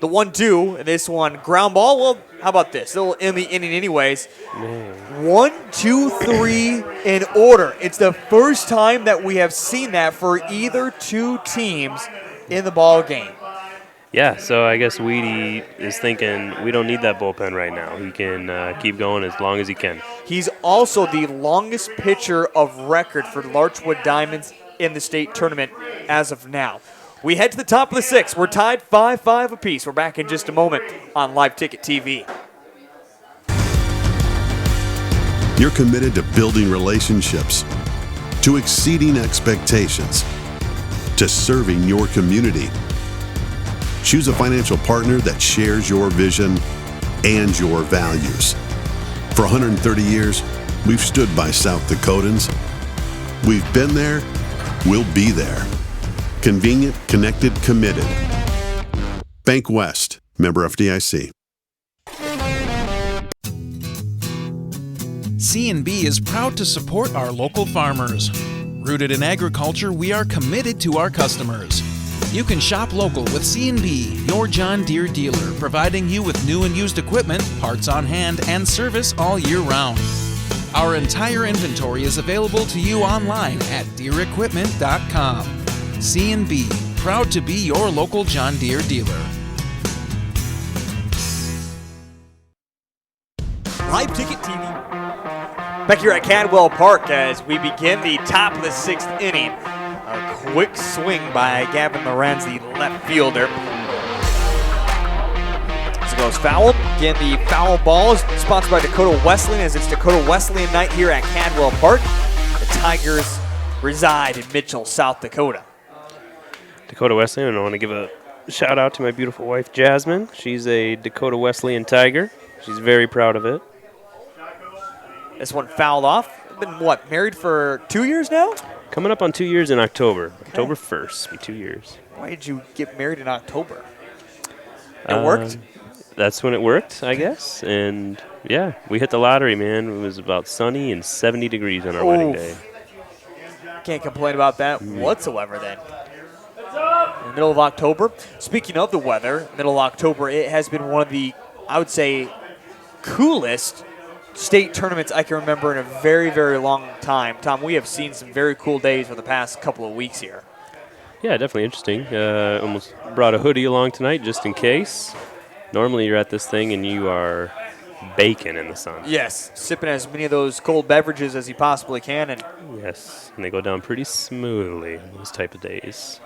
The 1-2, and this one, ground ball. Well, how about this? Still in the inning anyways. 1, 2, 3 in order. It's the first time that we have seen that for either two teams in the ball game. Yeah, so I guess Weedy is thinking we don't need that bullpen right now. He can keep going as long as he can. He's also the longest pitcher of record for Larchwood Diamonds in the state tournament as of now. We head to the top of the 6th. We're tied 5-5 apiece. We're back in just a moment on Live Ticket TV. You're committed to building relationships, to exceeding expectations, to serving your community. Choose a financial partner that shares your vision and your values. For 130 years, we've stood by South Dakotans. We've been there, we'll be there. Convenient, connected, committed. Bank West, member FDIC. C&B is proud to support our local farmers. Rooted in agriculture, we are committed to our customers. You can shop local with C&B, your John Deere dealer, providing you with new and used equipment, parts on hand, and service all year round. Our entire inventory is available to you online at DeereEquipment.com. C&B, proud to be your local John Deere dealer. Live Ticket TV Back here at Cadwell Park as we begin the top of the 6th inning. A quick swing by Gavin Lorenz, the left fielder. As it goes foul. Again, the foul ball is sponsored by Dakota Wesleyan as it's Dakota Wesleyan night here at Cadwell Park. The Tigers reside in Mitchell, South Dakota. Dakota Wesleyan, I want to give a shout out to my beautiful wife, Jasmine. She's a Dakota Wesleyan Tiger. She's very proud of it. This one fouled off. Been, what, married for 2 years now? Coming up on 2 years in October. Okay. October 1st, be 2 years. Why did you get married in October? It worked? That's when it worked, I guess. And, yeah, we hit the lottery, man. It was about sunny and 70 degrees on our wedding day. Can't complain about that whatsoever then. In the middle of October. Speaking of the weather, middle of October, it has been one of the, I would say, coolest state tournaments I can remember in a very, very long time. Tom, we have seen some very cool days for the past couple of weeks here. Yeah, definitely interesting. Almost brought a hoodie along tonight just in case. Normally you're at this thing and you are baking in the sun. Yes, sipping as many of those cold beverages as you possibly can. And yes, and they go down pretty smoothly on those type of days.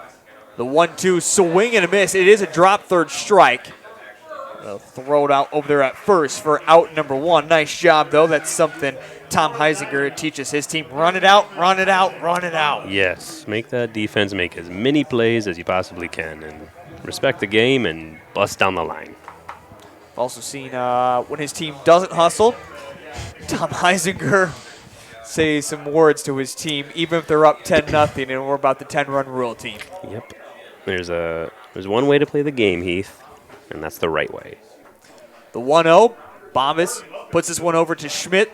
The 1-2 swing and a miss. It is a drop third strike. They'll throw it out over there at first for out number 1. Nice job, though. That's something Tom Heisinger teaches his team. Run it out, run it out, run it out. Yes, make that defense make as many plays as you possibly can and respect the game and bust down the line. I've also seen when his team doesn't hustle, Tom Heisinger say some words to his team, even if they're up 10-0 and we're about the 10-run rule team. Yep. There's one way to play the game, Heath, and that's the right way. The 1-0, Bombas puts this one over to Schmidt,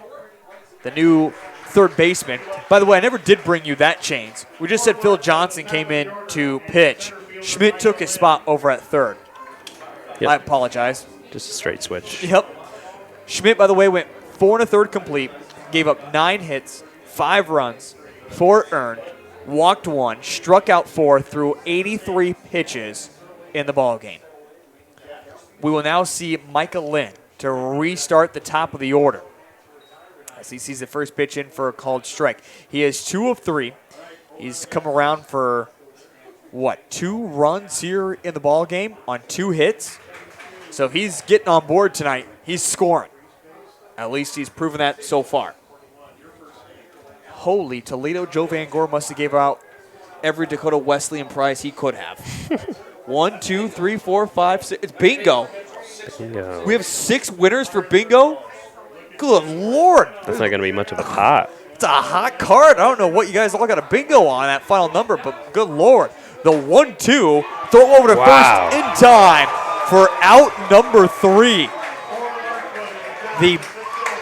the new third baseman. By the way, I never did bring you that change. We just said Phil Johnson came in to pitch. Schmidt took his spot over at third. Yep. I apologize. Just a straight switch. Yep. Schmidt, by the way, went 4 1/3 complete, gave up 9 hits, 5 runs, 4 earned, walked 1, struck out 4 through 83 pitches in the ballgame. We will now see Micah Lynn to restart the top of the order as he sees the first pitch in for a called strike. He is 2 of 3. He's come around for, 2 runs here in the ballgame on 2 hits. So if he's getting on board tonight, he's scoring. At least he's proven that so far. Holy Toledo, Joe Van Gore must have gave out every Dakota Wesleyan prize he could have. 1, 2, 3, 4, 5, 6. It's bingo. Bingo. We have 6 winners for bingo. Good Lord. That's not going to be much of a pot. It's a hot card. I don't know what you guys all got a bingo on that final number, but good Lord. The 1-2, throw over to first in time for out number 3. The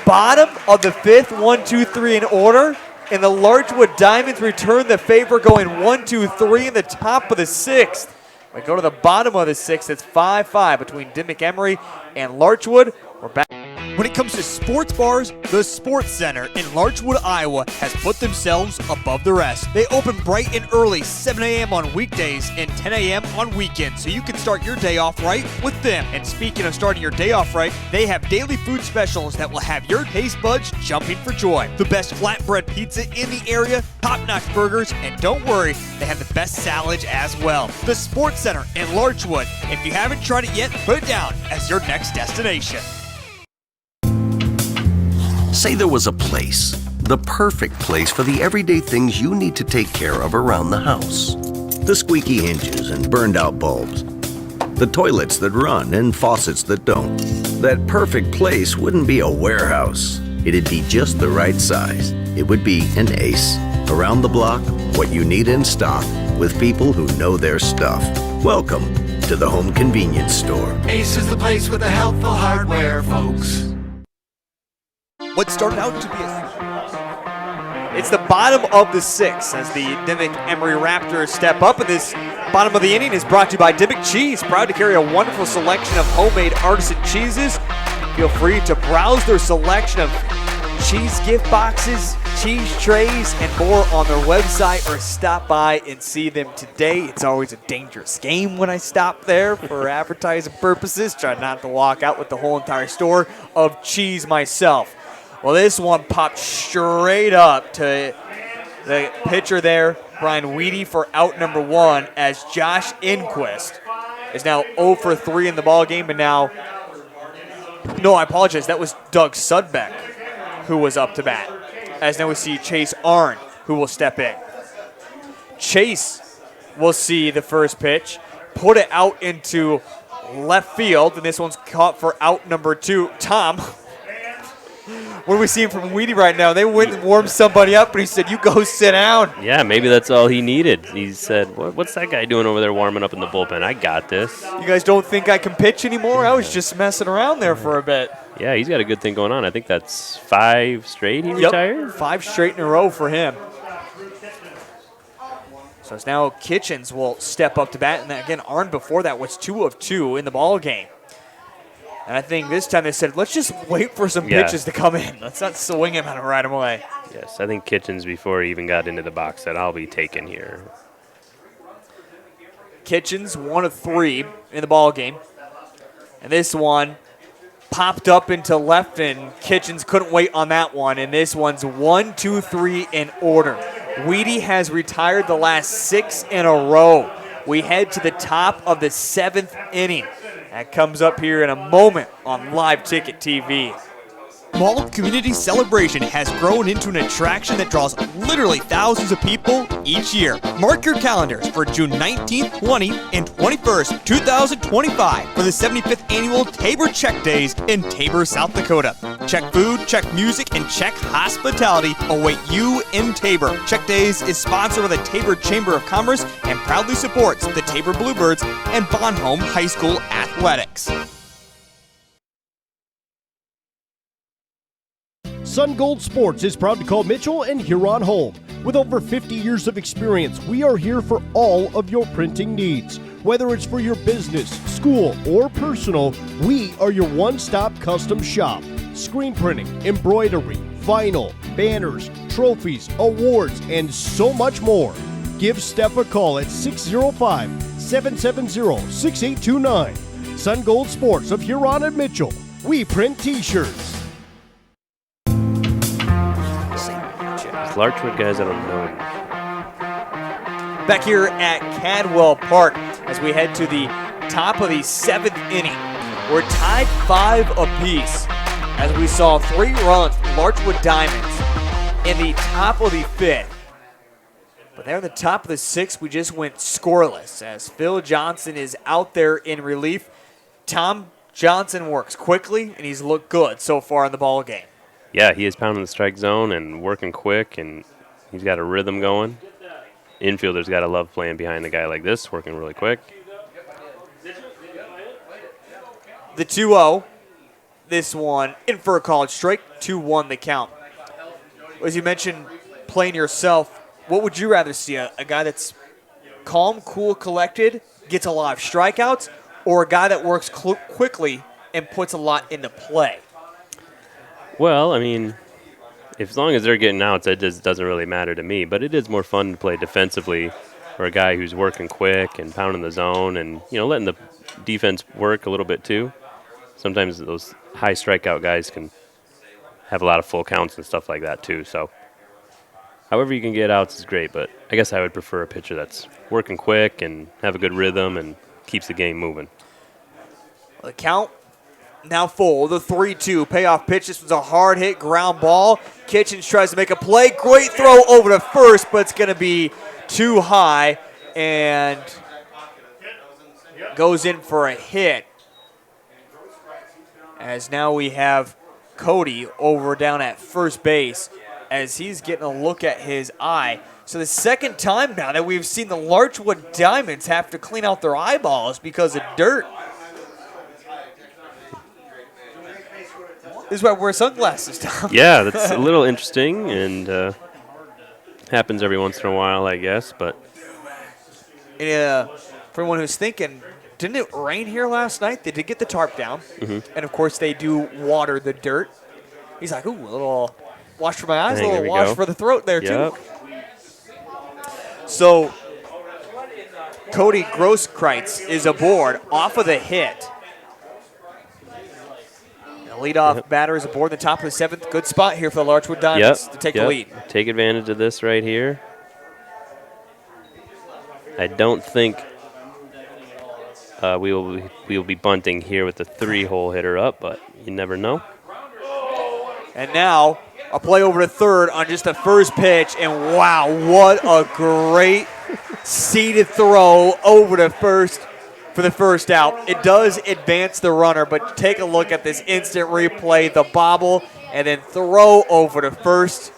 bottom of the 5th, 1, 2, 3 in order. And the Larchwood Diamonds return the favor, going 1, 2, 3 in the top of the 6th. We go to the bottom of the 6th. It's 5-5 between Dimock-Emery and Larchwood. We're back. When it comes to sports bars, the Sports Center in Larchwood, Iowa has put themselves above the rest. They open bright and early, 7 a.m. on weekdays and 10 a.m. on weekends, so you can start your day off right with them. And speaking of starting your day off right, they have daily food specials that will have your taste buds jumping for joy. The best flatbread pizza in the area, top-notch burgers, and don't worry, they have the best salads as well. The Sports Center in Larchwood. If you haven't tried it yet, put it down as your next destination. Say there was a place, the perfect place for the everyday things you need to take care of around the house. The squeaky hinges and burned out bulbs. The toilets that run and faucets that don't. That perfect place wouldn't be a warehouse. It'd be just the right size. It would be an Ace. Around the block, what you need in stock, with people who know their stuff. Welcome to the Home Convenience Store. Ace is the place with the helpful hardware, folks. What started out to be it's the bottom of the 6th as the Dimock-Emery Raptors step up, and this bottom of the inning is brought to you by Dimock Cheese, proud to carry a wonderful selection of homemade artisan cheeses. Feel free to browse their selection of cheese gift boxes, cheese trays, and more on their website, or stop by and see them today. It's always a dangerous game when I stop there for advertising purposes. Try not to walk out with the whole entire store of cheese myself. Well, this one popped straight up to the pitcher there, Brian Weedy, for out number 1, as Josh Inquist is now 0 for 3 in the ball game. And now, no, I apologize. That was Doug Sudbeck who was up to bat. As now we see Chase Arndt, who will step in. Chase will see the first pitch, put it out into left field, and this one's caught for out number 2. Tom, what are we seeing from Weedy right now? They went and warmed somebody up, but he said, you go sit down. Yeah, maybe that's all he needed. He said, what's that guy doing over there warming up in the bullpen? I got this. You guys don't think I can pitch anymore? I was just messing around there for a bit. Yeah, he's got a good thing going on. I think that's 5 straight he retired. 5 straight in a row for him. So it's now Kitchens will step up to bat. And again, Arndt before that was 2 of 2 in the ball game. And I think this time they said, let's just wait for some pitches to come in. Let's not swing him and ride him away. Yes, I think Kitchens, before he even got into the box, said, I'll be taken here. Kitchens, 1 of 3 in the ball game. And this one popped up into left, and Kitchens couldn't wait on that one. And this one's 1, 2, 3 in order. Weedy has retired the last 6 in a row. We head to the top of the 7th inning. That comes up here in a moment on Live Ticket TV. Mall Community Celebration has grown into an attraction that draws literally thousands of people each year. Mark your calendars for June 19th, 20th, and 21st, 2025 for the 75th Annual Tabor Check Days in Tabor, South Dakota. Check food, check music, and check hospitality await you in Tabor. Check Days is sponsored by the Tabor Chamber of Commerce and proudly supports the Tabor Bluebirds and Bonhomme High School athletics. Sun Gold Sports is proud to call Mitchell and Huron home. With over 50 years of experience, we are here for all of your printing needs. Whether it's for your business, school, or personal, we are your one-stop custom shop. Screen printing, embroidery, vinyl, banners, trophies, awards, and so much more. Give Steph a call at 605-770-6829. Sun Gold Sports of Huron and Mitchell. We print t-shirts. Larchwood guys, I don't know. Back here at Cadwell Park as we head to the top of the 7th inning. We're tied 5 apiece as we saw 3 runs from Larchwood Diamonds in the top of the 5th. But there in the top of the 6th, we just went scoreless as Phil Johnson is out there in relief. Tom Johnson works quickly, and he's looked good so far in the ball game. Yeah, he is pounding the strike zone and working quick, and he's got a rhythm going. Infielders got to love playing behind a guy like this, working really quick. The 2-0, this one in for a called strike, 2-1 the count. As you mentioned, playing yourself, what would you rather see? A guy that's calm, cool, collected, gets a lot of strikeouts, or a guy that works quickly and puts a lot into play? Well, I mean, as long as they're getting outs, that just doesn't really matter to me. But it is more fun to play defensively for a guy who's working quick and pounding the zone and, letting the defense work a little bit too. Sometimes those high strikeout guys can have a lot of full counts and stuff like that too. So however you can get outs is great, but I guess I would prefer a pitcher that's working quick and have a good rhythm and keeps the game moving. The count now full, the 3-2 payoff pitch. This was a hard hit ground ball. Kitchens tries to make a play. Great throw over to first, but it's going to be too high and goes in for a hit. As now we have Cody over down at first base as he's getting a look at his eye. So the second time now that we've seen the Larchwood Diamonds have to clean out their eyeballs because of dirt. This is why I wear sunglasses, Tom. Yeah, that's a little interesting and happens every once in a while, I guess. But for everyone who's thinking, didn't it rain here last night? They did get the tarp down. Mm-hmm. And, of course, they do water the dirt. He's like, ooh, a little wash for my eyes, a little wash for the throat there, too. So Cody Grosskreitz is aboard off of the hit. The leadoff batter is aboard the top of the 7th. Good spot here for the Larchwood Diamonds to take the lead. Take advantage of this right here. I don't think we will be bunting here with the 3-hole hitter up, but you never know. And now a play over to third on just the first pitch, and wow, what a great seated throw over to first for the first out. It does advance the runner, but take a look at this instant replay, the bobble, and then throw over to first.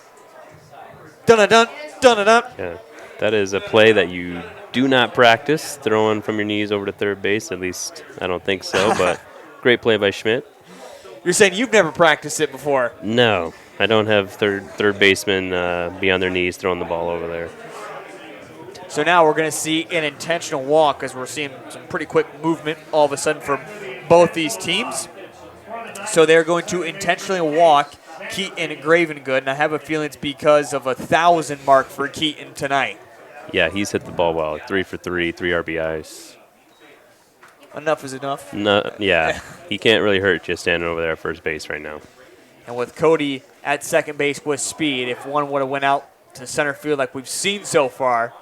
Dun-dun-dun, dun-dun-dun. Yeah, that is a play that you do not practice, throwing from your knees over to third base. At least I don't think so, but great play by Schmidt. You're saying you've never practiced it before? No, I don't have third basemen be on their knees throwing the ball over there. So now we're going to see an intentional walk as we're seeing some pretty quick movement all of a sudden from both these teams. So they're going to intentionally walk Keaton and Gravengood, and I have a feeling it's because of a 1,000 mark for Keaton tonight. Yeah, he's hit the ball well. 3 for 3, 3 RBIs. Enough is enough. No, yeah, he can't really hurt you standing over there at first base right now. And with Cody at second base with speed, if one would have went out to center field like we've seen so far,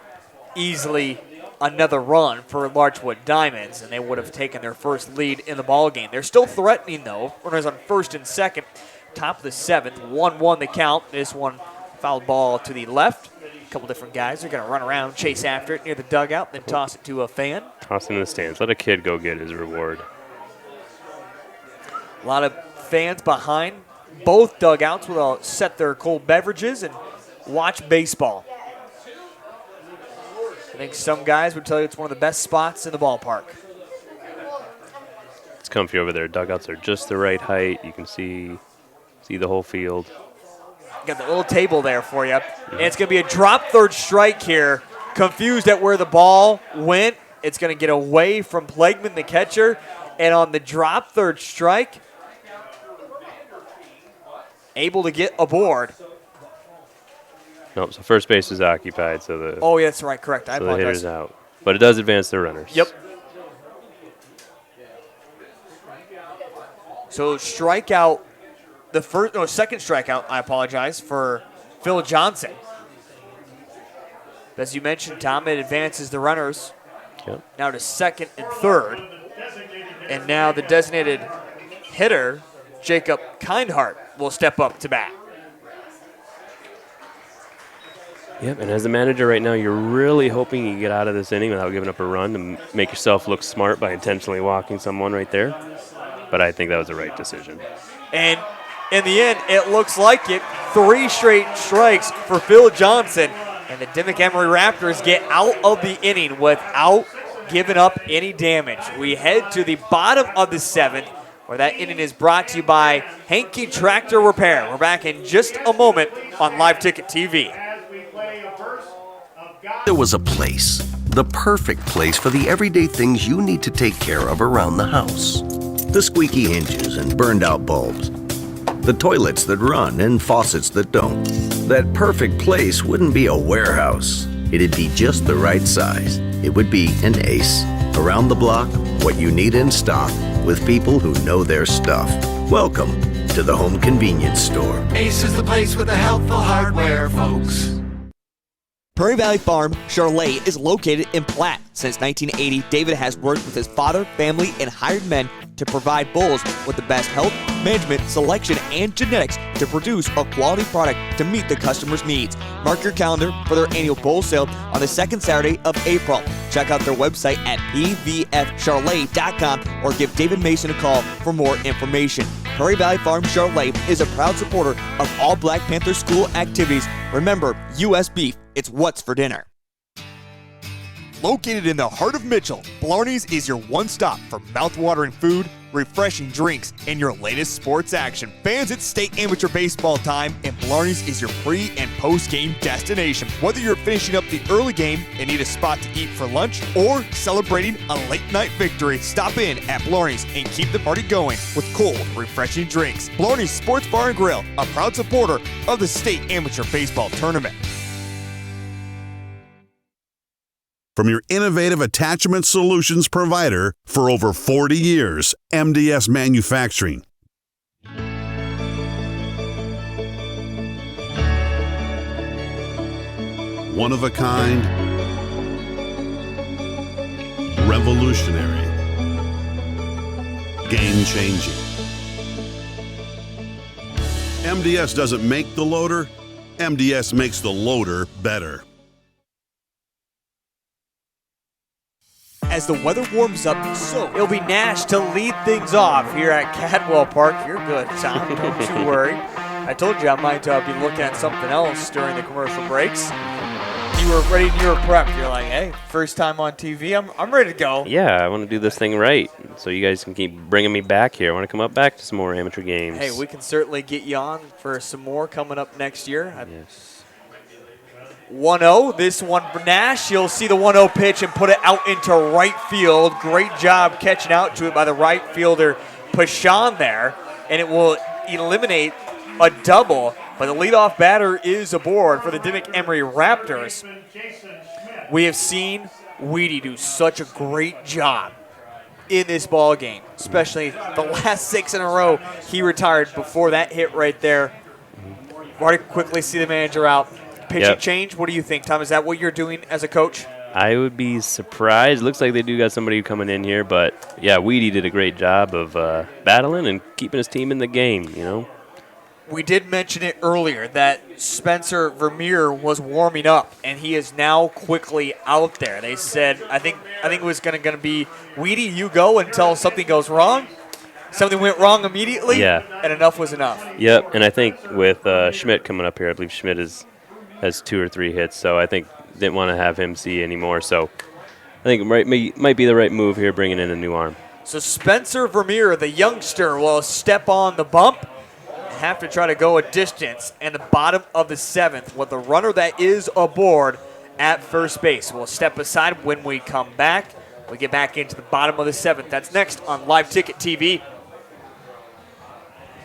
easily another run for Larchwood Diamonds, and they would have taken their first lead in the ball game. They're still threatening, though. Runners on first and second, top of the 7th, 1-1 the count. This one foul ball to the left. A couple different guys are going to run around, chase after it near the dugout, then toss it to a fan. Toss it in the stands. Let a kid go get his reward. A lot of fans behind both dugouts will set their cold beverages and watch baseball. I think some guys would tell you it's one of the best spots in the ballpark. It's comfy over there. Dugouts are just the right height. You can see the whole field. Got the little table there for you. And it's going to be a drop third strike here. Confused at where the ball went. It's going to get away from Plagman, the catcher. And on the drop third strike, able to get aboard. Nope, so first base is occupied. So the oh, yeah, that's right, correct. I so apologize. the hitter's out. But it does advance the runners. Yep. So strikeout, second strikeout, I apologize, for Phil Johnson. As you mentioned, Tom, it advances the runners now to second and third. And now the designated hitter, Jacob Kindhart, will step up to bat. Yep, and as the manager right now, you're really hoping you get out of this inning without giving up a run to make yourself look smart by intentionally walking someone right there. But I think that was the right decision. And in the end, it looks like it. 3 straight strikes for Phil Johnson. And the Dimock-Emery Raptors get out of the inning without giving up any damage. We head to the bottom of the 7th, where that inning is brought to you by Hankey Tractor Repair. We're back in just a moment on Live Ticket TV. There was a place, the perfect place for the everyday things you need to take care of around the house. The squeaky hinges and burned out bulbs. The toilets that run and faucets that don't. That perfect place wouldn't be a warehouse. It'd be just the right size. It would be an Ace. Around the block, what you need in stock, with people who know their stuff. Welcome to the Home Convenience Store. Ace is the place with the helpful hardware, folks. Prairie Valley Farm Charolais is located in Platte. Since 1980, David has worked with his father, family, and hired men to provide bulls with the best health, management, selection, and genetics to produce a quality product to meet the customer's needs. Mark your calendar for their annual bull sale on the second Saturday of April. Check out their website at pvfcharolais.com or give David Mason a call for more information. Prairie Valley Farm Charolais is a proud supporter of all Black Panther school activities. Remember, U.S. beef, it's what's for dinner. Located in the heart of Mitchell, Blarney's is your one-stop for mouth-watering food, refreshing drinks, and your latest sports action. Fans, it's state amateur baseball time, and Blarney's is your pre- and post-game destination. Whether you're finishing up the early game and need a spot to eat for lunch or celebrating a late-night victory, stop in at Blarney's and keep the party going with cold, refreshing drinks. Blarney's Sports Bar and Grill, a proud supporter of the state amateur baseball tournament. From your innovative attachment solutions provider for over 40 years, MDS Manufacturing. one of a kind, revolutionary, game changing. MDS doesn't make the loader, MDS makes the loader better. As the weather warms up, so it'll be Nash to lead things off here at Cadwell Park. You're good, Tom. Don't you worry. I told you I might be looking at something else during the commercial breaks. You were ready and you were prepped. You're like, hey, first time on TV, I'm ready to go. Yeah, I want to do this thing right, so you guys can keep bringing me back here. I want to come up back to some more amateur games. Hey, we can certainly get you on for some more coming up next year. Yes. 1-0, this one for Nash. You'll see the 1-0 pitch and put it out into right field. Great job catching out to it by the right fielder, Pashan there, and it will eliminate a double, but the leadoff batter is aboard for the Dimock-Emery Raptors. We have seen Weedy do such a great job in this ball game, especially the last 6 in a row. He retired before that hit right there. Want to quickly see the manager out. Pitching change, what do you think, Tom? Is that what you're doing as a coach? I would be surprised. Looks like they do got somebody coming in here, but yeah, Weedy did a great job of battling and keeping his team in the game, you know. We did mention it earlier that Spencer Vermeer was warming up, and he is now quickly out there. They said, I think it was going to be, Weedy, you go until something goes wrong. Something went wrong immediately, and enough was enough. Yep, and I think with Schmidt coming up here, I believe Schmidt has 2 or 3 hits, so I think didn't want to have him see anymore. So I think it might be the right move here, bringing in a new arm. So Spencer Vermeer, the youngster, will step on the bump and have to try to go a distance. And the bottom of the 7th, with the runner that is aboard at first base. We'll step aside when we come back. We get back into the bottom of the 7th. That's next on Live Ticket TV.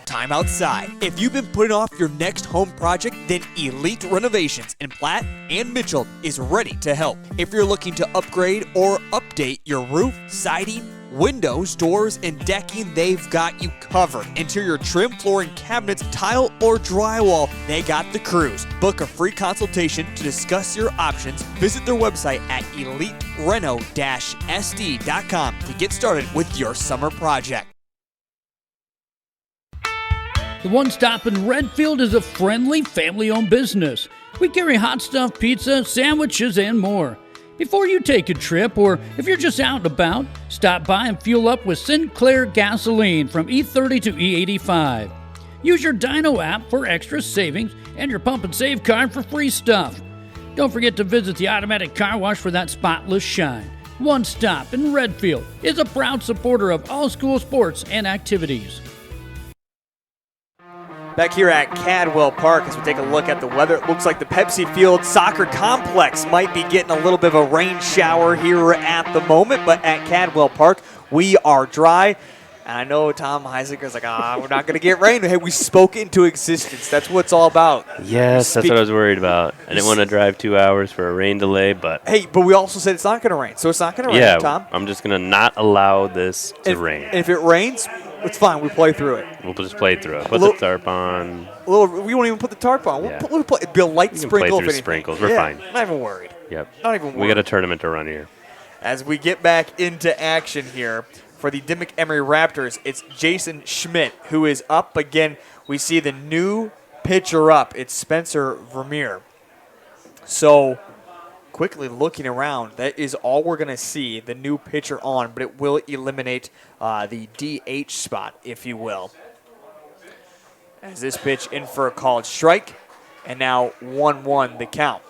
Time outside. If you've been putting off your next home project, then Elite Renovations in Platte and Mitchell is ready to help. If you're looking to upgrade or update your roof, siding, windows, doors, and decking, they've got you covered. Interior trim, flooring, cabinets, tile, or drywall, they got the crews. Book a free consultation to discuss your options. Visit their website at elitereno-sd.com to get started with your summer project. The One Stop in Redfield is a friendly, family-owned business. We carry hot stuff, pizza, sandwiches, and more. Before you take a trip, or if you're just out and about, stop by and fuel up with Sinclair gasoline from E30 to E85. Use your Dino app for extra savings and your Pump and Save card for free stuff. Don't forget to visit the automatic car wash for that spotless shine. One Stop in Redfield is a proud supporter of all school sports and activities. Back here at Cadwell Park, as we take a look at the weather, it looks like the Pepsi Field Soccer Complex might be getting a little bit of a rain shower here at the moment, but at Cadwell Park, we are dry. And I know Tom Heisinger's like, we're not going to get rain. Hey, we spoke into existence. That's what it's all about. Yes, that's what I was worried about. I didn't want to drive 2 hours for a rain delay, but... Hey, but we also said it's not going to rain, so it's not going to rain, Tom. I'm just going to not allow this to rain. And if it rains, it's fine. We play through it. We'll just play through it. Put the tarp on. We won't even put the tarp on. We'll play. It'll be a light sprinkle. Play through sprinkles. We're fine. Not even worried. Yep. Not even worried. We got a tournament to run here. As we get back into action here for the Dimock-Emery Raptors, it's Jason Schmidt who is up again. We see the new pitcher up. It's Spencer Vermeer. So quickly looking around, that is all we're going to see, the new pitcher on, but it will eliminate the DH spot, if you will. As this pitch in for a called strike, and now 1-1 the count.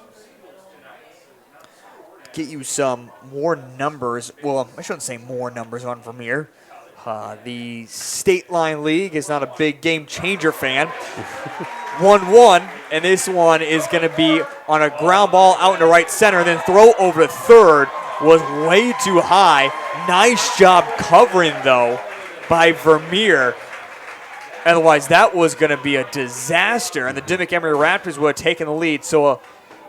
Get you some more numbers. Well, I shouldn't say more numbers on Vermeer. The State Line League is not a big game changer fan. 1-1, and this one is going to be on a ground ball out into right center, then throw over to third was way too high. Nice job covering, though, by Vermeer. Otherwise, that was going to be a disaster, and the Dimock-Emery Raptors would have taken the lead. So a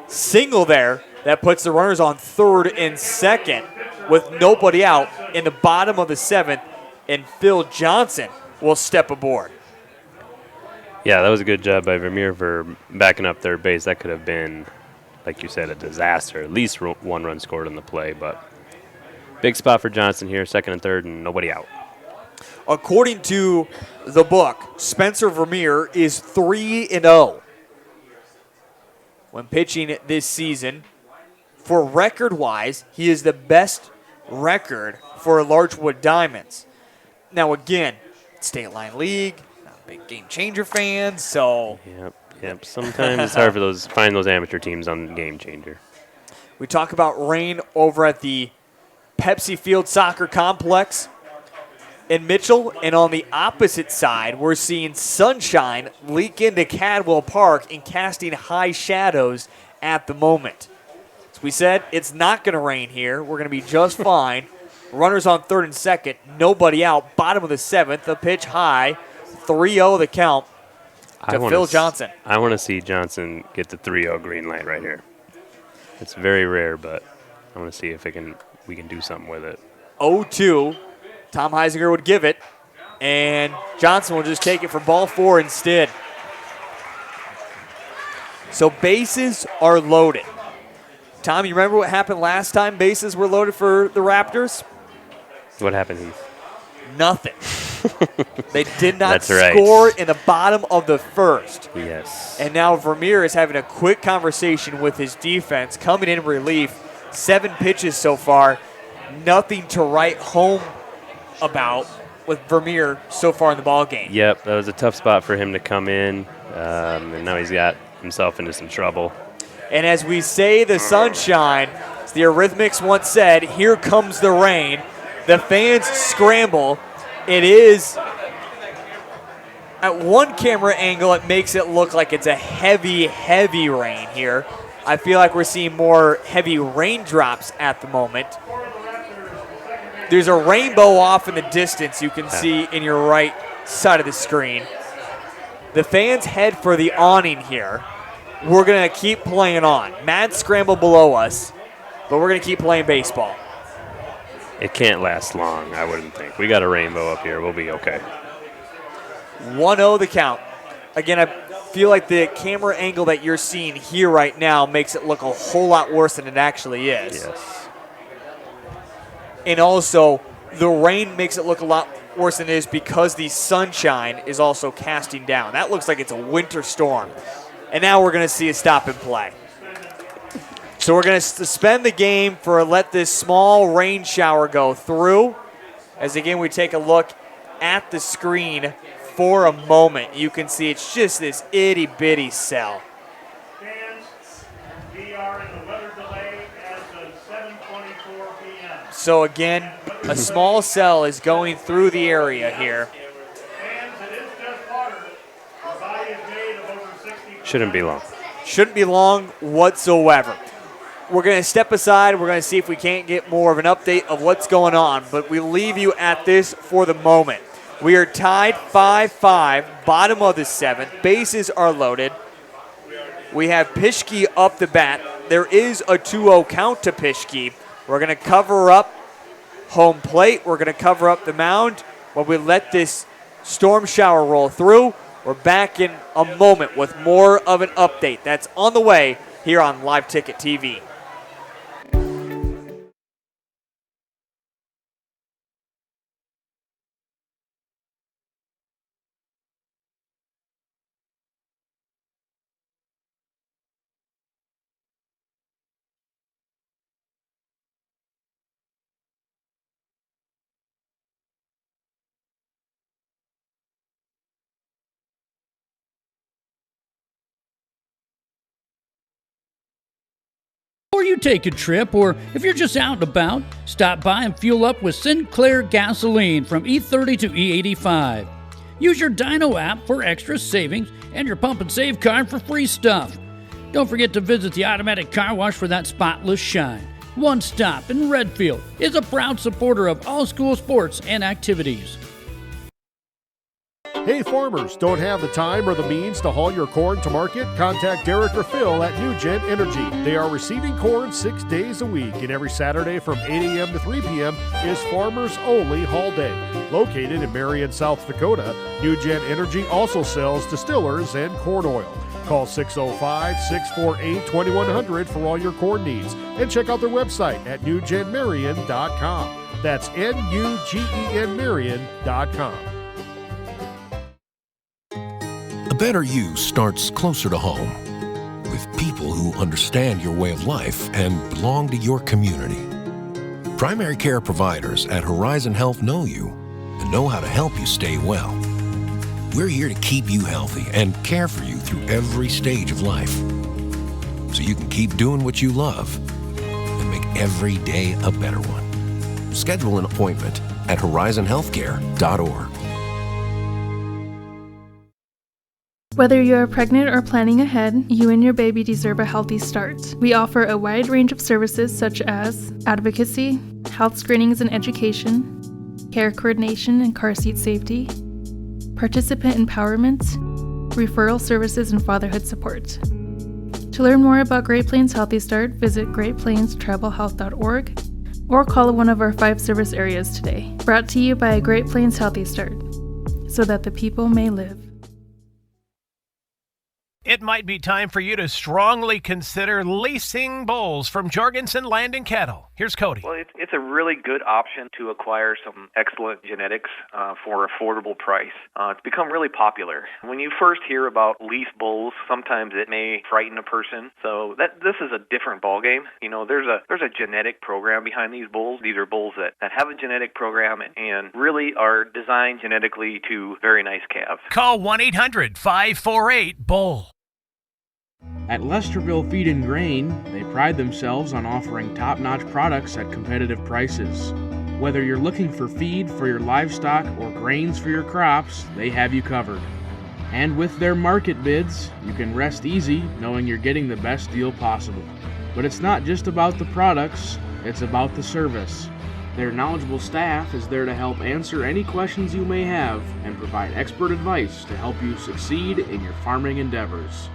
single there that puts the runners on third and second with nobody out in the bottom of the 7th, and Phil Johnson will step aboard. Yeah, that was a good job by Vermeer for backing up third base. That could have been like you said, a disaster. At least 1 run scored on the play, but big spot for Johnson here, 2nd and 3rd, and nobody out. According to the book, Spencer Vermeer is 3-0 when pitching this season. For record-wise, he is the best record for Larchwood Diamonds. Now, again, State Line League, not a big Game Changer fan, so... Yep. Sometimes it's hard for find those amateur teams on Game Changer. We talk about rain over at the Pepsi Field Soccer Complex in Mitchell, and on the opposite side, we're seeing sunshine leak into Cadwell Park and casting high shadows at the moment. As we said, it's not going to rain here. We're going to be just fine. Runners on 3rd and 2nd, nobody out. Bottom of the 7th, a pitch high, 3-0 the count to Phil Johnson. I want to see Johnson get the 3-0 green light right here. It's very rare, but I want to see if we can do something with it. 0-2. Tom Heisinger would give it, and Johnson will just take it for ball 4 instead. So bases are loaded. Tom, you remember what happened last time bases were loaded for the Raptors? What happened, Heath? Nothing. They did not That's right. score in the bottom of the 1st. Yes. And now Vermeer is having a quick conversation with his defense, coming in relief. 7 pitches so far. Nothing to write home about with Vermeer so far in the ball game. Yep, that was a tough spot for him to come in, and now he's got himself into some trouble. And as we say the sunshine, as the Eurythmics once said, here comes the rain. The fans scramble. It is, at one camera angle, it makes it look like it's a heavy, heavy rain here. I feel like we're seeing more heavy raindrops at the moment. There's a rainbow off in the distance you can see in your right side of the screen. The fans head for the awning here. We're going to keep playing on. Mad scramble below us, but we're going to keep playing baseball. It can't last long, I wouldn't think. We got a rainbow up here. We'll be okay. 1-0 the count. Again, I feel like the camera angle that you're seeing here right now makes it look a whole lot worse than it actually is. Yes. And also, the rain makes it look a lot worse than it is because the sunshine is also casting down. That looks like it's a winter storm. And now we're going to see a stop and play. So we're going to suspend the game for let this small rain shower go through. As again, we take a look at the screen for a moment. You can see it's just this itty bitty cell. We are in the weather delay as of 7:24 p.m. So again, a small cell is going through the area here. Shouldn't be long. Shouldn't be long whatsoever. We're going to step aside. We're going to see if we can't get more of an update of what's going on, but we leave you at this for the moment. We are tied 5-5, bottom of the 7th. Bases are loaded. We have Pischke up the bat. There is a 2-0 count to Pischke. We're going to cover up home plate. We're going to cover up the mound while we let this storm shower roll through. We're back in a moment with more of an update. That's on the way here on Live Ticket TV. Before you take a trip, or if you're just out and about, stop by and fuel up with Sinclair gasoline from E30 to E85. Use your Dino app for extra savings and your Pump and Save card for free stuff. Don't forget to visit the automatic car wash for that spotless shine. One Stop in Redfield is a proud supporter of all school sports and activities. Hey farmers, don't have the time or the means to haul your corn to market? Contact Derek or Phil at NewGen Energy. They are receiving corn 6 days a week, and every Saturday from 8 a.m. to 3 p.m. is Farmers Only Haul Day. Located in Marion, South Dakota, NewGen Energy also sells distillers and corn oil. Call 605-648-2100 for all your corn needs, and check out their website at newgenmarion.com. That's NUGEN Marion.com. A better you starts closer to home, with people who understand your way of life and belong to your community. Primary care providers at Horizon Health know you and know how to help you stay well. We're here to keep you healthy and care for you through every stage of life, so you can keep doing what you love and make every day a better one. Schedule an appointment at horizonhealthcare.org. Whether you are pregnant or planning ahead, you and your baby deserve a healthy start. We offer a wide range of services such as advocacy, health screenings and education, care coordination and car seat safety, participant empowerment, referral services, and fatherhood support. To learn more about Great Plains Healthy Start, visit greatplainstravelhealth.org or call one of our 5 service areas today. Brought to you by Great Plains Healthy Start, so that the people may live. It might be time for you to strongly consider leasing bulls from Jorgensen Land and Cattle. Here's Cody. Well, it's a really good option to acquire some excellent genetics for an affordable price. It's become really popular. When you first hear about lease bulls, sometimes it may frighten a person. So this is a different ballgame. You know, there's a genetic program behind these bulls. These are bulls that have a genetic program and really are designed genetically to very nice calves. Call 1-800-548-BULL. At Lesterville Feed and Grain, they pride themselves on offering top-notch products at competitive prices. Whether you're looking for feed for your livestock or grains for your crops, they have you covered. And with their market bids, you can rest easy knowing you're getting the best deal possible. But it's not just about the products, it's about the service. Their knowledgeable staff is there to help answer any questions you may have and provide expert advice to help you succeed in your farming endeavors.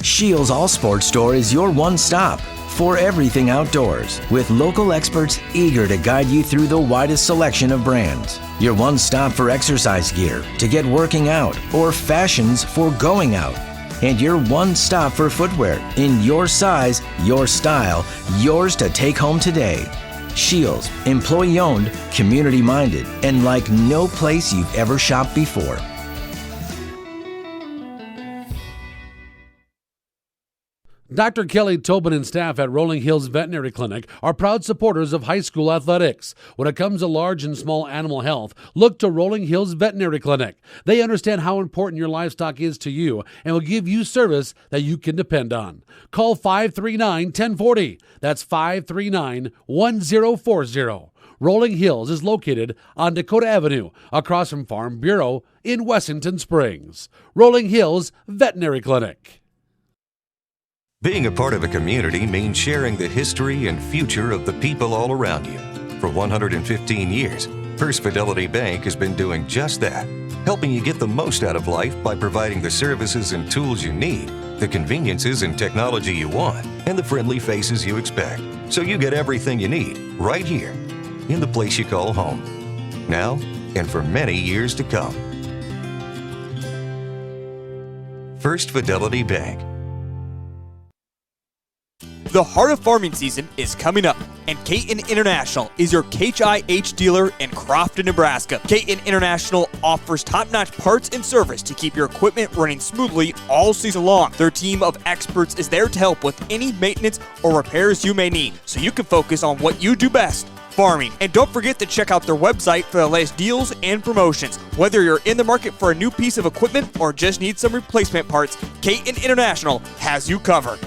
Shields All Sports Store is your one-stop for everything outdoors, with local experts eager to guide you through the widest selection of brands. Your one-stop for exercise gear to get working out or fashions for going out. And your one-stop for footwear in your size, your style, yours to take home today. Shields, employee-owned, community-minded, and like no place you've ever shopped before. Dr. Kelly Tobin and staff at Rolling Hills Veterinary Clinic are proud supporters of high school athletics. When it comes to large and small animal health, look to Rolling Hills Veterinary Clinic. They understand how important your livestock is to you and will give you service that you can depend on. Call 539-1040. That's 539-1040. Rolling Hills is located on Dakota Avenue, across from Farm Bureau in Wessington Springs. Rolling Hills Veterinary Clinic. Being a part of a community means sharing the history and future of the people all around you. For 115 years, First Fidelity Bank has been doing just that, helping you get the most out of life by providing the services and tools you need, the conveniences and technology you want, and the friendly faces you expect, so you get everything you need right here in the place you call home, now and for many years to come. First Fidelity Bank. The heart of farming season is coming up, and Caton International is your HIH dealer in Crofton, Nebraska. Caton International offers top-notch parts and service to keep your equipment running smoothly all season long. Their team of experts is there to help with any maintenance or repairs you may need, so you can focus on what you do best, farming. And don't forget to check out their website for the latest deals and promotions. Whether you're in the market for a new piece of equipment or just need some replacement parts, Caton International has you covered.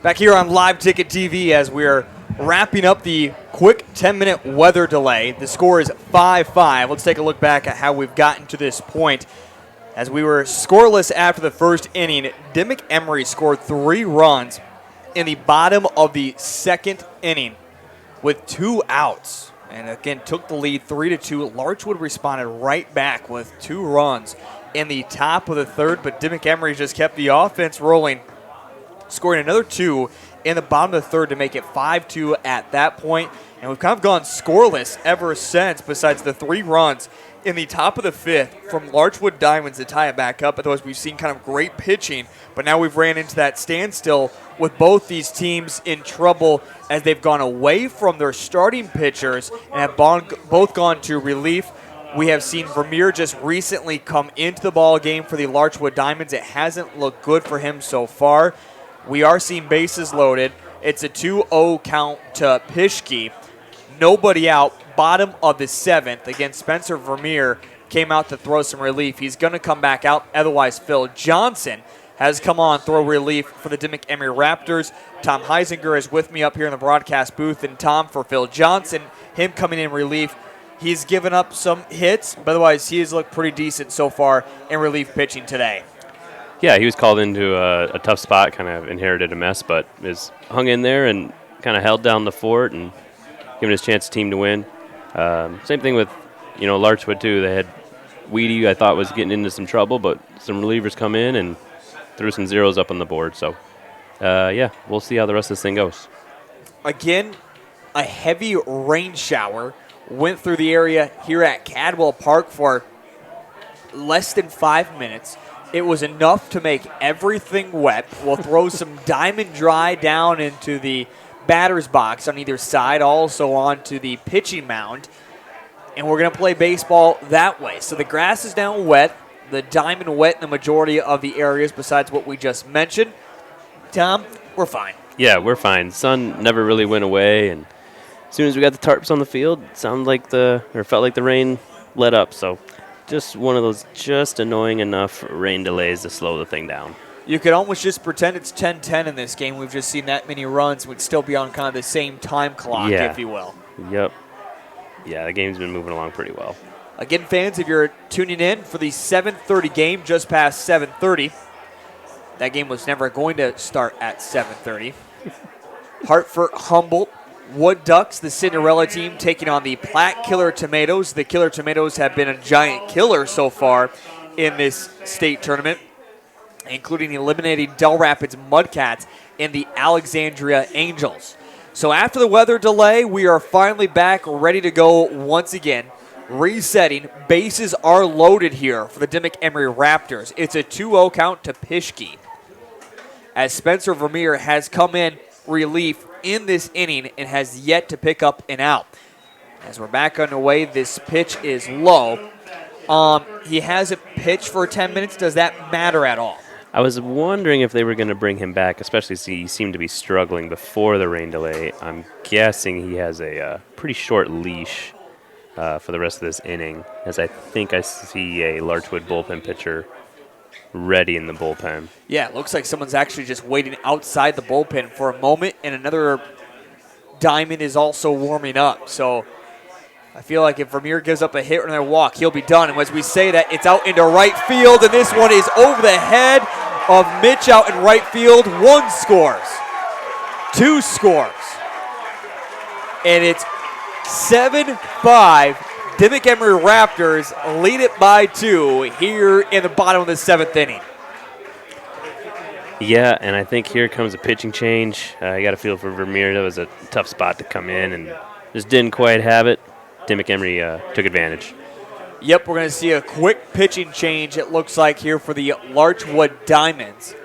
Back here on Live Ticket TV as we're wrapping up the quick 10-minute weather delay. The score is 5-5. Let's take a look back at how we've gotten to this point. As we were scoreless after the first inning, Dimock-Emery scored 3 runs in the bottom of the second inning with 2 outs. And again, took the lead 3-2. Larchwood responded right back with 2 runs in the top of the third, but Dimock-Emery just kept the offense rolling, scoring another 2 in the bottom of the third to make it 5-2 at that point. And we've kind of gone scoreless ever since, besides the 3 runs in the top of the 5th from Larchwood Diamonds to tie it back up. Otherwise, we've seen kind of great pitching, but now we've ran into that standstill with both these teams in trouble as they've gone away from their starting pitchers and have both gone to relief. We have seen Vermeer just recently come into the ball game for the Larchwood Diamonds. It hasn't looked good for him so far. We are seeing bases loaded. It's a 2-0 count to Pischke. Nobody out, bottom of the 7th. Again, Spencer Vermeer came out to throw some relief. He's going to come back out. Otherwise, Phil Johnson has come on, throw relief for the Dimock-Emery Raptors. Tom Heisinger is with me up here in the broadcast booth. And Tom, for Phil Johnson, him coming in relief. He's given up some hits, but otherwise he has looked pretty decent so far in relief pitching today. Yeah, he was called into a tough spot, kind of inherited a mess, but is hung in there and kind of held down the fort and given his chance team to win. Same thing with, Larchwood too. They had Weedy, I thought, was getting into some trouble, but some relievers come in and threw some zeros up on the board. So, we'll see how the rest of this thing goes. Again, a heavy rain shower went through the area here at Cadwell Park for less than 5 minutes. It was enough to make everything wet. We'll throw some Diamond Dry down into the batter's box on either side, also onto the pitching mound, and we're going to play baseball that way. So the grass is now wet, the diamond wet in the majority of the areas besides what we just mentioned. Tom, we're fine. Yeah, we're fine. Sun never really went away, and as soon as we got the tarps on the field, it felt like the rain let up. So just one of those just annoying enough rain delays to slow the thing down. You could almost just pretend it's 10-10 in this game. We've just seen that many runs. We'd still be on kind of the same time clock, if you will. Yep. Yeah, the game's been moving along pretty well. Again, fans, if you're tuning in for the 7:30 game, just past 7:30, that game was never going to start at 7:30. Hartford Humboldt Wood Ducks, the Cinderella team, taking on the Platte Killer Tomatoes. The Killer Tomatoes have been a giant killer so far in this state tournament, including eliminating Del Rapids Mudcats and the Alexandria Angels. So after the weather delay, we are finally back, ready to go once again. Resetting, bases are loaded here for the Dimock-Emery Raptors. It's a 2-0 count to Pischke, as Spencer Vermeer has come in relief in this inning and has yet to pick up an out. As we're back underway, this pitch is low. He hasn't pitched for 10 minutes. Does that matter at all? I was wondering if they were going to bring him back, especially since he seemed to be struggling before the rain delay. I'm guessing he has a pretty short leash for the rest of this inning, as I think I see a Larchwood bullpen pitcher ready in the bullpen. Yeah, it looks like someone's actually just waiting outside the bullpen for a moment, and another diamond is also warming up. So I feel like if Vermeer gives up a hit or another walk, he'll be done. And as we say that, it's out into right field, and this one is over the head of Mitch out in right field. 1 scores, 2 scores, and it's 7-5. Dimock-Emery Raptors lead it by 2 here in the bottom of the 7th inning. Yeah, and I think here comes a pitching change. I got a feel for Vermeer. That was a tough spot to come in and just didn't quite have it. Dimock-Emery took advantage. Yep, we're going to see a quick pitching change, it looks like, here for the Larchwood Diamonds,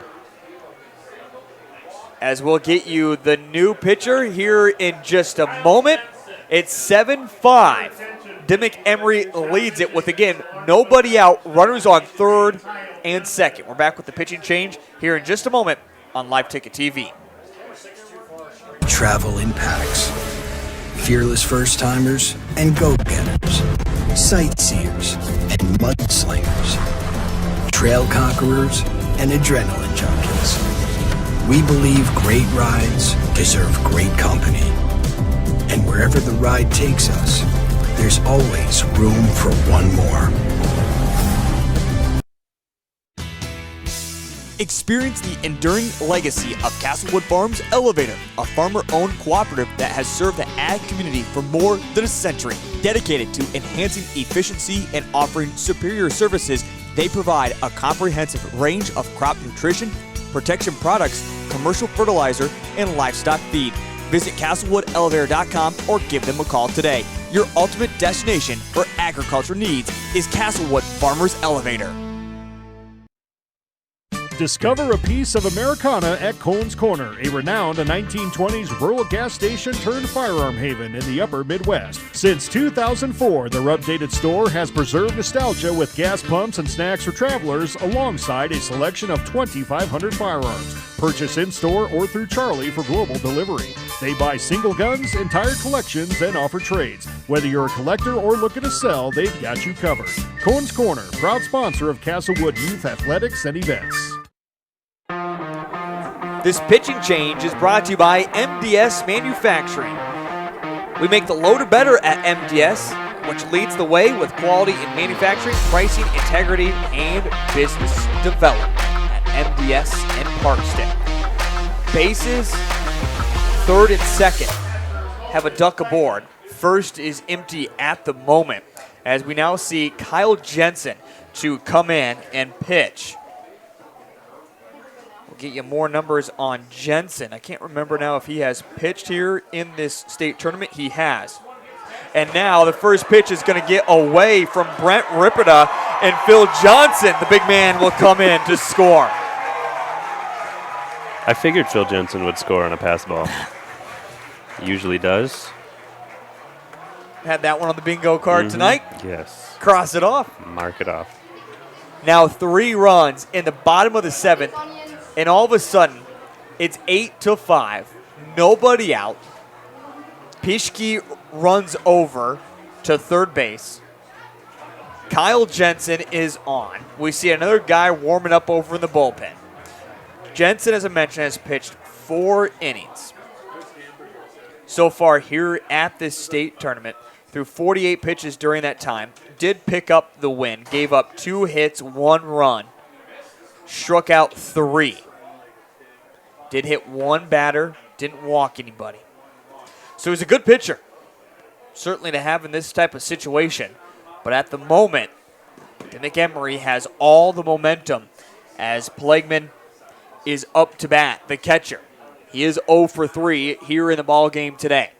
as we'll get you the new pitcher here in just a moment. It's 7-5. Dimock-Emery leads it with, again, nobody out, runners on third and second. We're back with the pitching change here in just a moment on Live Ticket TV. Travel in packs. Fearless first-timers and go-getters. Sightseers and mudslingers. Trail conquerors and adrenaline junkies. We believe great rides deserve great company. And wherever the ride takes us, there's always room for one more. Experience the enduring legacy of Castlewood Farms Elevator, a farmer-owned cooperative that has served the ag community for more than a century. Dedicated to enhancing efficiency and offering superior services, they provide a comprehensive range of crop nutrition, protection products, commercial fertilizer, and livestock feed. Visit CastlewoodElevator.com or give them a call today. Your ultimate destination for agriculture needs is Castlewood Farmers Elevator. Discover a piece of Americana at Cohn's Corner, a renowned 1920s rural gas station turned firearm haven in the upper Midwest. Since 2004, their updated store has preserved nostalgia with gas pumps and snacks for travelers alongside a selection of 2,500 firearms. Purchase in-store or through Charlie for global delivery. They buy single guns, entire collections, and offer trades. Whether you're a collector or looking to sell, they've got you covered. Cohn's Corner, proud sponsor of Castlewood Youth Athletics and Events. This pitching change is brought to you by MDS Manufacturing. We make the loader better at MDS, which leads the way with quality in manufacturing, pricing, integrity, and business development at MDS in Parkston. Bases, third and second have a duck aboard. First is empty at the moment, as we now see Kyle Jensen to come in and pitch. We'll get you more numbers on Jensen. I can't remember now if he has pitched here in this state tournament. He has. And now the first pitch is going to get away from Brent Ripperda, and Phil Johnson, the big man, will come in to score. I figured Phil Jensen would score on a pass ball. He usually does. Had that one on the bingo card tonight. Yes. Cross it off. Mark it off. Now 3 runs in the bottom of the 7th, and all of a sudden, it's 8-5. Nobody out. Pischke runs over to third base. Kyle Jensen is on. We see another guy warming up over in the bullpen. Jensen, as I mentioned, has pitched 4 innings so far here at this state tournament. Through 48 pitches during that time. Did pick up the win. Gave up 2 hits, 1 run. Struck out 3. Did hit 1 batter. Didn't walk anybody. So he's a good pitcher. Certainly to have in this type of situation. But at the moment, Dimock-Emery has all the momentum as Plagueman is up to bat, the catcher. He is 0 for 3 here in the ball game today.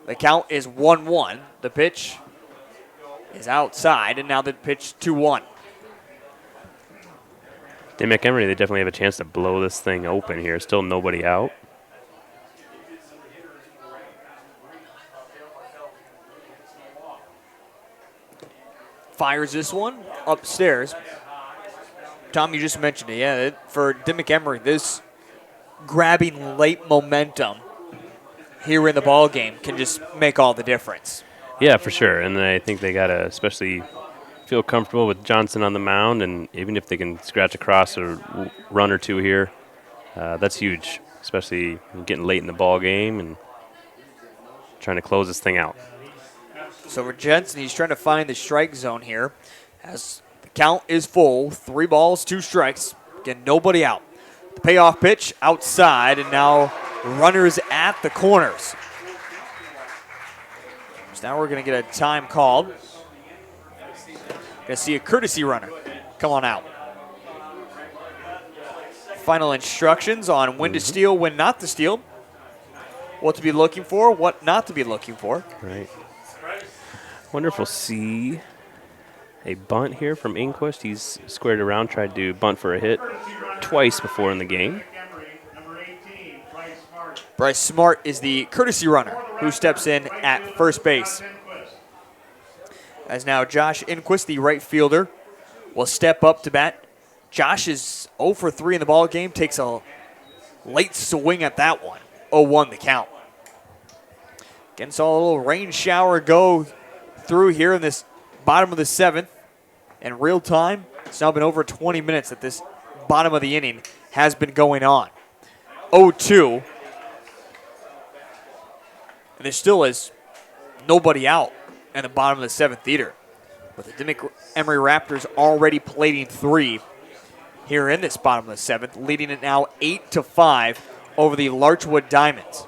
The count is 1-1. The pitch is outside, and now the pitch 2-1. Dimock-Emery, they definitely have a chance to blow this thing open here. Still nobody out. Fires this one upstairs. Tom, you just mentioned it. Yeah, for Dimock-Emery, this grabbing late momentum here in the ball game can just make all the difference. Yeah, for sure. And I think they got to especially feel comfortable with Johnson on the mound, and even if they can scratch across a run or 2 here, that's huge, especially getting late in the ball game and trying to close this thing out. So for Jensen, he's trying to find the strike zone here as the count is full. 3 balls, 2 strikes. Again, nobody out. The payoff pitch outside, and now runners at the corners. So now we're going to get a time called. Going to see a courtesy runner come on out. Final instructions on when to steal, when not to steal. What to be looking for, what not to be looking for. Right. Wonder if we'll see a bunt here from Inquist. He's squared around, tried to bunt for a hit twice before in the game. Bryce Smart is the courtesy runner who steps in at first base. As now Josh Inquist, the right fielder, will step up to bat. Josh is 0 for 3 in the ball game, takes a late swing at that one. 0-1 the count. Again, saw a little rain shower go through here in this bottom of the 7th. In real time, it's now been over 20 minutes that this bottom of the inning has been going on. 0-2. And there still is nobody out in the bottom of the 7th either. With the Dimock-Emery Raptors already plating 3 here in this bottom of the 7th, leading it now 8-5 over the Larchwood Diamonds.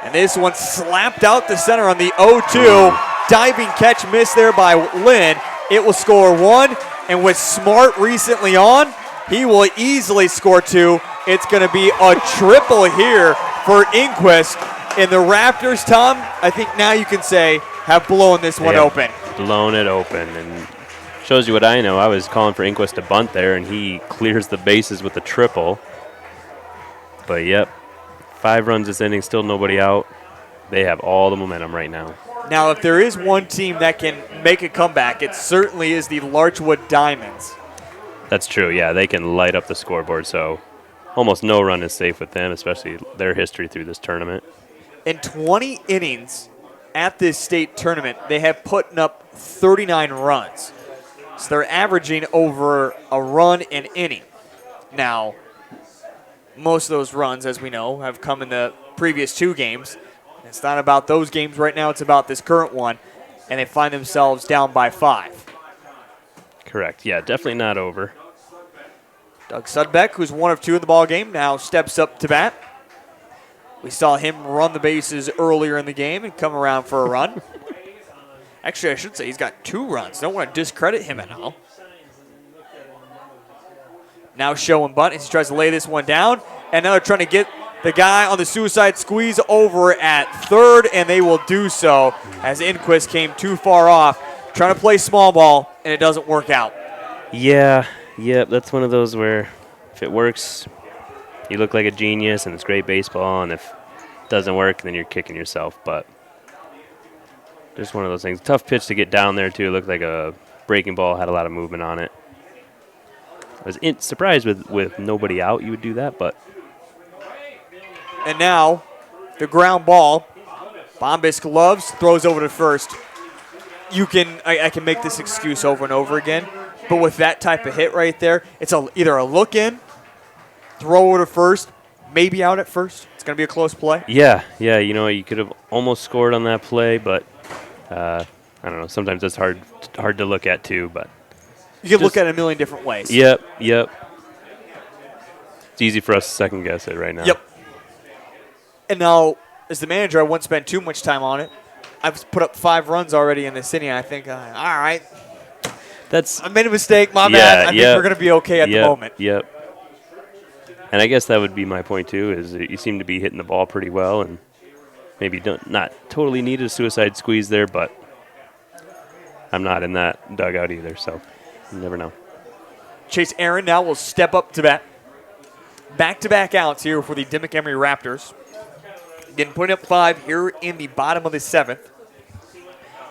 And this one slapped out the center on the 0-2. Diving catch miss there by Lynn. It will score 1, and with Smart recently on, he will easily score 2. It's going to be a triple here for Inquist. And the Raptors, Tom, I think now you can say, have blown this one open. Blown it open, and shows you what I know. I was calling for Inquist to bunt there, and he clears the bases with a triple. But, yep, 5 runs this inning, still nobody out. They have all the momentum right now. Now, if there is one team that can make a comeback, it certainly is the Larchwood Diamonds. That's true, yeah. They can light up the scoreboard, so almost no run is safe with them, especially their history through this tournament. In 20 innings at this state tournament, they have put up 39 runs. So they're averaging over a run an inning. Now, most of those runs, as we know, have come in the previous 2 games. It's not about those games right now. It's about this current one. And they find themselves down by 5. Correct. Yeah, definitely not over. Doug Sudbeck, who's 1 of 2 in the ball game, now steps up to bat. We saw him run the bases earlier in the game and come around for a run. Actually, I should say he's got 2 runs. Don't want to discredit him at all. Now showing bunt as he tries to lay this one down. And now they're trying to get the guy on the suicide squeeze over at third, and they will do so as Inquist came too far off. Trying to play small ball, and it doesn't work out. Yeah, that's one of those where if it works, you look like a genius and it's great baseball, and if it doesn't work, then you're kicking yourself. But just one of those things. Tough pitch to get down there, too. It looked like a breaking ball, had a lot of movement on it. I was surprised with nobody out you would do that, but. And now the ground ball. Bombas gloves, throws over to first. I can make this excuse over and over again, but with that type of hit right there, it's either a look in, throw over to first, maybe out at first. It's going to be a close play. Yeah, you could have almost scored on that play, but I don't know. Sometimes it's hard to look at too, but you can look at it a million different ways. Yep. It's easy for us to second guess it right now. Yep. And now, as the manager, I wouldn't spend too much time on it. I've put up 5 runs already in this inning. I think, all right. I made a mistake. My bad. I think we're going to be okay at the moment. Yep. And I guess that would be my point, too, is that you seem to be hitting the ball pretty well and maybe not totally need a suicide squeeze there, but I'm not in that dugout either, so you never know. Chase Aaron now will step up to bat. Back-to-back outs here for the Dimock-Emery Raptors. Again, putting up 5 here in the bottom of the 7th.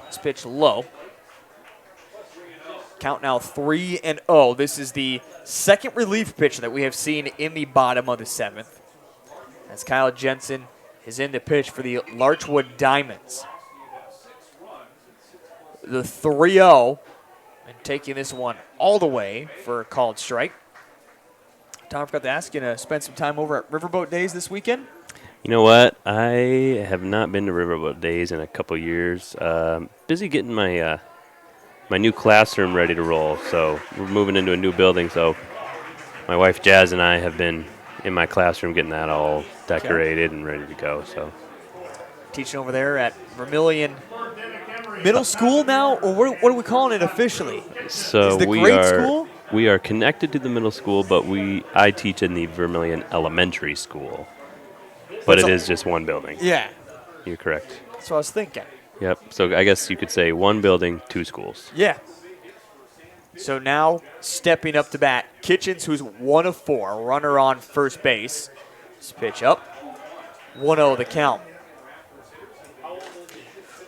This pitch low. Count now 3-0. This is the second relief pitch that we have seen in the bottom of the 7th. As Kyle Jensen is in to pitch for the Larchwood Diamonds. The 3-0, and taking this one all the way for a called strike. Tom, I forgot to ask you to spend some time over at Riverboat Days this weekend. You know what? I have not been to Riverboat Days in a couple years. Busy getting my my new classroom ready to roll. So we're moving into a new building. So my wife Jazz and I have been in my classroom getting that all decorated and ready to go. So teaching over there at Vermilion Middle School now, or what are we calling it officially? So is the grade school? We are connected to the middle school, but I teach in the Vermilion Elementary School. But it is just one building. Yeah. You're correct. That's what I was thinking. Yep. So I guess you could say one building, 2 schools. Yeah. So now stepping up to bat, Kitchens, who's 1 of 4, runner on first base. This pitch up. 1-0 the count.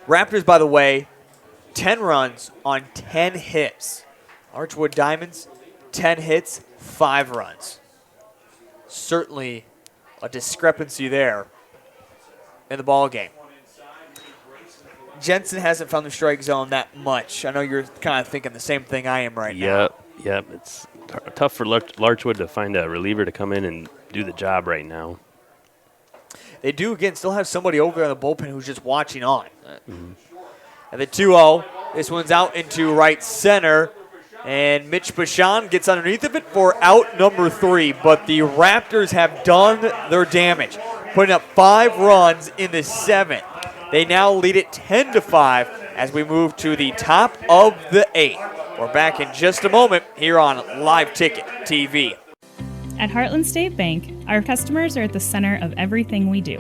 Raptors, by the way, 10 runs on 10 hits. Larchwood Diamonds, 10 hits, 5 runs. Certainly a discrepancy there in the ball game. Jensen hasn't found the strike zone that much. I know you're kind of thinking the same thing I am right now. Yep, it's tough for Larchwood to find a reliever to come in and do the job right now. They do, again, still have somebody over there in the bullpen who's just watching on. And the 2-0, this one's out into right center, and Mitch Bashan gets underneath of it for out number 3. But the Raptors have done their damage, putting up 5 runs in the 7th. They now lead it 10-5 as we move to the top of the 8th. We're back in just a moment here on Live Ticket TV. At Heartland State Bank, our customers are at the center of everything we do.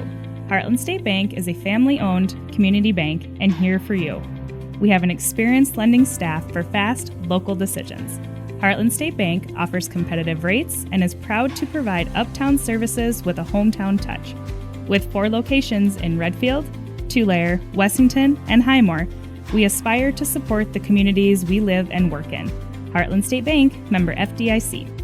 Heartland State Bank is a family-owned community bank and here for you. We have an experienced lending staff for fast, local decisions. Heartland State Bank offers competitive rates and is proud to provide uptown services with a hometown touch. With 4 locations in Redfield, Tulare, Wessington, and Highmore, we aspire to support the communities we live and work in. Heartland State Bank, member FDIC.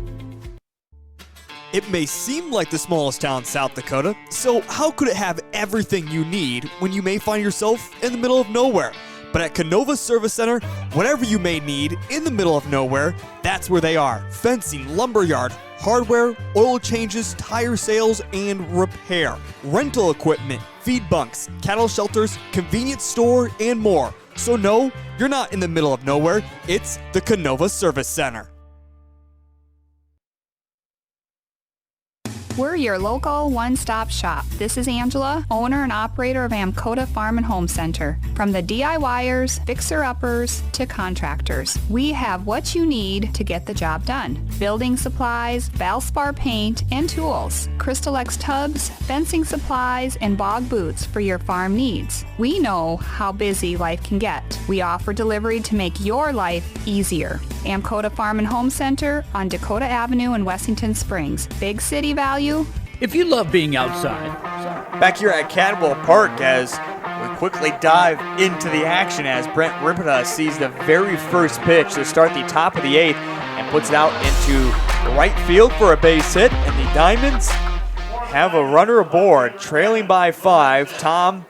It may seem like the smallest town in South Dakota, so how could it have everything you need when you may find yourself in the middle of nowhere? But at Canova Service Center, whatever you may need in the middle of nowhere, that's where they are. Fencing, lumberyard, hardware, oil changes, tire sales, and repair. Rental equipment, feed bunks, cattle shelters, convenience store, and more. So no, you're not in the middle of nowhere. It's the Canova Service Center. We're your local one-stop shop. This is Angela, owner and operator of Amcota Farm and Home Center. From the DIYers, fixer-uppers, to contractors, we have what you need to get the job done. Building supplies, Valspar paint, and tools, Crystal X tubs, fencing supplies, and bog boots for your farm needs. We know how busy life can get. We offer delivery to make your life easier. Amcota Farm and Home Center on Dakota Avenue in Wessington Springs. Big city value. If you love being outside. Back here at Cadwell Park as we quickly dive into the action as Brent Ripita sees the very first pitch to start the top of the 8th and puts it out into right field for a base hit. And the Diamonds have a runner aboard, trailing by 5. Tom,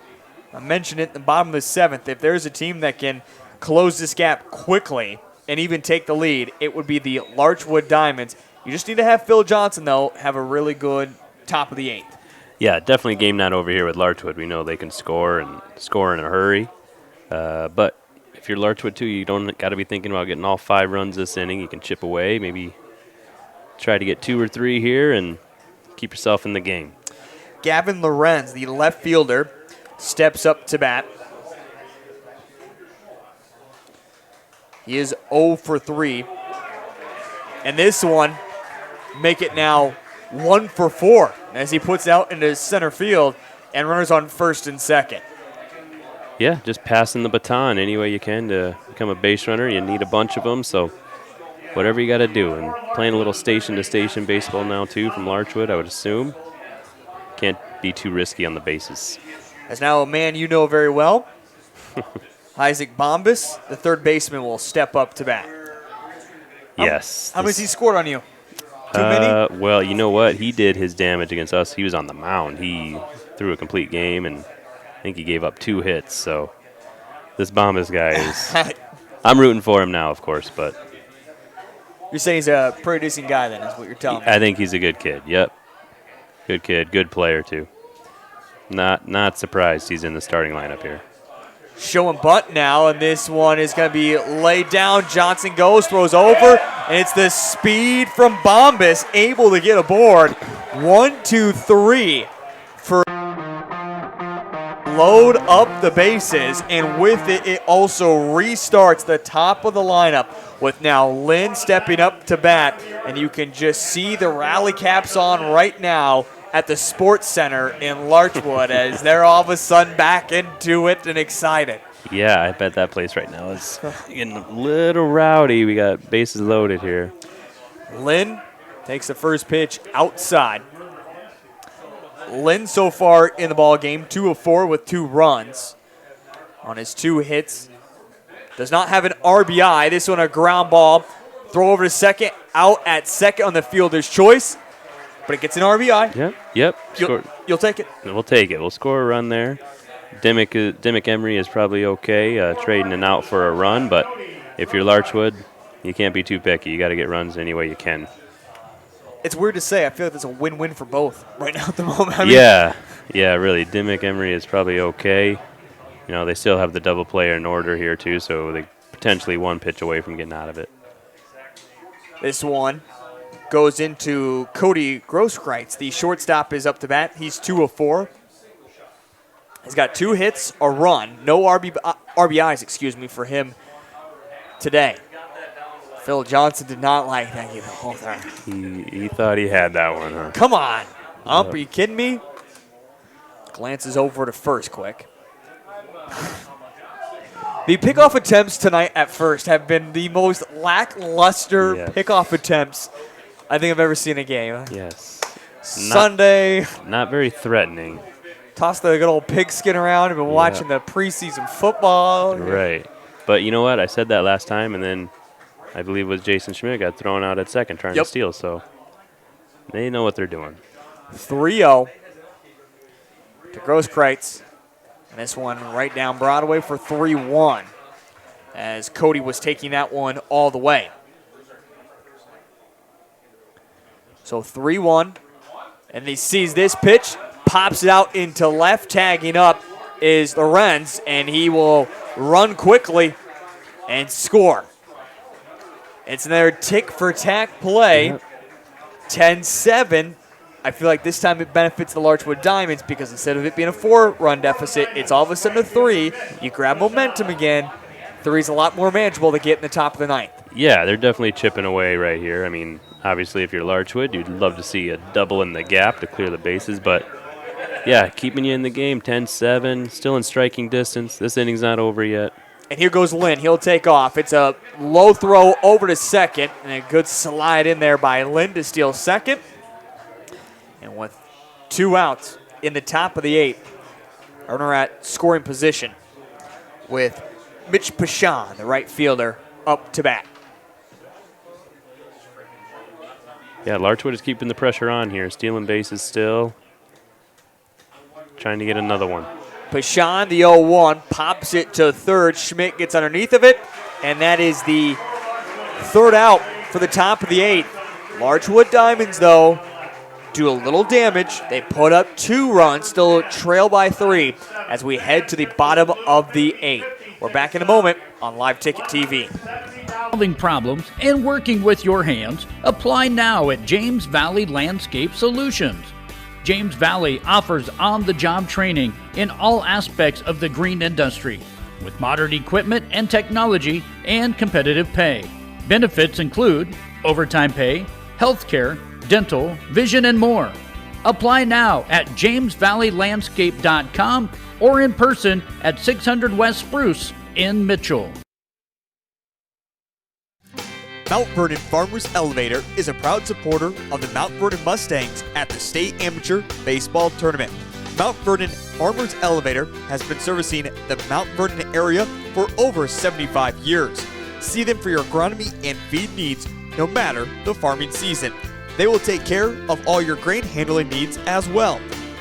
I mentioned it in the bottom of the 7th. If there's a team that can close this gap quickly and even take the lead, it would be the Larchwood Diamonds. You just need to have Phil Johnson, though, have a really good top of the 8th. Yeah, definitely game not over here with Larchwood. We know they can score in a hurry. But if you're Larchwood, too, you don't got to be thinking about getting all 5 runs this inning. You can chip away, maybe try to get 2 or 3 here and keep yourself in the game. Gavin Lorenz, the left fielder, steps up to bat. He is 0 for 3. And this one, make it now 1 for 4 as he puts it out into center field and runners on first and second. Yeah, just passing the baton any way you can to become a base runner. You need a bunch of them, so whatever you got to do. And playing a little station-to-station baseball now, too, from Larchwood, I would assume. Can't be too risky on the bases. As now a man you know very well, Isaac Bombas, the third baseman, will step up to bat. Yes. How many has he scored on you? Too many? Well, you know what? He did his damage against us. He was on the mound. He threw a complete game, and I think he gave up 2 hits. So this Bombas guy is – I'm rooting for him now, of course, but – You're saying he's a pretty decent guy then is what you're telling me. I think he's a good kid, yep. Good kid, good player, too. Not surprised he's in the starting lineup here. Showing bunt now, and this one is going to be laid down. Johnson goes, throws over, and it's the speed from Bombas able to get aboard. 1, 2, 3 for load up the bases, and with it, it also restarts the top of the lineup with now Lynn stepping up to bat, and you can just see the rally caps on right now at the Sports Center in Larchwood as they're all of a sudden back into it and excited. Yeah, I bet that place right now is getting a little rowdy. We got bases loaded here. Lynn takes the first pitch outside. Lynn so far in the ball game, 2 of 4 with 2 runs on his 2 hits. Does not have an RBI. This one a ground ball. Throw over to second, out at second on the fielder's choice. But it gets an RBI. Yep. You'll take it. We'll take it. We'll score a run there. Dimock-Emery is probably okay, trading an out for a run. But if you're Larchwood, You can't be too picky. You got to get runs any way you can. It's weird to say. I feel like it's a win-win for both right now at the moment. Yeah, really. Dimock-Emery is probably okay. You know, they still have the double player in order here, too, so they potentially one pitch away from getting out of it. This one goes into Cody Grosskreitz. The shortstop is up to bat. He's 2 of 4. He's got 2 hits, a run, no RBIs, for him today. Phil Johnson did not like that either. He thought he had that one, huh? Come on. Are you kidding me? Glances over to first quick. The pickoff attempts tonight at first have been the most lackluster pickoff attempts I think I've ever seen in a game. Yes. Sunday. Not very threatening. Toss the good old pigskin around. I've been watching the preseason football. Right. But you know what? I said that last time, and then I believe it was Jason Schmidt got thrown out at second trying to steal. So they know what they're doing. 3-0 to Grosskreitz. And this one right down Broadway for 3-1 as Cody was taking that one all the way. So 3-1. And he sees this pitch, pops it out into left. Tagging up is Lorenz, and he will run quickly and score. It's another tick-for-tack play. 10-7. I feel like this time it benefits the Larchwood Diamonds because instead of it being a 4-run deficit, it's all of a sudden a 3. You grab momentum again. 3's a lot more manageable to get in the top of the ninth. Yeah, they're definitely chipping away right here. I mean, obviously, if you're Larchwood, you'd love to see a double in the gap to clear the bases. But, yeah, keeping you in the game, 10-7, still in striking distance. This inning's not over yet. And here goes Lynn. He'll take off. It's a low throw over to second, and a good slide in there by Lynn to steal second. And with 2 outs in the top of the 8th, runner at scoring position with Mitch Pashan, the right fielder, up to bat. Yeah, Larchwood is keeping the pressure on here, stealing bases still. Trying to get another one. Pashan, the 0-1, pops it to third. Schmidt gets underneath of it, and that is the 3rd out for the top of the 8th. Larchwood Diamonds, though, do a little damage. They put up 2 runs, still trail by 3 as we head to the bottom of the 8th. We're back in a moment on Live Ticket TV. Solving problems and working with your hands, apply now at James Valley Landscape Solutions. James Valley offers on-the-job training in all aspects of the green industry with modern equipment and technology and competitive pay. Benefits include overtime pay, health care, dental, vision, and more. Apply now at jamesvalleylandscape.com or in person at 600 West Spruce in Mitchell. Mount Vernon Farmers Elevator is a proud supporter of the Mount Vernon Mustangs at the State Amateur Baseball Tournament. Mount Vernon Farmers Elevator has been servicing the Mount Vernon area for over 75 years. See them for your agronomy and feed needs no matter the farming season. They will take care of all your grain handling needs as well.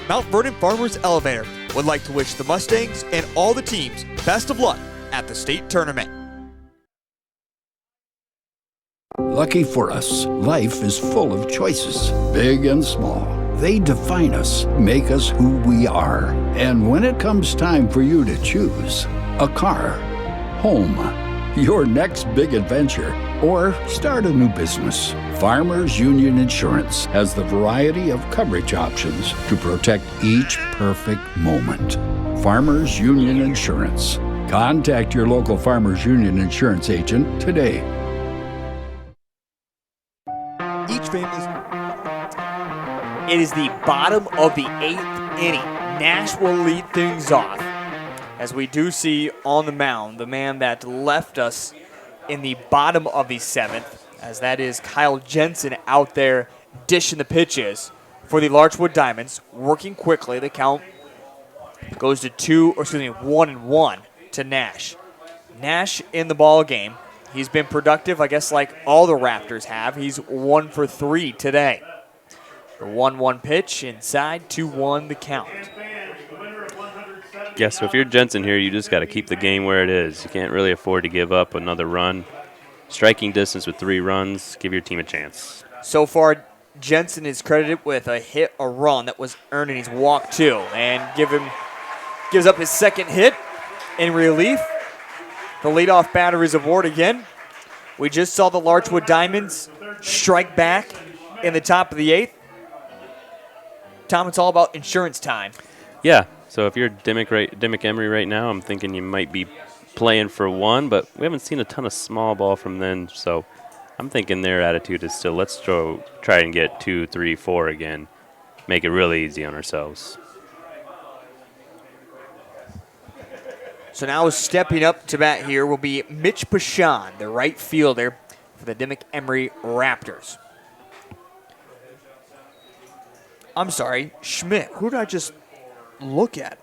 Mount Vernon Farmers Elevator would like to wish the Mustangs and all the teams best of luck at the state tournament. Lucky for us, life is full of choices, big and small. They define us, make us who we are. And when it comes time for you to choose a car, home, your next big adventure, or start a new business, Farmers Union Insurance has the variety of coverage options to protect each perfect moment. Farmers Union Insurance. Contact your local Farmers Union Insurance agent today. Each family's... It is the bottom of the 8th inning. Nash will lead things off. As we do see on the mound, the man that left us in the bottom of the 7th, as that is Kyle Jensen out there dishing the pitches for the Larchwood Diamonds, working quickly. The count goes to 1-1 to Nash. Nash in the ball game. He's been productive, I guess, like all the Raptors have. He's 1 for 3 today. The 1-1 pitch inside, 2-1 the count. Yeah, so if you're Jensen here, you just got to keep the game where it is. You can't really afford to give up another run. striking distance with 3 runs. Give your team a chance. So far, Jensen is credited with a hit, a run that was earned in his walk too, and gives up his second hit in relief. The leadoff batter is aboard again. We just saw the Larchwood Diamonds strike back in the top of the 8th. Tom, it's all about insurance time. Yeah, so if you're Dimock-Emery right now, I'm thinking you might be playing for 1, but we haven't seen a ton of small ball from them, so I'm thinking their attitude is still, let's try and get 2, 3, 4 again. Make it really easy on ourselves. So now stepping up to bat here will be Mitch Pashan, the right fielder for the Dimock-Emery Raptors. I'm sorry, Schmidt. Who did I just look at?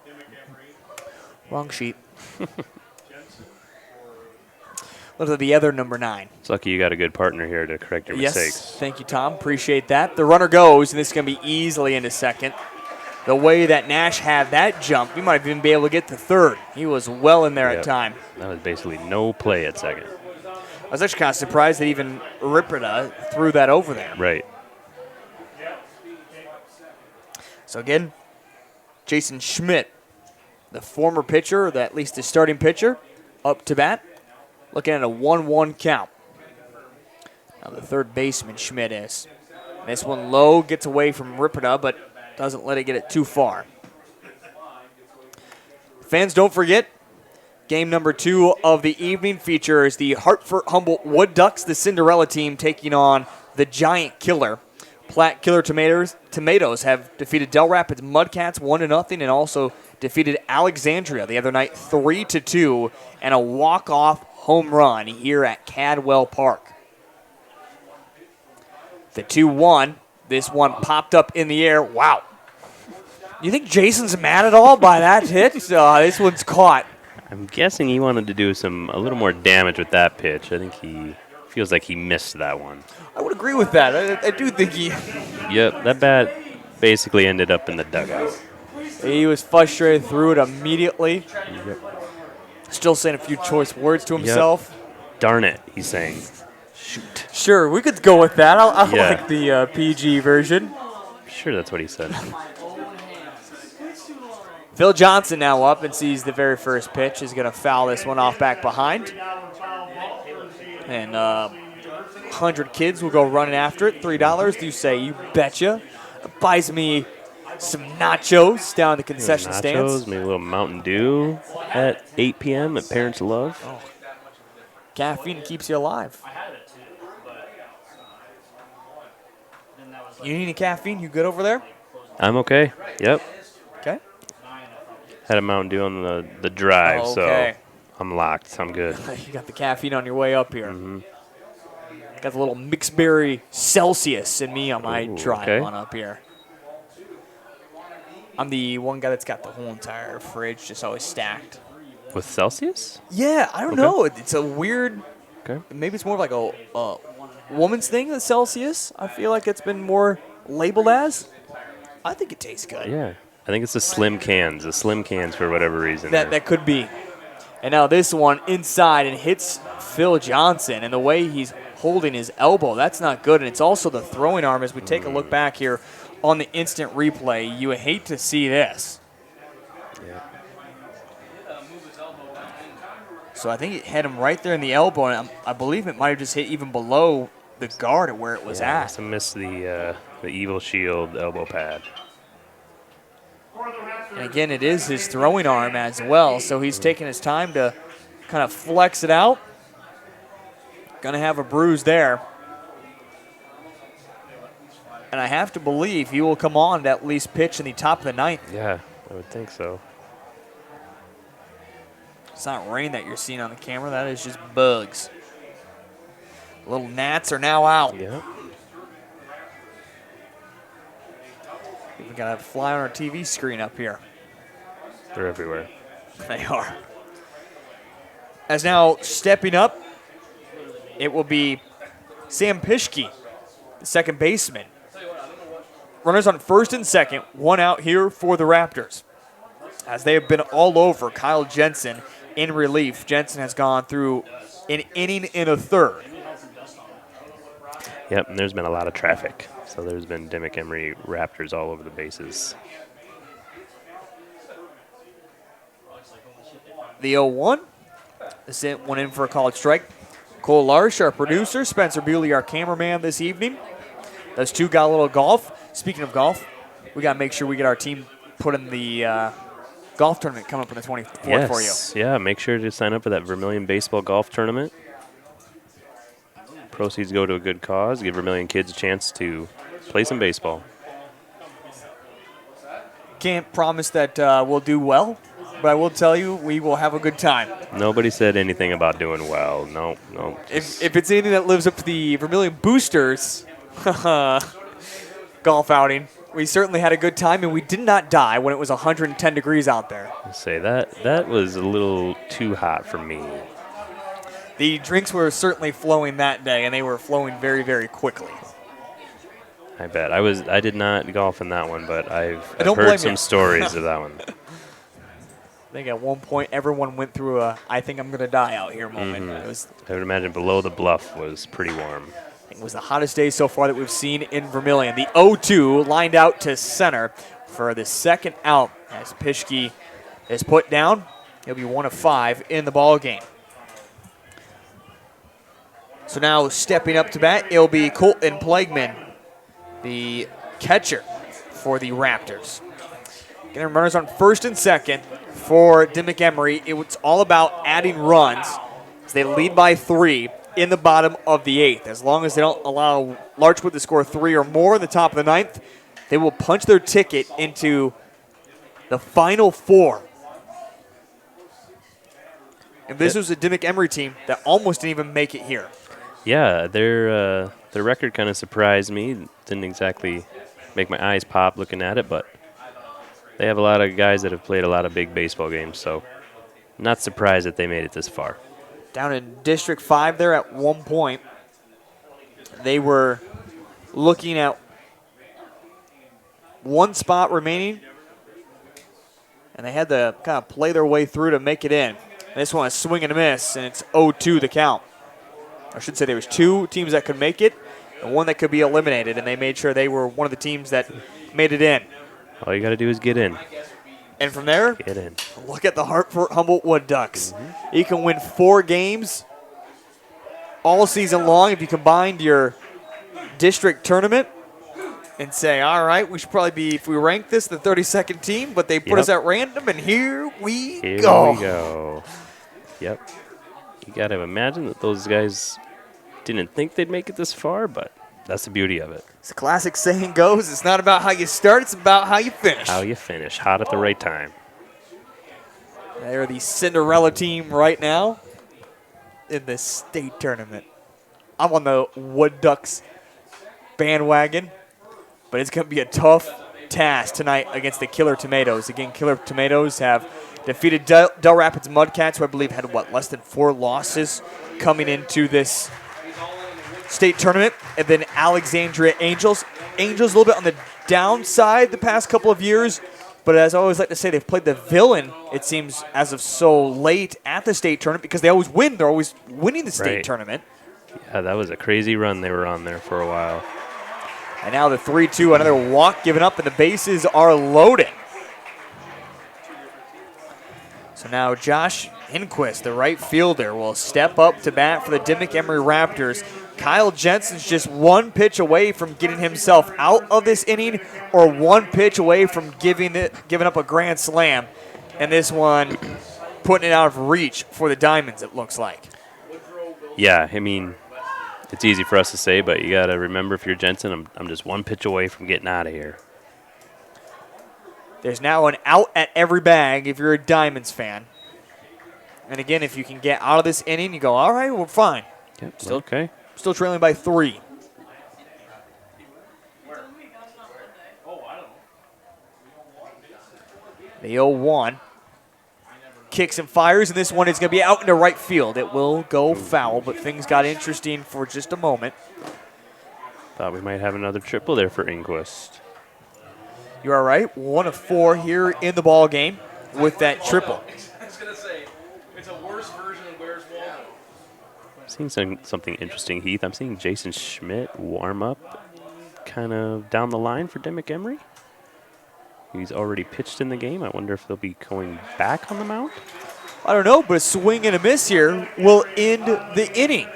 Wrong sheet. Look at the other number 9. It's lucky you got a good partner here to correct your mistakes. Yes, thank you, Tom. Appreciate that. The runner goes, and this is going to be easily into second. The way that Nash had that jump, we might even be able to get to third. He was well in there at time. That was basically no play at second. I was actually kind of surprised that even Ripperda threw that over there. Right. So again, Jason Schmidt, the former pitcher, or at least the starting pitcher, up to bat, looking at a 1-1 count. Now the third baseman, Schmidt is. This one low, gets away from Ripperda, but doesn't let it get it too far. Fans, don't forget, game number 2 of the evening features the Hartford-Humboldt Wood Ducks, the Cinderella team, taking on the Giant Killer. Platte Killer Tomatoes have defeated Del Rapids Mudcats 1-0 and also defeated Alexandria the other night 3-2 and a walk-off home run here at Cadwell Park. The 2-1, this one popped up in the air. Wow. You think Jason's mad at all by that hit? This one's caught. I'm guessing he wanted to do a little more damage with that pitch. I think he feels like he missed that one. I would agree with that. I do think he... Yep, that bat basically ended up in the dugout. He was frustrated, threw it immediately. Yep. Still saying a few choice words to himself. Yep. Darn it, he's saying. Shoot. Sure, we could go with that. I like the PG version. Sure, that's what he said. Phil Johnson now up and sees the very first pitch. Is going to foul this one off back behind. And 100 kids will go running after it. $3. Do you say, you betcha. Buys me some nachos down in the concession stands. Maybe a little Mountain Dew at 8 p.m. at Parents Love. Oh. Caffeine keeps you alive. You need any caffeine? You good over there? I'm okay. Yep. Okay. Had a Mountain Dew on the drive, so I'm locked. I'm good. You got the caffeine on your way up here. Mm-hmm. Got the little mixed berry Celsius in me on my drive on up here. I'm the one guy that's got the whole entire fridge just always stacked. With Celsius? Yeah, I don't know. It's a weird, maybe it's more like a woman's thing, the Celsius. I feel like it's been more labeled as. I think it tastes good. Yeah. I think it's the slim cans for whatever reason. That could be. And now this one inside and hits Phil Johnson, and the way he's holding his elbow, that's not good. And it's also the throwing arm as we take a look back here on the instant replay. You hate to see this. Yeah. So I think it hit him right there in the elbow, and I believe it might have just hit even below the guard at where it was at. Must have missed the Evil Shield elbow pad. And again, it is his throwing arm as well, so he's taking his time to kind of flex it out. Going to have a bruise there. And I have to believe he will come on to at least pitch in the top of the 9th. Yeah, I would think so. It's not rain that you're seeing on the camera. That is just bugs. Little gnats are now out. Yeah. We got a fly on our TV screen up here. They're everywhere. They are. As now stepping up, it will be Sam Pischke, the second baseman. Runners on first and second, one out here for the Raptors. As they have been all over Kyle Jensen in relief. Jensen has gone through an inning and a third. Yep, and there's been a lot of traffic. So there's been Dimock-Emery Raptors all over the bases. The 0-1. Sent one in for a called strike. Cole Larsh, our producer. Spencer Bewley, our cameraman this evening. Those two got a little golf. Speaking of golf, we got to make sure we get our team put in the golf tournament coming up on the 24th for you. Yeah, make sure to sign up for that Vermilion Baseball Golf Tournament. Proceeds go to a good cause. Give Vermilion kids a chance to play some baseball. Can't promise that we'll do well, but I will tell you we will have a good time. Nobody said anything about doing well. No. If it's anything that lives up to the Vermilion Boosters golf outing, we certainly had a good time, and we did not die when it was 110 degrees out there. I'll say that was a little too hot for me. The drinks were certainly flowing that day, and they were flowing very, very quickly. I bet. I did not golf in that one, but I've don't heard blame some you. stories of that one. I think at one point everyone went through a "I think I'm going to die out here" moment. It was, I would imagine below the bluff was pretty warm. it was the hottest day so far that we've seen in Vermilion. The 0-2 lined out to center for the second out as Pischke is put down. He'll be 1 of 5 in the ball game. So now stepping up to bat, it'll be Colton Plagman, the catcher for the Raptors. Getting runners on first and second for Dimock-Emery. It's all about adding runs as they lead by 3 in the bottom of the 8th. As long as they don't allow Larchwood to score 3 or more in the top of the 9th, they will punch their ticket into the final 4. And this was a Dimock-Emery team that almost didn't even make it here. Yeah, their record kind of surprised me. Didn't exactly make my eyes pop looking at it, but they have a lot of guys that have played a lot of big baseball games, so not surprised that they made it this far. Down in District 5 there at one point, they were looking at one spot remaining, and they had to kind of play their way through to make it in. This one, a swing and a miss, and it's 0-2 the count. I should say there was 2 teams that could make it and one that could be eliminated, and they made sure they were one of the teams that made it in. All you got to do is get in. And from there, Get in. look at the Hartford Humboldt Wood Ducks. You can win 4 games all season long if you combined your district tournament and say, all right, we should probably be, if we rank this, the 32nd team, but they put us at random, and here we go. Here we go. Yep. You got to imagine that those guys didn't think they'd make it this far, but that's the beauty of it. As the classic saying goes, it's not about how you start, it's about how you finish. How you finish, hot at the right time. They're the Cinderella team right now in the state tournament. I'm on the Wood Ducks bandwagon, but it's going to be a tough task tonight against the Killer Tomatoes. Again, Killer Tomatoes have defeated Del Rapids Mudcats, who I believe had, less than 4 losses coming into this state tournament. And then Alexandria Angels. Angels a little bit on the downside the past couple of years, but as I always like to say, they've played the villain, it seems, as of so late at the state tournament because they always win. They're always winning the state tournament. Yeah, that was a crazy run they were on there for a while. And now the 3-2, another walk given up, and the bases are loaded. So now Josh Inquist, the right fielder, will step up to bat for the Dimock-Emery Raptors. Kyle Jensen's just 1 pitch away from getting himself out of this inning, or 1 pitch away from giving up a grand slam. And this one putting it out of reach for the Diamonds, it looks like. Yeah, I mean, it's easy for us to say, but you got to remember if you're Jensen, I'm just 1 pitch away from getting out of here. There's now an out at every bag if you're a Diamonds fan. And again, if you can get out of this inning, you go, all right, we're fine. Yep, still okay. Still trailing by 3. The 0-1 kicks and fires, and this one is going to be out into right field. It will go foul, but things got interesting for just a moment. Thought we might have another triple there for Inquist. You are right. 1 of 4 here in the ball game with that triple. I was going to say, it's a worse version of Where's Waldo. seeing something interesting, Heath. I'm seeing Jason Schmidt warm up kind of down the line for Dimock-Emery. He's already pitched in the game. I wonder if they'll be going back on the mound. I don't know, but a swing and a miss here will end the inning.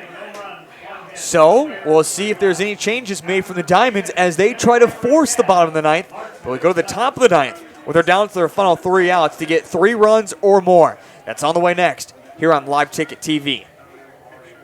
So we'll see if there's any changes made from the Diamonds as they try to force the bottom of the ninth. But we go to the top of the ninth where they're down to their final 3 outs to get 3 runs or more. That's on the way next here on Live Ticket TV.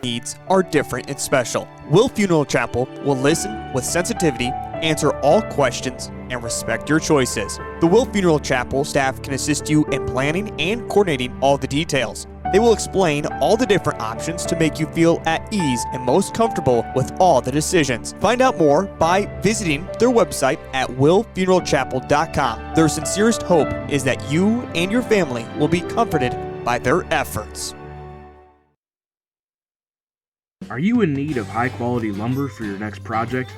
Needs are different and special. Will Funeral Chapel will listen with sensitivity, answer all questions, and respect your choices. The Will Funeral Chapel staff can assist you in planning and coordinating all the details. They will explain all the different options to make you feel at ease and most comfortable with all the decisions. Find out more by visiting their website at willfuneralchapel.com. Their sincerest hope is that you and your family will be comforted by their efforts. Are you in need of high-quality lumber for your next project?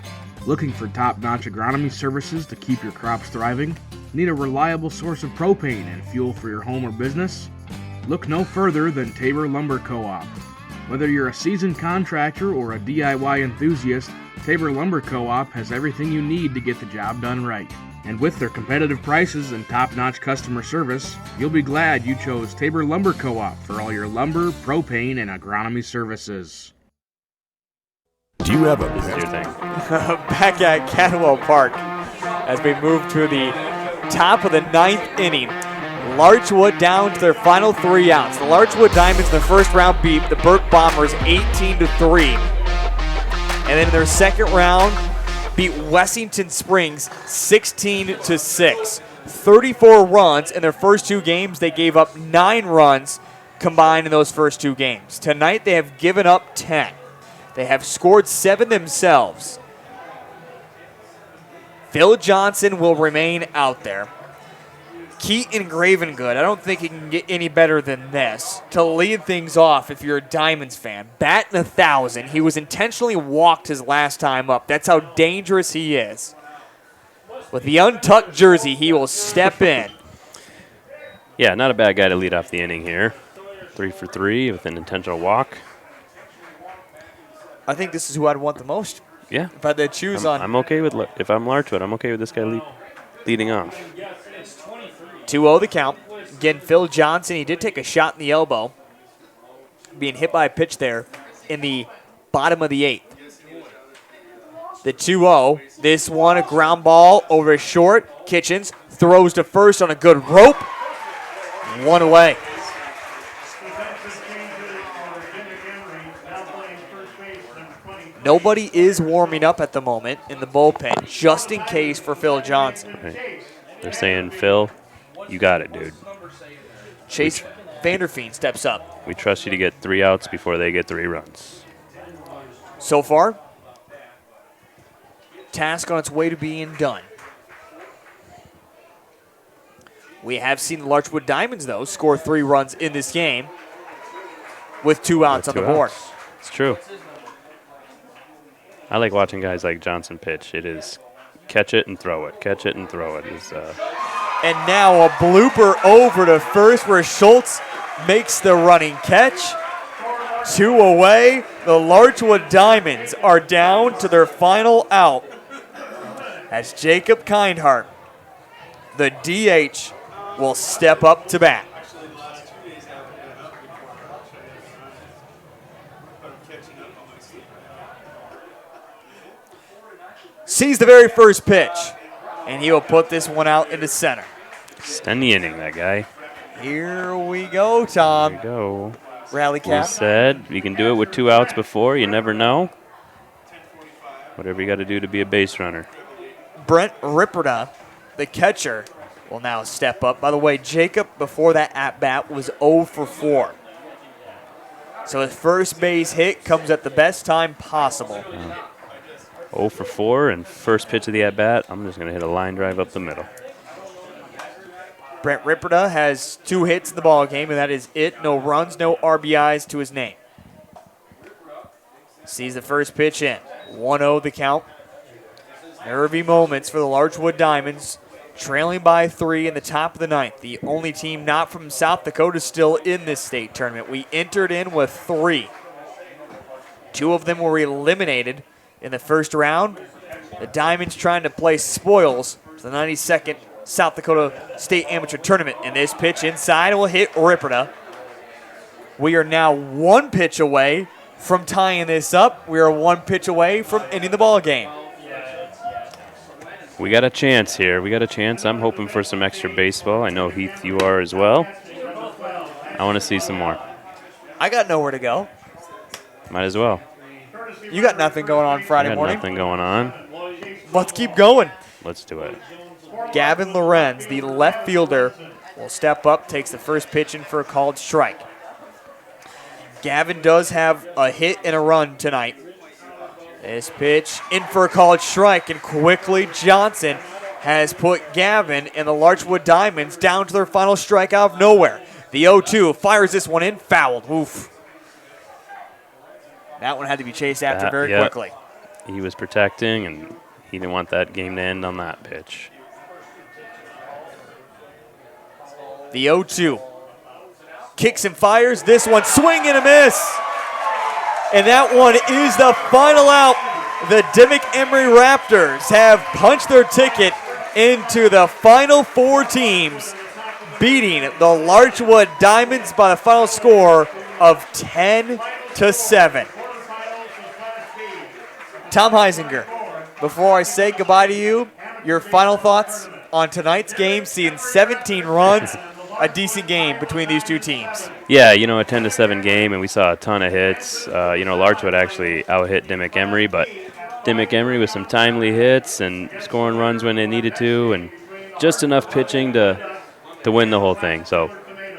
Looking for top-notch agronomy services to keep your crops thriving? Need a reliable source of propane and fuel for your home or business? Look no further than Tabor Lumber Co-op. Whether you're a seasoned contractor or a DIY enthusiast, Tabor Lumber Co-op has everything you need to get the job done right. And with their competitive prices and top-notch customer service, you'll be glad you chose Tabor Lumber Co-op for all your lumber, propane, and agronomy services. Do you have a Back at Cadwell Park as we move to the top of the 9th inning. Larchwood down to their final 3 outs. The Larchwood Diamonds in the first round beat the Burke Bombers 18-3. And then in their second round beat Wessington Springs 16-6. 34 runs in their first 2 games. They gave up 9 runs combined in those first 2 games. Tonight they have given up 10. They have scored 7 themselves. Phil Johnson will remain out there. Keaton Gravengood, I don't think he can get any better than this. To lead things off, if you're a Diamonds fan, batting 1,000. He was intentionally walked his last time up. That's how dangerous he is. With the untucked jersey, he will step in. Yeah, not a bad guy to lead off the inning here. 3 for 3 with an intentional walk. I think this is who I'd want the most. Yeah. If I had to choose I'm okay with, if I'm Larchwood, I'm okay with this guy leading off. 2-0 the count. Again, Phil Johnson, he did take a shot in the elbow, being hit by a pitch there in the bottom of the 8th. The 2-0, this one a ground ball over short. Kitchens throws to first on a good rope. 1 away. Nobody is warming up at the moment in the bullpen, just in case for Phil Johnson. Right. They're saying, Phil, you got it, dude. Chase Vanderfeen steps up. We trust you to get 3 outs before they get 3 runs. So far, task on its way to being done. We have seen the Larchwood Diamonds, though, score 3 runs in this game with 2 outs on the board. It's true. I like watching guys like Johnson pitch. It is catch it and throw it. Catch it and throw it. And now a blooper over to first where Schultz makes the running catch. 2 away. The Larchwood Diamonds are down to their final out as Jacob Kindhart, the DH, will step up to bat. Sees the very first pitch, and he will put this one out into center. Extend the inning, that guy. Here we go, Tom. Here we go. Rally cap. We said you can do it with 2 outs before. You never know. Whatever you got to do to be a base runner. Brent Ripperda, the catcher, will now step up. By the way, Jacob, before that at-bat, was 0 for 4. So his first base hit comes at the best time possible. 0 for 4, and first pitch of the at-bat, I'm just going to hit a line drive up the middle. Brent Ripperda has 2 hits in the ball game, and that is it. No runs, no RBIs to his name. Sees the first pitch in. 1-0 the count. Nervy moments for the Larchwood Diamonds, trailing by 3 in the top of the 9th. The only team not from South Dakota still in this state tournament. We entered in with 3. 2 of them were eliminated in the first round. The Diamonds trying to play spoils to the 92nd South Dakota State Amateur Tournament. And this pitch inside will hit Ripperda. We are now 1 pitch away from tying this up. We are 1 pitch away from ending the ball game. We got a chance here. We got a chance. I'm hoping for some extra baseball. I know, Heath, you are as well. I want to see some more. I got nowhere to go. Might as well. You got nothing going on Friday morning? Nothing going on. Let's keep going. Let's do it. Gavin Lorenz, the left fielder, will step up, takes the first pitch in for a called strike. Gavin does have a hit and a run tonight. This pitch in for a called strike, and quickly Johnson has put Gavin and the Larchwood Diamonds down to their final strike out of nowhere. The 0-2 fires this one in, fouled. Oof. That one had to be chased after very quickly. He was protecting, and he didn't want that game to end on that pitch. The 0-2 kicks and fires. This one, swing and a miss. And that one is the final out. The Dimock-Emery Raptors have punched their ticket into the final 4 teams, beating the Larchwood Diamonds by the final score of 10-7. Tom Heisinger, before I say goodbye to you, your final thoughts on tonight's game, seeing 17 runs, a decent game between these 2 teams. Yeah, a 10-7 game, and we saw a ton of hits. Larchwood actually out-hit Dimock-Emery, but Dimock-Emery with some timely hits and scoring runs when they needed to, and just enough pitching to win the whole thing. So,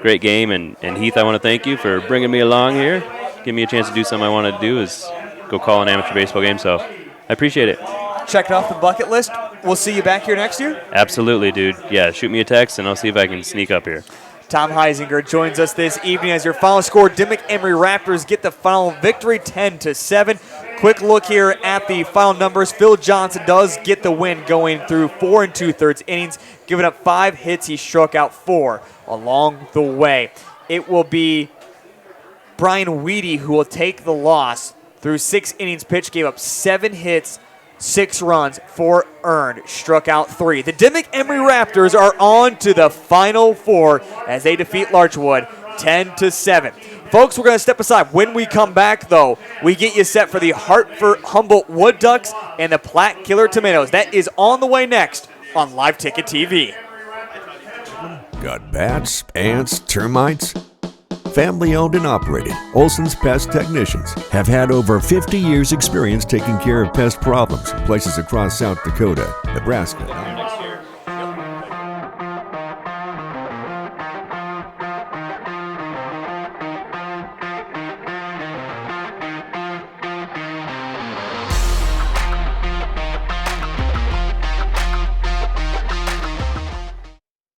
great game, and Heath, I want to thank you for bringing me along here. Give me a chance to do something I want to do is go call an amateur baseball game, so I appreciate it. Check it off the bucket list. We'll see you back here next year? Absolutely, dude. Yeah, shoot me a text, and I'll see if I can sneak up here. Tom Heisinger joins us this evening as your final score. Dimock-Emery Raptors get the final victory, 10-7. Quick look here at the final numbers. Phil Johnson does get the win, going through 4 2/3 innings, giving up 5 hits. He struck out 4 along the way. It will be Brian Weedy who will take the loss. Through 6 innings pitched, gave up 7 hits, 6 runs, 4 earned, struck out 3. The Dimock-Emery Raptors are on to the Final 4 as they defeat Larchwood 10-7. Folks, we're going to step aside. When we come back, though, we get you set for the Hartford Humboldt Wood Ducks and the Platte Killer Tomatoes. That is on the way next on Live Ticket TV. Got bats, ants, termites? Family owned and operated, Olson's Pest Technicians have had over 50 years experience taking care of pest problems in places across South Dakota, Nebraska,